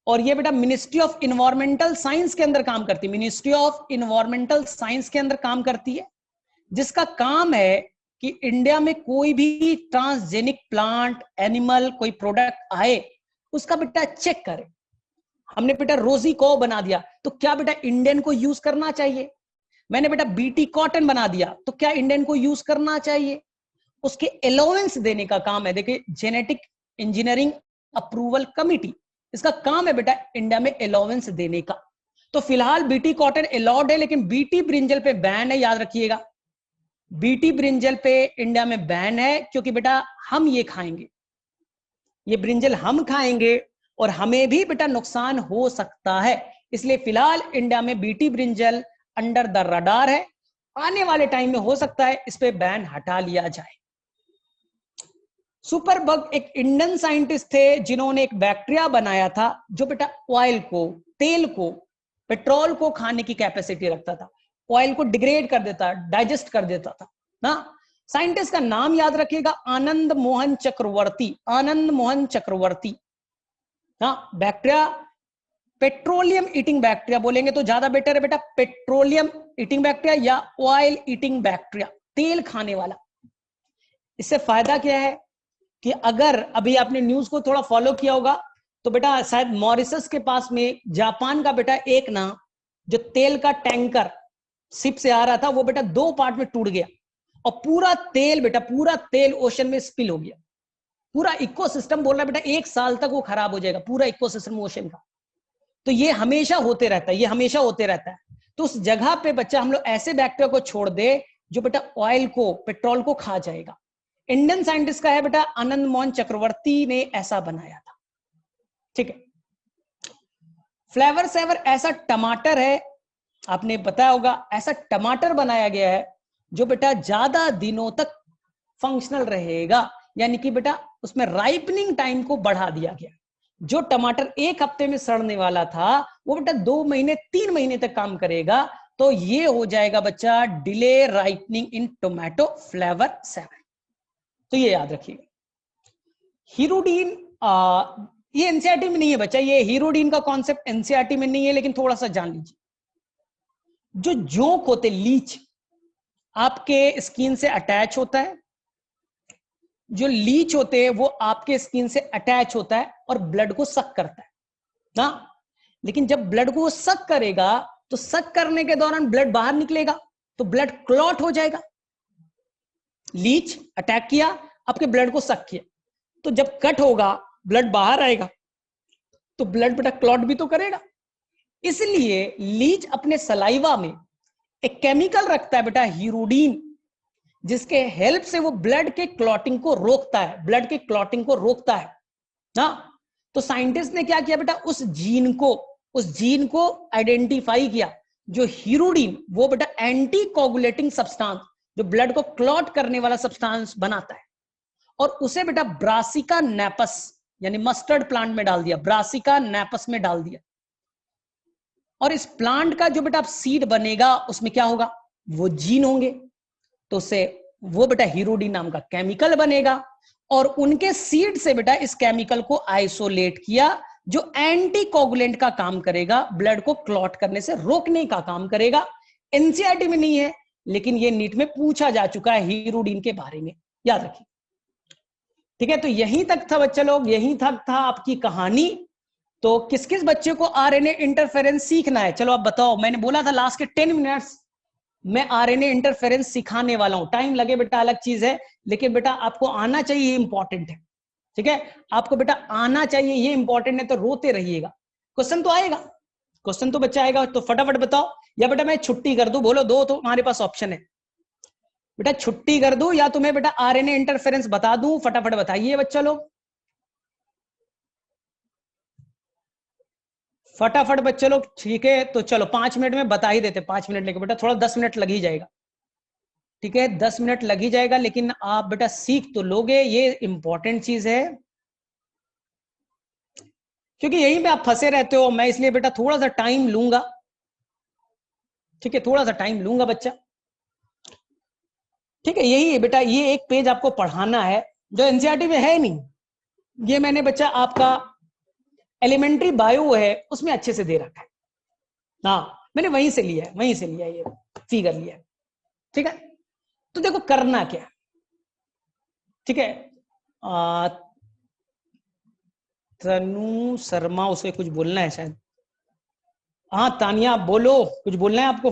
और ये बेटा मिनिस्ट्री ऑफ इन्वायरमेंटल साइंस के अंदर काम करती है, मिनिस्ट्री ऑफ इन्वायरमेंटल साइंस के अंदर काम करती है, जिसका काम है कि इंडिया में कोई भी ट्रांसजेनिक प्लांट, एनिमल, कोई प्रोडक्ट आए उसका बेटा चेक करे। हमने बेटा रोजी को बना दिया तो क्या बेटा इंडियन को यूज करना चाहिए? मैंने बेटा बीटी कॉटन बना दिया तो क्या इंडियन को यूज करना चाहिए? उसके अलाउंस देने का काम है। देखिए जेनेटिक इंजीनियरिंग अप्रूवल कमिटी, इसका काम है बेटा इंडिया में अलाउंस देने का। तो फिलहाल बीटी कॉटन अलाउड है, लेकिन बीटी ब्रिंजल पे बैन है, याद रखिएगा। बीटी ब्रिंजल पे इंडिया में बैन है क्योंकि बेटा हम ये खाएंगे, ये ब्रिंजल हम खाएंगे और हमें भी बेटा नुकसान हो सकता है, इसलिए फिलहाल इंडिया में BT brinjal under the radar है। आने वाले टाइम में हो सकता है इस पे बैन हटा लिया जाए। सुपरबग एक इंडियन साइंटिस्ट थे जिन्होंने एक बैक्टीरिया बनाया था जो बेटा ऑयल को, तेल को, पेट्रोल को खाने की कैपेसिटी रखता था, ऑयल को डिग्रेड कर देता, डाइजेस्ट कर देता था ना। साइंटिस्ट का नाम याद रखिएगा, आनंद मोहन चक्रवर्ती, आनंद मोहन चक्रवर्ती। हाँ, बैक्टीरिया पेट्रोलियम ईटिंग बैक्टीरिया बोलेंगे तो ज्यादा बेटर है बेटा, पेट्रोलियम ईटिंग बैक्टीरिया या ऑयल ईटिंग बैक्टीरिया, तेल खाने वाला। इससे फायदा क्या है कि अगर अभी आपने न्यूज को थोड़ा फॉलो किया होगा तो बेटा शायद मॉरिशस के पास में जापान का बेटा एक ना जो तेल का टैंकर शिप से आ रहा था वो बेटा 2 पार्ट में टूट गया और पूरा तेल बेटा, पूरा तेल ओशन में स्पिल हो गया। पूरा इकोसिस्टम बोल रहा है बेटा 1 साल तक वो खराब हो जाएगा, पूरा इकोसिस्टम ओशन का। तो ये हमेशा होते रहता है, ये हमेशा होते रहता है। तो उस जगह पे बच्चा हम लोग ऐसे बैक्टीरिया को छोड़ दे जो बेटा ऑयल को, पेट्रोल को खा जाएगा। इंडियन साइंटिस्ट का है बेटा आनंद मोहन चक्रवर्ती ने ऐसा बनाया था। ठीक है। फ्लेवर सेवर ऐसा टमाटर है, आपने बताया होगा, ऐसा टमाटर बनाया गया है जो बेटा ज्यादा दिनों तक फंक्शनल रहेगा, यानी कि बेटा उसमें राइपनिंग टाइम को बढ़ा दिया गया। जो टमाटर 1 हफ्ते में सड़ने वाला था वो बेटा 2 महीने 3 महीने तक काम करेगा। तो ये हो जाएगा बच्चा डिले राइपनिंग इन टोमेटो फ्लेवर सेवर। तो ये याद रखिएगा। हीरोडीन ये एनसीईआरटी में नहीं है बच्चा, ये हीरोडीन का कॉन्सेप्ट एनसीईआरटी में नहीं है, लेकिन थोड़ा सा जान लीजिए। जो जोंक होते, लीच आपके स्किन से अटैच होता है, जो लीच होते हैं वो आपके स्किन से अटैच होता है और ब्लड को सक करता है ना। लेकिन जब ब्लड को सक करेगा तो सक करने के दौरान ब्लड बाहर निकलेगा तो ब्लड क्लॉट हो जाएगा। लीच अटैक किया, आपके ब्लड को सक किया, तो जब कट होगा ब्लड बाहर आएगा तो ब्लड बेटा क्लॉट भी तो करेगा। इसलिए लीच अपने सलाइवा में एक केमिकल रखता है बेटा हीरोडीन, जिसके हेल्प से वो ब्लड के क्लॉटिंग को रोकता है, ब्लड के क्लॉटिंग को रोकता है ना। तो साइंटिस्ट ने क्या किया बेटा, उस जीन को आइडेंटिफाई किया। जो हीरोडीन वो बेटा एंटी कोगुलेटिंग सब्सटेंस, जो ब्लड को क्लॉट करने वाला सब्सटेंस बनाता है, और उसे बेटा ब्रासिका नेपस यानी मस्टर्ड प्लांट में डाल दिया, ब्रासिका नेपस में डाल दिया। और इस प्लांट का जो बेटा सीड बनेगा उसमें क्या होगा, वो जीन होंगे, तो उससे वो बेटा हीरोडीन नाम का केमिकल बनेगा। और उनके सीड से बेटा इस केमिकल को आइसोलेट किया जो एंटी कोगुलेंट का काम करेगा, ब्लड को क्लॉट करने से रोकने का काम करेगा। एनसीईआरटी में नहीं है लेकिन ये नीट में पूछा जा चुका है हीरोडीन के बारे में, याद रखिए। ठीक है, तो यहीं तक था बच्चे लोग, यहीं तक था आपकी कहानी। तो किस किस बच्चे को आरएनए इंटरफेरेंस सीखना है, चलो आप बताओ। मैंने बोला था लास्ट के 10 मिनट्स मैं आरएनए इंटरफेरेंस सिखाने वाला हूं। टाइम लगे बेटा अलग चीज है, लेकिन बेटा आपको आना चाहिए, ये इंपॉर्टेंट है। ठीक है, आपको बेटा आना चाहिए, ये इंपॉर्टेंट है। तो रोते रहिएगा, क्वेश्चन तो आएगा, क्वेश्चन तो बच्चा आएगा। तो फटाफट बताओ, या बेटा मैं छुट्टी कर दूं, बोलो, दो तो हमारे पास ऑप्शन है। बेटा छुट्टी कर दूं या तुम्हें बेटा आरएनए इंटरफेरेंस बता दूं, फटाफट बताइए बच्चा लोग, फटाफट बच्चे लोग। ठीक है, तो चलो 5 मिनट में बता ही देते, 5 मिनट लेके बेटा, थोड़ा 10 मिनट लग ही जाएगा। ठीक है, 10 मिनट लग ही जाएगा, लेकिन आप बेटा सीख तो लोगे, ये इंपॉर्टेंट चीज है। क्योंकि यहीं पे आप फंसे रहते हो, मैं इसलिए बेटा थोड़ा सा टाइम लूंगा। ठीक है, थोड़ा सा टाइम लूंगा बच्चा। ठीक है, यही है बेटा, ये एक पेज आपको पढ़ाना है जो एनसीईआरटी में है नहीं। ये मैंने बच्चा आपका एलिमेंट्री बायो है उसमें अच्छे से दे रखा है। हाँ मैंने वहीं से लिया है, ये फिगर लिया है, ठीक है। तो देखो करना क्या, ठीक है। तनु शर्मा, उसे कुछ बोलना है शायद। हाँ तानिया बोलो, कुछ बोलना है आपको।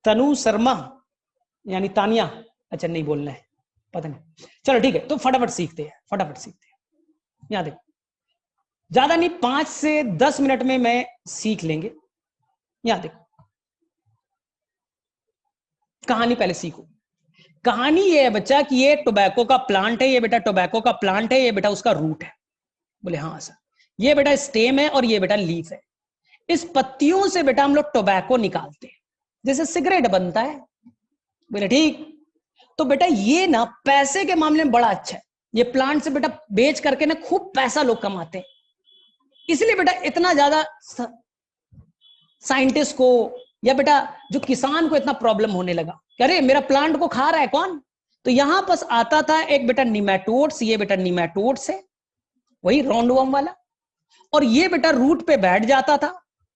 तनु शर्मा यानी तानिया, अच्छा नहीं बोलना है, पता नहीं, चलो ठीक है। तो फटाफट सीखते हैं। यहां देखो, ज्यादा नहीं 5 से 10 मिनट में मैं सीख लेंगे। यहां देखो, कहानी पहले सीखो। कहानी ये है बच्चा कि ये टोबैको का प्लांट है, ये बेटा टोबैको का प्लांट है, ये बेटा उसका रूट है। बोले हाँ सर। ये बेटा स्टेम है और ये बेटा लीफ है। इस पत्तियों से बेटा हम लोग टोबैको निकालते हैं, जैसे सिगरेट बनता है। बोले ठीक। तो बेटा ये ना पैसे के मामले में बड़ा अच्छा है, ये प्लांट से बेटा बेच करके ना खूब पैसा लोग कमाते हैं। इसलिए बेटा इतना ज्यादा साइंटिस्ट को या बेटा जो किसान को इतना प्रॉब्लम होने लगा, अरे मेरा प्लांट को खा रहा है कौन। तो यहां पास आता था एक बेटा निमेटोड्स, ये बेटा निमेटोड्स है, वही राउंडवॉर्म वाला। और ये बेटा रूट पे बैठ जाता था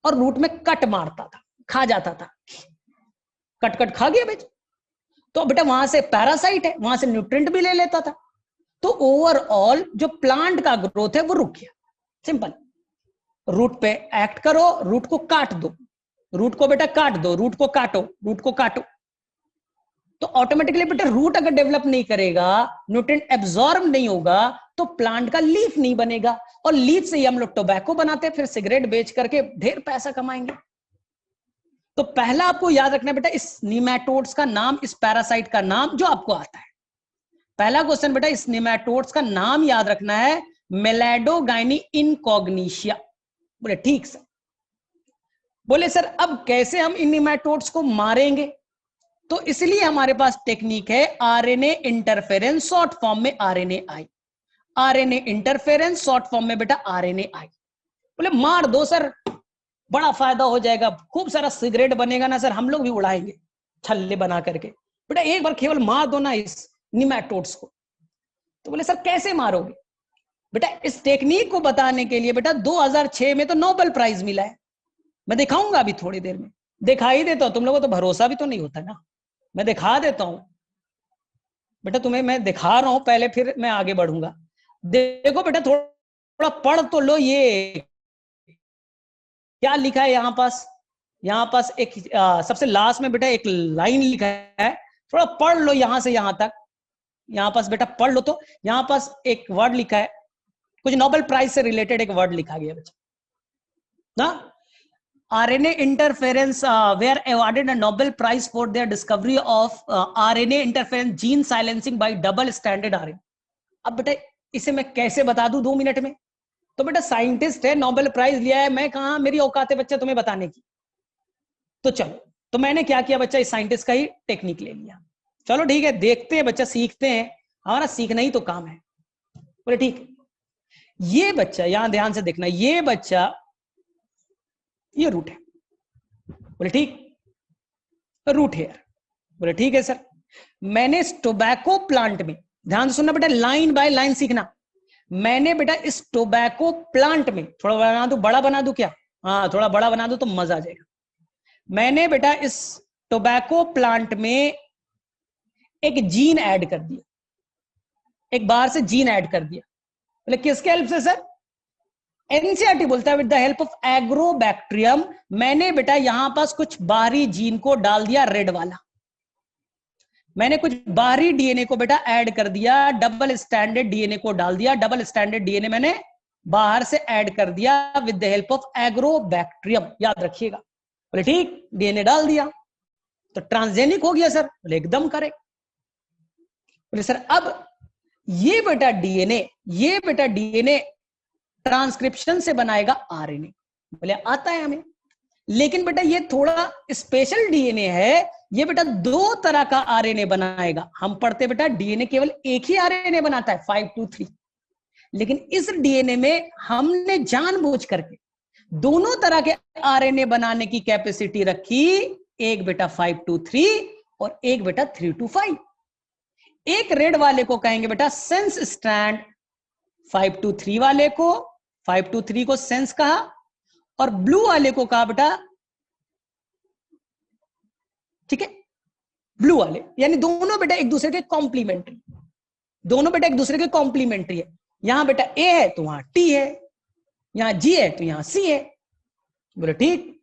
और रूट में कट मारता था, खा जाता था, कट कट खा गया बेटा। तो बेटा वहां से पैरासाइट है, वहां से न्यूट्रिएंट भी ले लेता था। तो ओवरऑल जो प्लांट का ग्रोथ है वो रुक गया। सिंपल, रूट पे एक्ट करो, रूट को काट दो, रूट को बेटा काट दो, रूट को काटो, रूट को काटो। तो ऑटोमेटिकली बेटा रूट अगर डेवलप नहीं करेगा, न्यूट्रिएंट एब्जॉर्ब नहीं होगा, तो प्लांट का लीफ नहीं बनेगा। और लीफ से ही हम लोग टोबैको बनाते हैं, फिर सिगरेट बेच करके ढेर पैसा कमाएंगे। तो पहला आपको याद रखना बेटा इस निमेटोड्स का नाम, इस पैरासाइट का नाम जो आपको आता है। पहला क्वेश्चन बेटा इस निमेटोड्स का नाम याद रखना है, मेलेडोगाइनी इनकॉग्निशिया। बोले ठीक सर। बोले सर अब कैसे हम इन निमेटोड्स को मारेंगे। तो इसलिए हमारे पास टेक्निक है आरएनए इंटरफेरेंस, शॉर्ट फॉर्म में RNAi. RNA interference, short form में बेटा आरएनएआई। बोले मार दो सर, बड़ा फायदा हो जाएगा, खूब सारा सिगरेट बनेगा ना सर, हम लोग भी उड़ाएंगे छल्ले बना करके। बेटा एक बार केवल मार दो ना इस निमेटोड्स को। तो बोले सर कैसे मारोगे। बेटा इस टेक्निक को बताने के लिए बेटा 2006 में तो नोबेल प्राइज मिला है। मैं दिखाऊंगा अभी थोड़ी देर में, दिखाई देता हूं। तुम लोगों को तो भरोसा भी तो नहीं होता ना, मैं दिखा देता हूं बेटा तुम्हें, मैं दिखा रहा हूं पहले, फिर मैं आगे बढ़ूंगा। देखो बेटा थोड़ा पढ़ तो लो, ये क्या लिखा है यहां पास एक सबसे लास्ट में बेटा एक लाइन लिखा है, थोड़ा पढ़ लो यहां से यहां तक। यहां पास बेटा पढ़ लो। तो यहां पास एक वर्ड लिखा है, कुछ नोबेल प्राइज से रिलेटेड एक वर्ड लिखा गया बच्चा ना। RNA interference were awarded a Nobel Prize for their discovery of RNA interference gene silencing by double stranded RNA। अब बेटा इसे मैं कैसे बता दूं 2 मिनट में। तो बेटा साइंटिस्ट है, नोबेल प्राइज लिया है, मैं कहां, मेरी औकात है बच्चा तुम्हें बताने की। तो चलो, तो मैंने क्या किया बच्चा, इस साइंटिस्ट का ही टेक्निक ले लिया। चलो ठीक है, देखते हैं बच्चा, सीखते हैं, हमारा सीखना ही तो काम है। बोले ठीक। ये बच्चा यहां ध्यान से देखना, ये बच्चा ये रूट है। बोले ठीक, रूट हेयर। बोले ठीक है सर। मैंने इस टोबैको प्लांट में, ध्यान से सुनना बेटा, लाइन बाय लाइन सीखना। मैंने बेटा इस टोबैको प्लांट में, थोड़ा बना दू, बड़ा बना दू क्या, हाँ थोड़ा बड़ा बना दू तो मजा आ जाएगा। मैंने बेटा इस टोबैको प्लांट में एक जीन ऐड कर दिया, एक बाहर से जीन ऐड कर दिया। बोले किसके हेल्प से सर। एनसीईआरटी बोलता है with the help of agrobacterium. मैंने बेटा यहां पास कुछ बाहरी जीन को डाल दिया, रेड वाला। मैंने कुछ बाहरी डीएनए को बेटा ऐड कर दिया, डबल स्टैंडर्ड डीएनए को डाल दिया। डबल स्टैंडर्ड डीएनए मैंने बाहर से ऐड कर दिया with the help of agrobacterium, याद रखिएगा। बोले ठीक, डीएनए डाल दिया तो ट्रांसजेनिक हो गया सर। बोले एकदम करेक्ट। बोले सर अब ये बेटा डीएनए ट्रांसक्रिप्शन से बनाएगा आरएनए। बोले आता है हमें, लेकिन बेटा ये थोड़ा स्पेशल डीएनए है, ये बेटा 2 तरह का आरएनए बनाएगा। हम पढ़ते बेटा डीएनए केवल एक ही आरएनए बनाता है 523, लेकिन इस डीएनए में हमने जानबूझ करके दोनों तरह के आरएनए बनाने की कैपेसिटी रखी, एक बेटा 523 और एक बेटा 325। एक रेड वाले को कहेंगे बेटा सेंस स्टैंड 523 वाले को 523 को सेंस कहा, और ब्लू वाले को कहा बेटा, ठीक है, ब्लू वाले, यानी दोनों बेटा एक दूसरे के कॉम्प्लीमेंट्री, दोनों बेटा एक दूसरे के कॉम्प्लीमेंट्री है। यहां बेटा ए है तो वहां टी है, यहां जी है तो यहां सी है। बोले ठीक।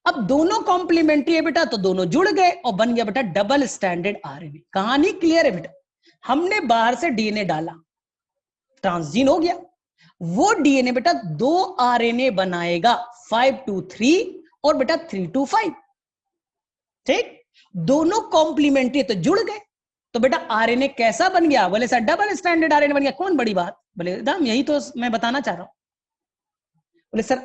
अब दोनों कॉम्प्लीमेंट्री है बेटा तो दोनों जुड़ गए और बन गया बेटा डबल स्टैंडर्ड आरएनए। कहानी क्लियर है बेटा। हमने बाहर से डीएनए डाला, ट्रांसजीन हो गया, वो डीएनए बेटा 2 आरएनए बनाएगा, 523 और बेटा 325। ठीक, दोनों कॉम्प्लीमेंट्री तो जुड़ गए, तो बेटा आरएनए कैसा बन गया? बोले सर डबल स्टैंडर्ड आरएनए बन गया। कौन बड़ी बात? बोले दाम यही तो मैं बताना चाह रहा हूं। बोले सर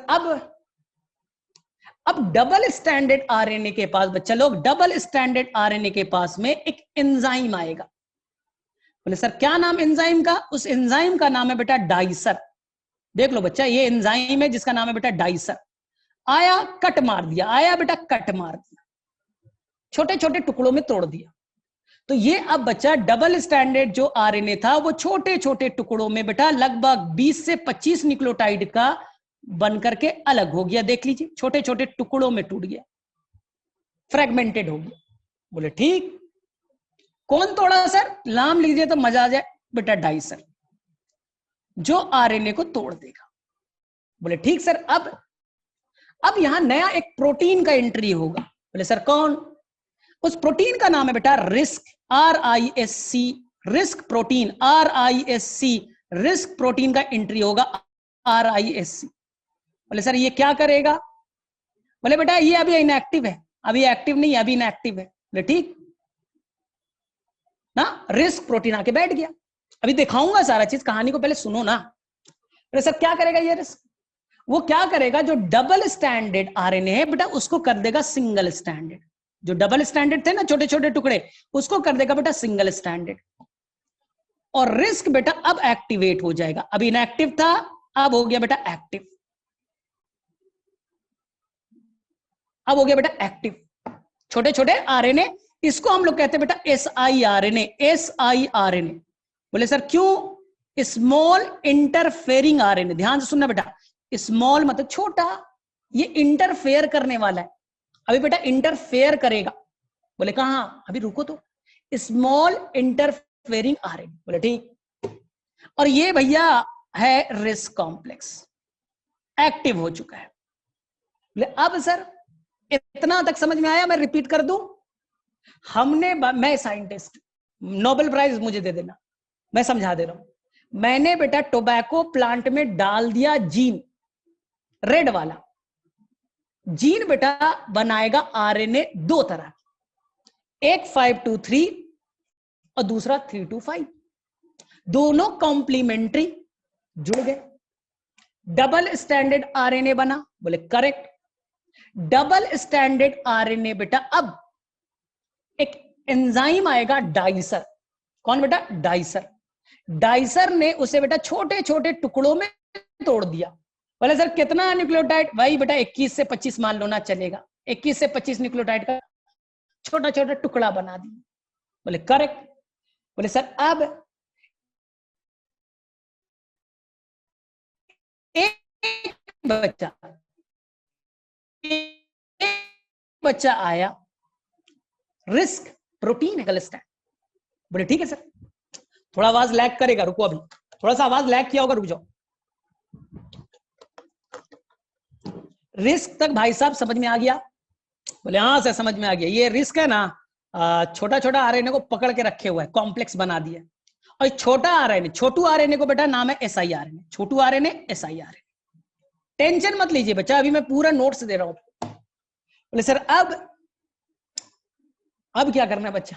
अब डबल स्टैंडर्ड आरएनए के पास बच्चा लोग, डबल स्टैंडर्ड आरएनए के पास में एक एंजाइम आएगा। बोले सर क्या नाम एंजाइम का? उस एंजाइम का नाम है बेटा डाइसर। देख लो बच्चा, ये एंजाइम है जिसका नाम है बेटा डाइसर। आया कट मार दिया, आया बेटा कट मार दिया, छोटे छोटे टुकड़ों में तोड़ दिया। तो ये अब बच्चा डबल स्टैंडर्ड जो आरएनए था वो छोटे छोटे टुकड़ों में बेटा लगभग 20 से 25 न्यूक्लियोटाइड का बन करके अलग हो गया। देख लीजिए, छोटे छोटे टुकड़ों में टूट गया, फ्रेगमेंटेड हो गया। बोले ठीक। कौन तोड़ा सर? नाम लिख दिया तो मजा आ जाए बेटा, डाइसर, जो आरएनए को तोड़ देगा। बोले ठीक सर। अब यहां नया एक प्रोटीन का एंट्री होगा। बोले सर कौन? उस प्रोटीन का नाम है बेटा risk, RISC, risk protein, RISC, risk protein का एंट्री होगा, RISC। बोले सर ये क्या करेगा? बोले बेटा ये अभी इनएक्टिव है, अभी एक्टिव नहीं है, अभी इनएक्टिव है। बोले ठीक ना, रिस्क प्रोटीन आके बैठ गया। अभी दिखाऊंगा सारा चीज, कहानी को पहले सुनो ना। बोले सर क्या करेगा ये रिस्क? वो क्या करेगा, जो डबल स्टैंडर्ड आरएनए है बेटा उसको कर देगा सिंगल स्टैंडर्ड। जो डबल स्टैंडर्ड थे ना छोटे छोटे टुकड़े, उसको कर देगा बेटा सिंगल स्टैंडर्ड। और रिस्क बेटा अब एक्टिवेट हो जाएगा। अब इनएक्टिव था, अब हो गया बेटा एक्टिव, अब हो गया बेटा एक्टिव। छोटे छोटे आरएनए, इसको हम लोग कहते हैं बेटा siRNA, siRNA। बोले सर क्यों? Small interfering RNA. ध्यान से सुनना बेटा, स्मॉल मतलब छोटा, ये इंटरफेयर करने वाला है, अभी बेटा इंटरफेयर करेगा। बोले कहां? अभी रुको तो, स्मॉल इंटरफेयरिंग आरएनए। बोले ठीक। और ये भैया है रिस्क कॉम्प्लेक्स, एक्टिव हो चुका है। बोले अब सर इतना तक समझ में आया? मैं रिपीट कर दूं। मैं साइंटिस्ट, नोबेल प्राइज मुझे दे देना, मैं समझा दे रहा हूं। मैंने बेटा टोबैको प्लांट में डाल दिया जीन, रेड वाला जीन बेटा बनाएगा आरएनए 2 तरह, एक 523 और दूसरा 325। दोनों कॉम्प्लीमेंट्री जुड़ गए, डबल स्टैंडर्ड आरएनए बना। बोले करेक्ट। डबल स्टैंडर्ड आरएनए बेटा अब एक एंजाइम आएगा डाइसर। कौन बेटा? डाइसर। डाइसर ने उसे बेटा छोटे छोटे टुकड़ों में तोड़ दिया। बोले सर कितना न्यूक्लियोटाइड? भाई बेटा 21 से 25 मान लो ना, चलेगा। 21 से 25 न्यूक्लियोटाइड का छोटा छोटा टुकड़ा बना दिया। बोले करेक्ट। बोले सर अब एक बच्चा आया, रिस्क प्रोटीन है, स्टैंड। बोले ठीक है सर। थोड़ा आवाज लैग करेगा, रुको, अभी थोड़ा सा आवाज लैग किया होगा, रुक जाओ। रिस्क तक भाई साहब समझ में आ गया? बोले हाँ सर समझ में आ गया। ये रिस्क है ना, छोटा छोटा आरएनए को पकड़ के रखे हुआ है, कॉम्प्लेक्स बना दिया। और छोटा आरएनए, छोटू आरएनए को बेटा नाम है siRNA, छोटू आरएनए siRNA। टेंशन मत लीजिए बच्चा, अभी मैं पूरा नोट्स दे रहा हूं। बोले सर अब क्या करना है बच्चा?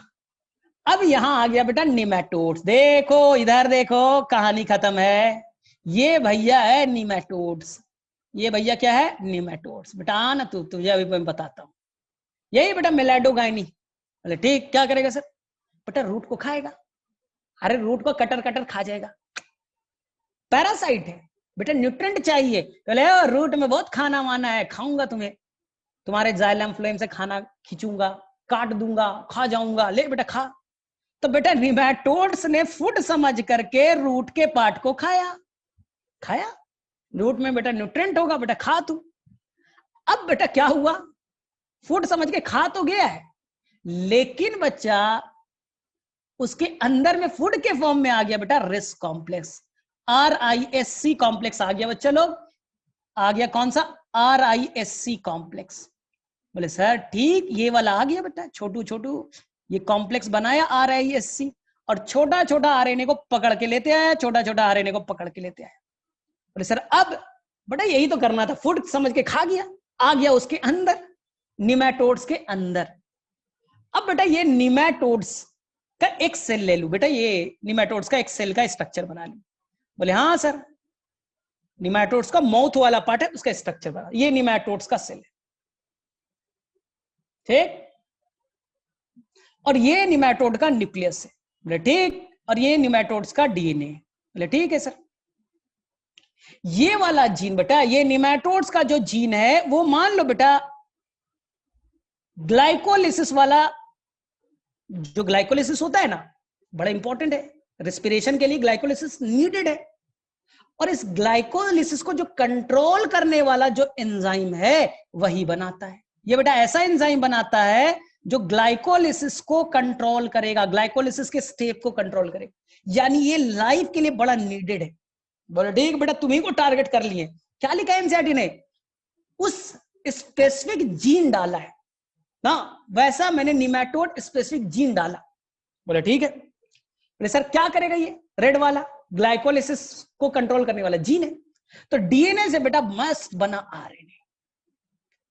अब यहां आ गया बेटा निमेटोड्स। देखो इधर देखो, कहानी खत्म है। ये भैया है निमेटोड्स, ये भैया क्या है? निमेटोड्स। बेटा आना तुझे अभी मैं बताता हूं। यही बेटा मिलेडोगाइनी। बोले ठीक, क्या करेगा सर? बेटा रूट को खाएगा। अरे रूट को कटर कटर खा जाएगा, पैरासाइट है बेटा, न्यूट्रेंट चाहिए। बोले रूट में बहुत खाना वाना है, खाऊंगा तुम्हें, तुम्हारे जाइलम फ्लोएम से खाना खींचूंगा, काट दूंगा, खा जाऊंगा, ले बेटा खा। तो बेटा निमेटोड्स ने फूड समझ करके रूट के पार्ट को खाया, रूट में बेटा न्यूट्रिएंट होगा, बेटा खा तू। अब बेटा क्या हुआ, फूड समझ के खा तो गया है, लेकिन बच्चा उसके अंदर में फूड के फॉर्म में आ गया बेटा रिस्क कॉम्प्लेक्स, RISC कॉम्प्लेक्स आ गया बच्चा लोग, आ गया कौन सा, RISC कॉम्प्लेक्स। बोले सर ठीक, ये वाला आ गया बेटा, छोटू ये कॉम्प्लेक्स बनाया RISC, और छोटा छोटा RNA को पकड़ के लेते आया, छोटा छोटा RNA को पकड़ के लेते आया। बोले सर अब बेटा यही तो करना था, फूड समझ के खा गया, आ गया उसके अंदर, निमेटोड्स के अंदर। अब बेटा ये निमेटोड्स का एक सेल ले लू बेटा, ये निमेटोड्स का एक सेल का स्ट्रक्चर बना लू। बोले हाँ सर, निमेटोड्स का माउथ वाला पार्ट है, उसका स्ट्रक्चर बना, ये निमेटोड्स का सेल है, ठीक, और ये निमेटोड का न्यूक्लियस है। बोले ठीक, और ये निमेटोड्स का DNA। बोले ठीक है सर। ये वाला जीन बेटा, ये निमेटोड्स का जो जीन है वो मान लो बेटा ग्लाइकोलिसिस वाला, जो ग्लाइकोलिसिस होता है ना, बड़ा इंपॉर्टेंट है, रेस्पिरेशन के लिए ग्लाइकोलिसिस नीडेड है, और इस ग्लाइकोलिसिस को जो कंट्रोल करने वाला जो एंजाइम है वही बनाता है। ये बेटा ऐसा एंजाइम बनाता है जो ग्लाइकोलिसिस को कंट्रोल करेगा, ग्लाइकोलिसिस के स्टेप को कंट्रोल करेगा, यानी ये लाइफ के लिए बड़ा नीडेड है। बोले ठीक बेटा, तुम्ही को टारगेट कर लिए, क्या लिखा है एनसीईआरटी ने, उस स्पेसिफिक जीन डाला है ना, वैसा मैंने निमेटोड स्पेसिफिक जीन डाला। बोले ठीक है। बोले सर क्या करेगा ये रेड वाला, ग्लाइकोलिसिस को कंट्रोल करने वाला जीन है, तो DNA से बेटा मस्त बना RNA,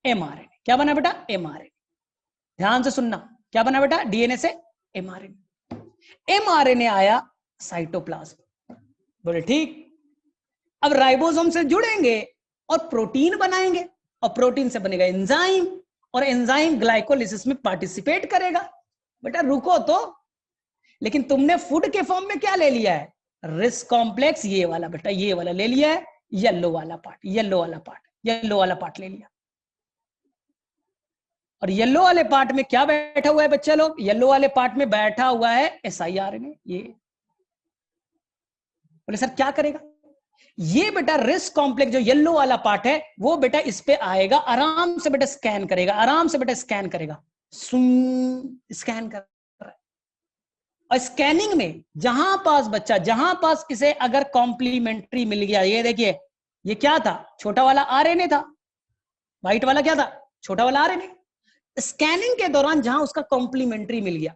mRNA। क्या बना बेटा, mRNA। ध्यान से सुनना, क्या बना बेटा, DNA से mRNA आया साइटोप्लाज्म। बोले ठीक, अब राइबोसोम से जुड़ेंगे और प्रोटीन बनाएंगे, और प्रोटीन से बनेगा एंजाइम, और एंजाइम ग्लाइकोलिसिस में पार्टिसिपेट करेगा। बेटा रुको तो, लेकिन तुमने फूड के फॉर्म में क्या ले लिया है, रिस्क कॉम्प्लेक्स, ये वाला बेटा, ये वाला ले लिया है, येलो वाला पार्ट, येलो वाला पार्ट ले लिया। और येलो वाले पार्ट में क्या बैठा हुआ है बच्चा लोग, येलो वाले पार्ट में बैठा हुआ है siRNA। ये बोले सर क्या करेगा, ये बेटा रिस्क कॉम्प्लेक्स जो येलो वाला पार्ट है वो बेटा इस पे आएगा, आराम से बेटा स्कैन करेगा, आराम से बेटा स्कैन करेगा, स्कैन कर रहा है। और स्कैनिंग में जहां पास बच्चा, जहां पास इसे अगर कॉम्प्लीमेंट्री मिल गया, ये देखिए ये क्या था, छोटा वाला RNA था, व्हाइट वाला क्या था, छोटा वाला RNA। स्कैनिंग के दौरान जहां उसका कॉम्प्लीमेंट्री मिल गया,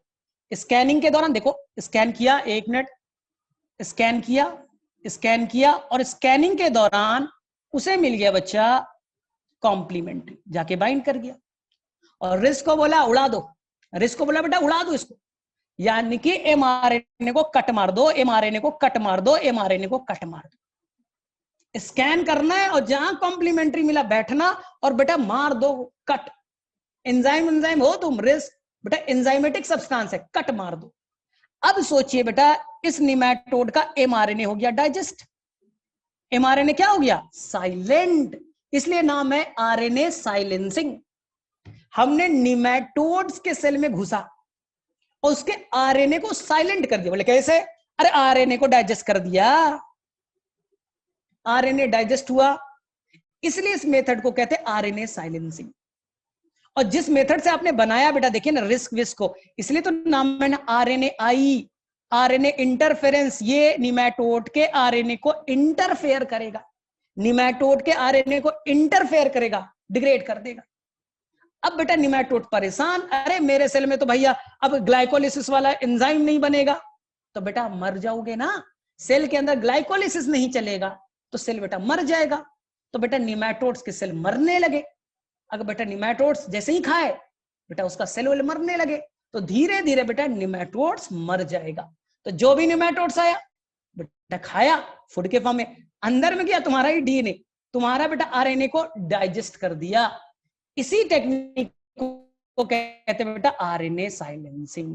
स्कैनिंग के दौरान देखो, स्कैन किया, एक मिनट, स्कैन किया, और स्कैनिंग के दौरान उसे मिल गया बच्चा कॉम्प्लीमेंट्री, जाके बाइंड कर गया, और रिस्क को बोला उड़ा दो, रिस्क को बोला बेटा उड़ा दो इसको, यानी कि mRNA को कट मार दो, mRNA को कट मार दो, mRNA को कट मार दो। स्कैन करना है और जहां कॉम्प्लीमेंट्री मिला बैठना, और बेटा मार दो कट। एंजाइम हो तुम, रिस्क बेटा एंजाइमेटिक सब्सटेंस है, कट मार दो। अब सोचिए बेटा, इस निमेटोड का mRNA हो गया डाइजेस्ट, mRNA क्या हो गया, साइलेंट, इसलिए नाम है RNA साइलेंसिंग। हमने निमेटोड्स के सेल में घुसा और उसके RNA को साइलेंट कर दिया। बोले कैसे, अरे RNA को डाइजेस्ट कर दिया, RNA डाइजेस्ट हुआ, इसलिए इस मेथड को कहते हैं RNA साइलेंसिंग। और जिस मेथड से आपने बनाया बेटा, देखिए ना रिस्क विस्क को, इसलिए तो नाम है ना RNAi, RNA इंटरफेरेंस, ये निमेटोड के RNA को इंटरफेयर करेगा, निमेटोड के RNA को इंटरफेयर करेगा, डिग्रेड कर देगा। अब बेटा निमेटोड परेशान, अरे मेरे सेल में तो भैया अब ग्लाइकोलिसिस वाला एंजाइम नहीं बनेगा, तो बेटा मर जाओगे ना, सेल के अंदर ग्लाइकोलिसिस नहीं चलेगा तो सेल बेटा मर जाएगा। तो बेटा निमेटोड्स के सेल मरने लगे। अगर बेटा निमेटोड्स जैसे ही खाए बेटा उसका सेल वेल मरने लगे, तो धीरे धीरे बेटा निमेटोड्स मर जाएगा। तो जो भी निमेटोड्स आया बेटा खाया, फूड के फॉर्म में, अंदर में गया तुम्हारा ही DNA, तुम्हारा बेटा RNA को डाइजेस्ट कर दिया। इसी टेक्निक को कहते हैं बेटा RNA साइलेंसिंग।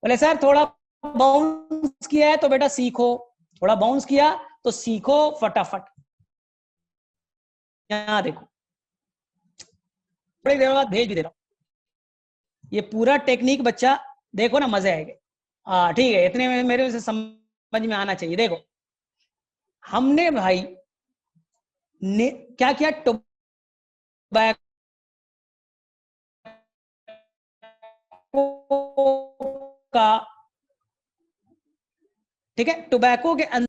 बोले सर थोड़ा बाउंस किया है तो बेटा सीखो, थोड़ा बाउंस किया तो सीखो फटाफट। यहां देखो, थोड़ी देर बाद भेज भी दे रहा हूं, ये पूरा टेक्निक बच्चा देखो ना, मजे आएंगे। ठीक है, इतने में मेरे से समझ में आना चाहिए। देखो हमने भाई ने क्या किया, टोबैको का, ठीक है, टोबैको के अंदर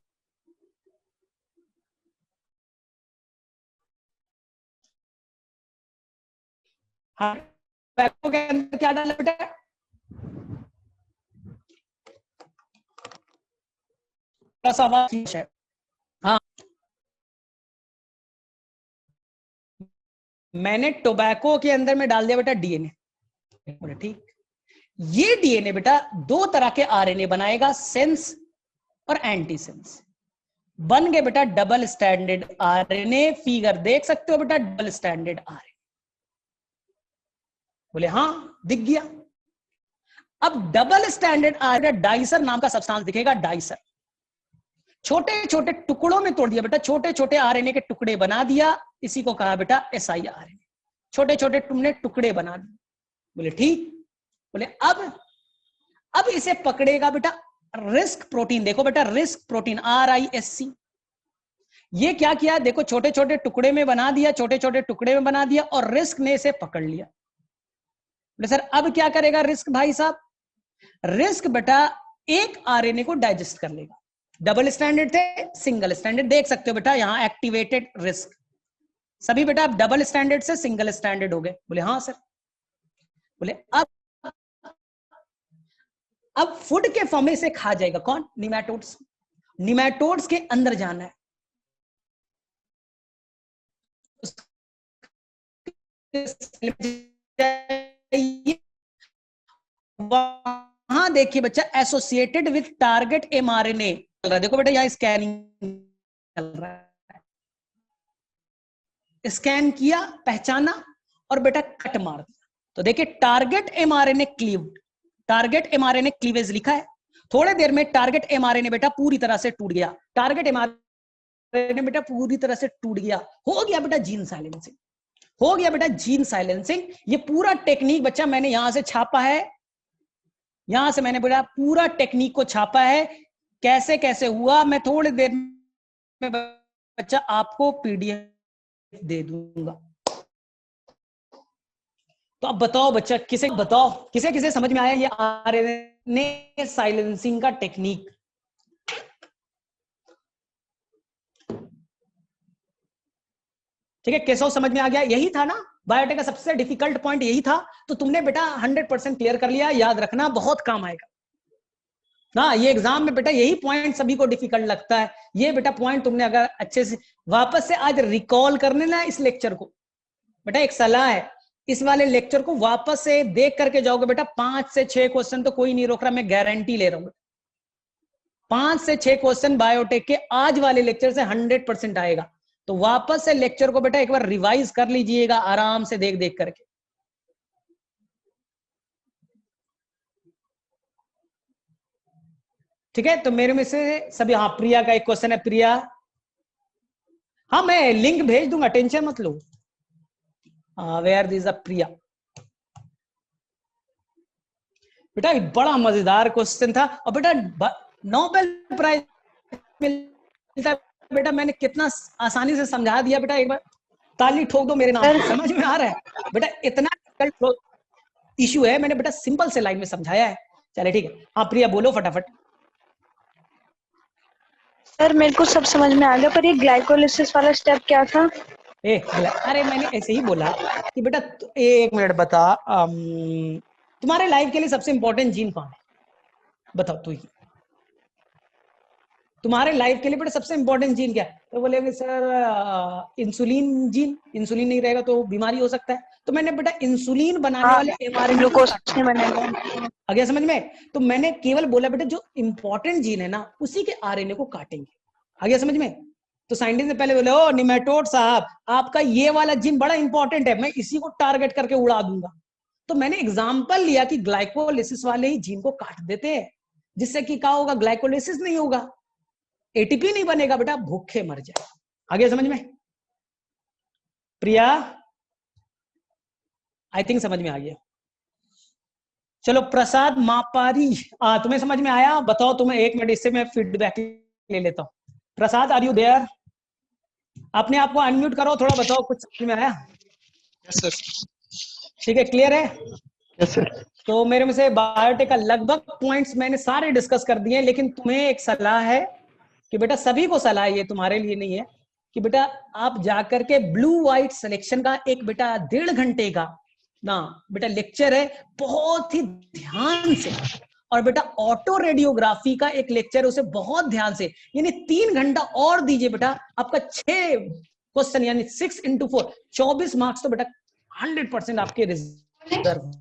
टोबैको के अंदर क्या डाला बेटा, है, हाँ मैंने टोबैको के अंदर में डाल दिया बेटा डीएनए। ठीक, ये डीएनए बेटा दो तरह के आरएनए बनाएगा, सेंस और एंटी सेंस। बन गए बेटा डबल स्टैंडर्ड आरएनए। फिगर देख सकते हो बेटा, डबल स्टैंडर्ड आरएनए। बोले हाँ दिख गया। अब डबल स्टैंडर्ड आरएनए डाइसर नाम का सब्सटेंस दिखेगा, डाइसर। छोटे छोटे टुकड़ों में तोड़ दिया बेटा, छोटे छोटे आरएनए के टुकड़े बना दिया, इसी को कहा बेटा एसआई आरएनए। छोटे छोटे तुमने टुकड़े बना दिए। बोले ठीक। बोले अब इसे पकड़ेगा बेटा रिस्क प्रोटीन। देखो बेटा रिस्क प्रोटीन, RISC। ये क्या किया, देखो छोटे छोटे टुकड़े में बना दिया, छोटे छोटे टुकड़े में बना दिया, और रिस्क ने इसे पकड़ लिया। बोले सर अब क्या करेगा रिस्क भाई साहब? रिस्क बेटा एक आरएनए को डाइजेस्ट कर लेगा। डबल स्टैंडर्ड थे, सिंगल स्टैंडर्ड, देख सकते हो बेटा यहां एक्टिवेटेड रिस्क। सभी बेटा आप डबल स्टैंडर्ड से सिंगल स्टैंडर्ड हो गए। बोले हाँ सर। बोले अब फूड के फॉर्म में इसे खा जाएगा कौन? निमैटोड्स। निमैटोड्स के अंदर जाना है, वहां देखिए बच्चा एसोसिएटेड विथ टारगेट mRNA चल रहा है। देखो बेटा यहां स्कैनिंग चल रहा है, स्कैन किया, पहचाना और बेटा कट मार दिया। तो देखिए target mRNA cleaved, target mRNA cleavage लिखा है। थोड़े देर में टारगेट mRNA बेटा पूरी तरह से टूट गया। टारगेट mRNA बेटा पूरी तरह से टूट गया, हो गया बेटा जीन साइलेंसिंग। हो गया बेटा जीन साइलेंसिंग। ये पूरा टेक्निक बच्चा मैंने यहां से छापा है, यहां से मैंने बेटा पूरा टेक्निक को छापा है, कैसे कैसे हुआ। मैं थोड़ी देर में बच्चा आपको PDF दे दूंगा। तो अब बताओ बच्चा, किसे बताओ, किसे किसे समझ में आया ये आरएनए साइलेंसिंग का टेक्निक? ठीक है, कैसे समझ में आ गया? यही था ना बायोटेक का सबसे डिफिकल्ट पॉइंट, यही था। तो तुमने बेटा 100% क्लियर कर लिया। याद रखना बहुत काम आएगा ना ये एग्जाम में बेटा। यही पॉइंट सभी को डिफिकल्ट लगता है। ये बेटा पॉइंट तुमने अगर अच्छे से वापस से आज रिकॉल करने ना इस लेक्चर को, बेटा एक सलाह है, इस वाले लेक्चर को वापस से देख करके जाओगे बेटा, 5 से 6 क्वेश्चन तो कोई नहीं रोक रहा, मैं गारंटी ले रहा हूं। 5 से 6 क्वेश्चन बायोटेक के आज वाले लेक्चर से 100% आएगा। तो वापस से लेक्चर को बेटा एक बार रिवाइज कर लीजिएगा आराम से देख देख करके। ठीक है, तो मेरे में से सभी, हाँ प्रिया का एक क्वेश्चन है। प्रिया, हाँ मैं लिंक भेज दूंगा, टेंशन मत लो। वेयर दिस अ प्रिया। बेटा बड़ा मजेदार क्वेश्चन था, और बेटा नोबेल प्राइज मिलता बेटा, मैंने कितना आसानी से समझा दिया बेटा। एक बार ताली ठोक दो मेरे नाम पे। समझ में आ रहा है बेटा? इतना इशू है, मैंने बेटा सिंपल से लाइन में समझाया है। चले ठीक है, हाँ प्रिया बोलो फटाफट। सर मेरे को सब समझ में आ गया, पर ये ग्लाइकोलिसिस वाला स्टेप क्या था? अरे मैंने ऐसे ही बोला कि बेटा एक मिनट बता, तुम्हारे लाइफ के लिए सबसे इंपॉर्टेंट जीन कौन है? बताओ तू ही। तुम्हारे लाइफ के लिए बेटा सबसे इंपॉर्टेंट जीन क्या है? तो बोलेंगे सर इंसुलिन जीन। इंसुलिन नहीं रहेगा तो बीमारी हो सकता है। तो मैंने बेटा इंसुलिन बनाने वाले mRNA को काटा। आ गया समझ में? तो मैंने केवल बोला बेटा जो इंपॉर्टेंट जीन है ना उसी के RNA को काटेंगे। आ गया समझ में? तो साइंटिस्ट ने पहले बोले, ओ निमेटोड साहब आपका ये वाला जीन बड़ा इंपॉर्टेंट है, मैं इसी को टारगेट करके उड़ा दूंगा। तो मैंने एग्जांपल लिया कि ग्लाइकोलिसिस वाले ही जीन को काट देते हैं, जिससे कि क्या होगा, ग्लाइकोलिसिस नहीं होगा, ATP नहीं बनेगा बेटा, भूखे मर जाए। आगे समझ में? प्रिया आई थिंक समझ में आ गया। चलो प्रसाद मापारी, तुम्हें समझ में आया? बताओ तुम्हें, 1 मिनट इससे मैं फीडबैक ले लेता हूँ। प्रसाद आर यू देयर? अपने आप को अनम्यूट करो, थोड़ा बताओ कुछ समझ में आया? Yes sir. ठीक है, क्लियर है? Yes sir. तो मेरे में से बायोटेक का लगभग पॉइंट्स मैंने सारे डिस्कस कर दिए, लेकिन तुम्हें एक सलाह है कि बेटा, सभी को सलाह, ये तुम्हारे लिए नहीं है, कि बेटा आप जाकर के ब्लू व्हाइट सिलेक्शन का एक बेटा 1.5 घंटे का ना बेटा लेक्चर है, बहुत ही ध्यान से, और बेटा ऑटो रेडियोग्राफी का एक लेक्चर, उसे बहुत ध्यान से, यानी 3 घंटा और दीजिए बेटा, आपका 6 क्वेश्चन यानी 6 into 4 24 मार्क्स तो बेटा 100% आपके रिजर्व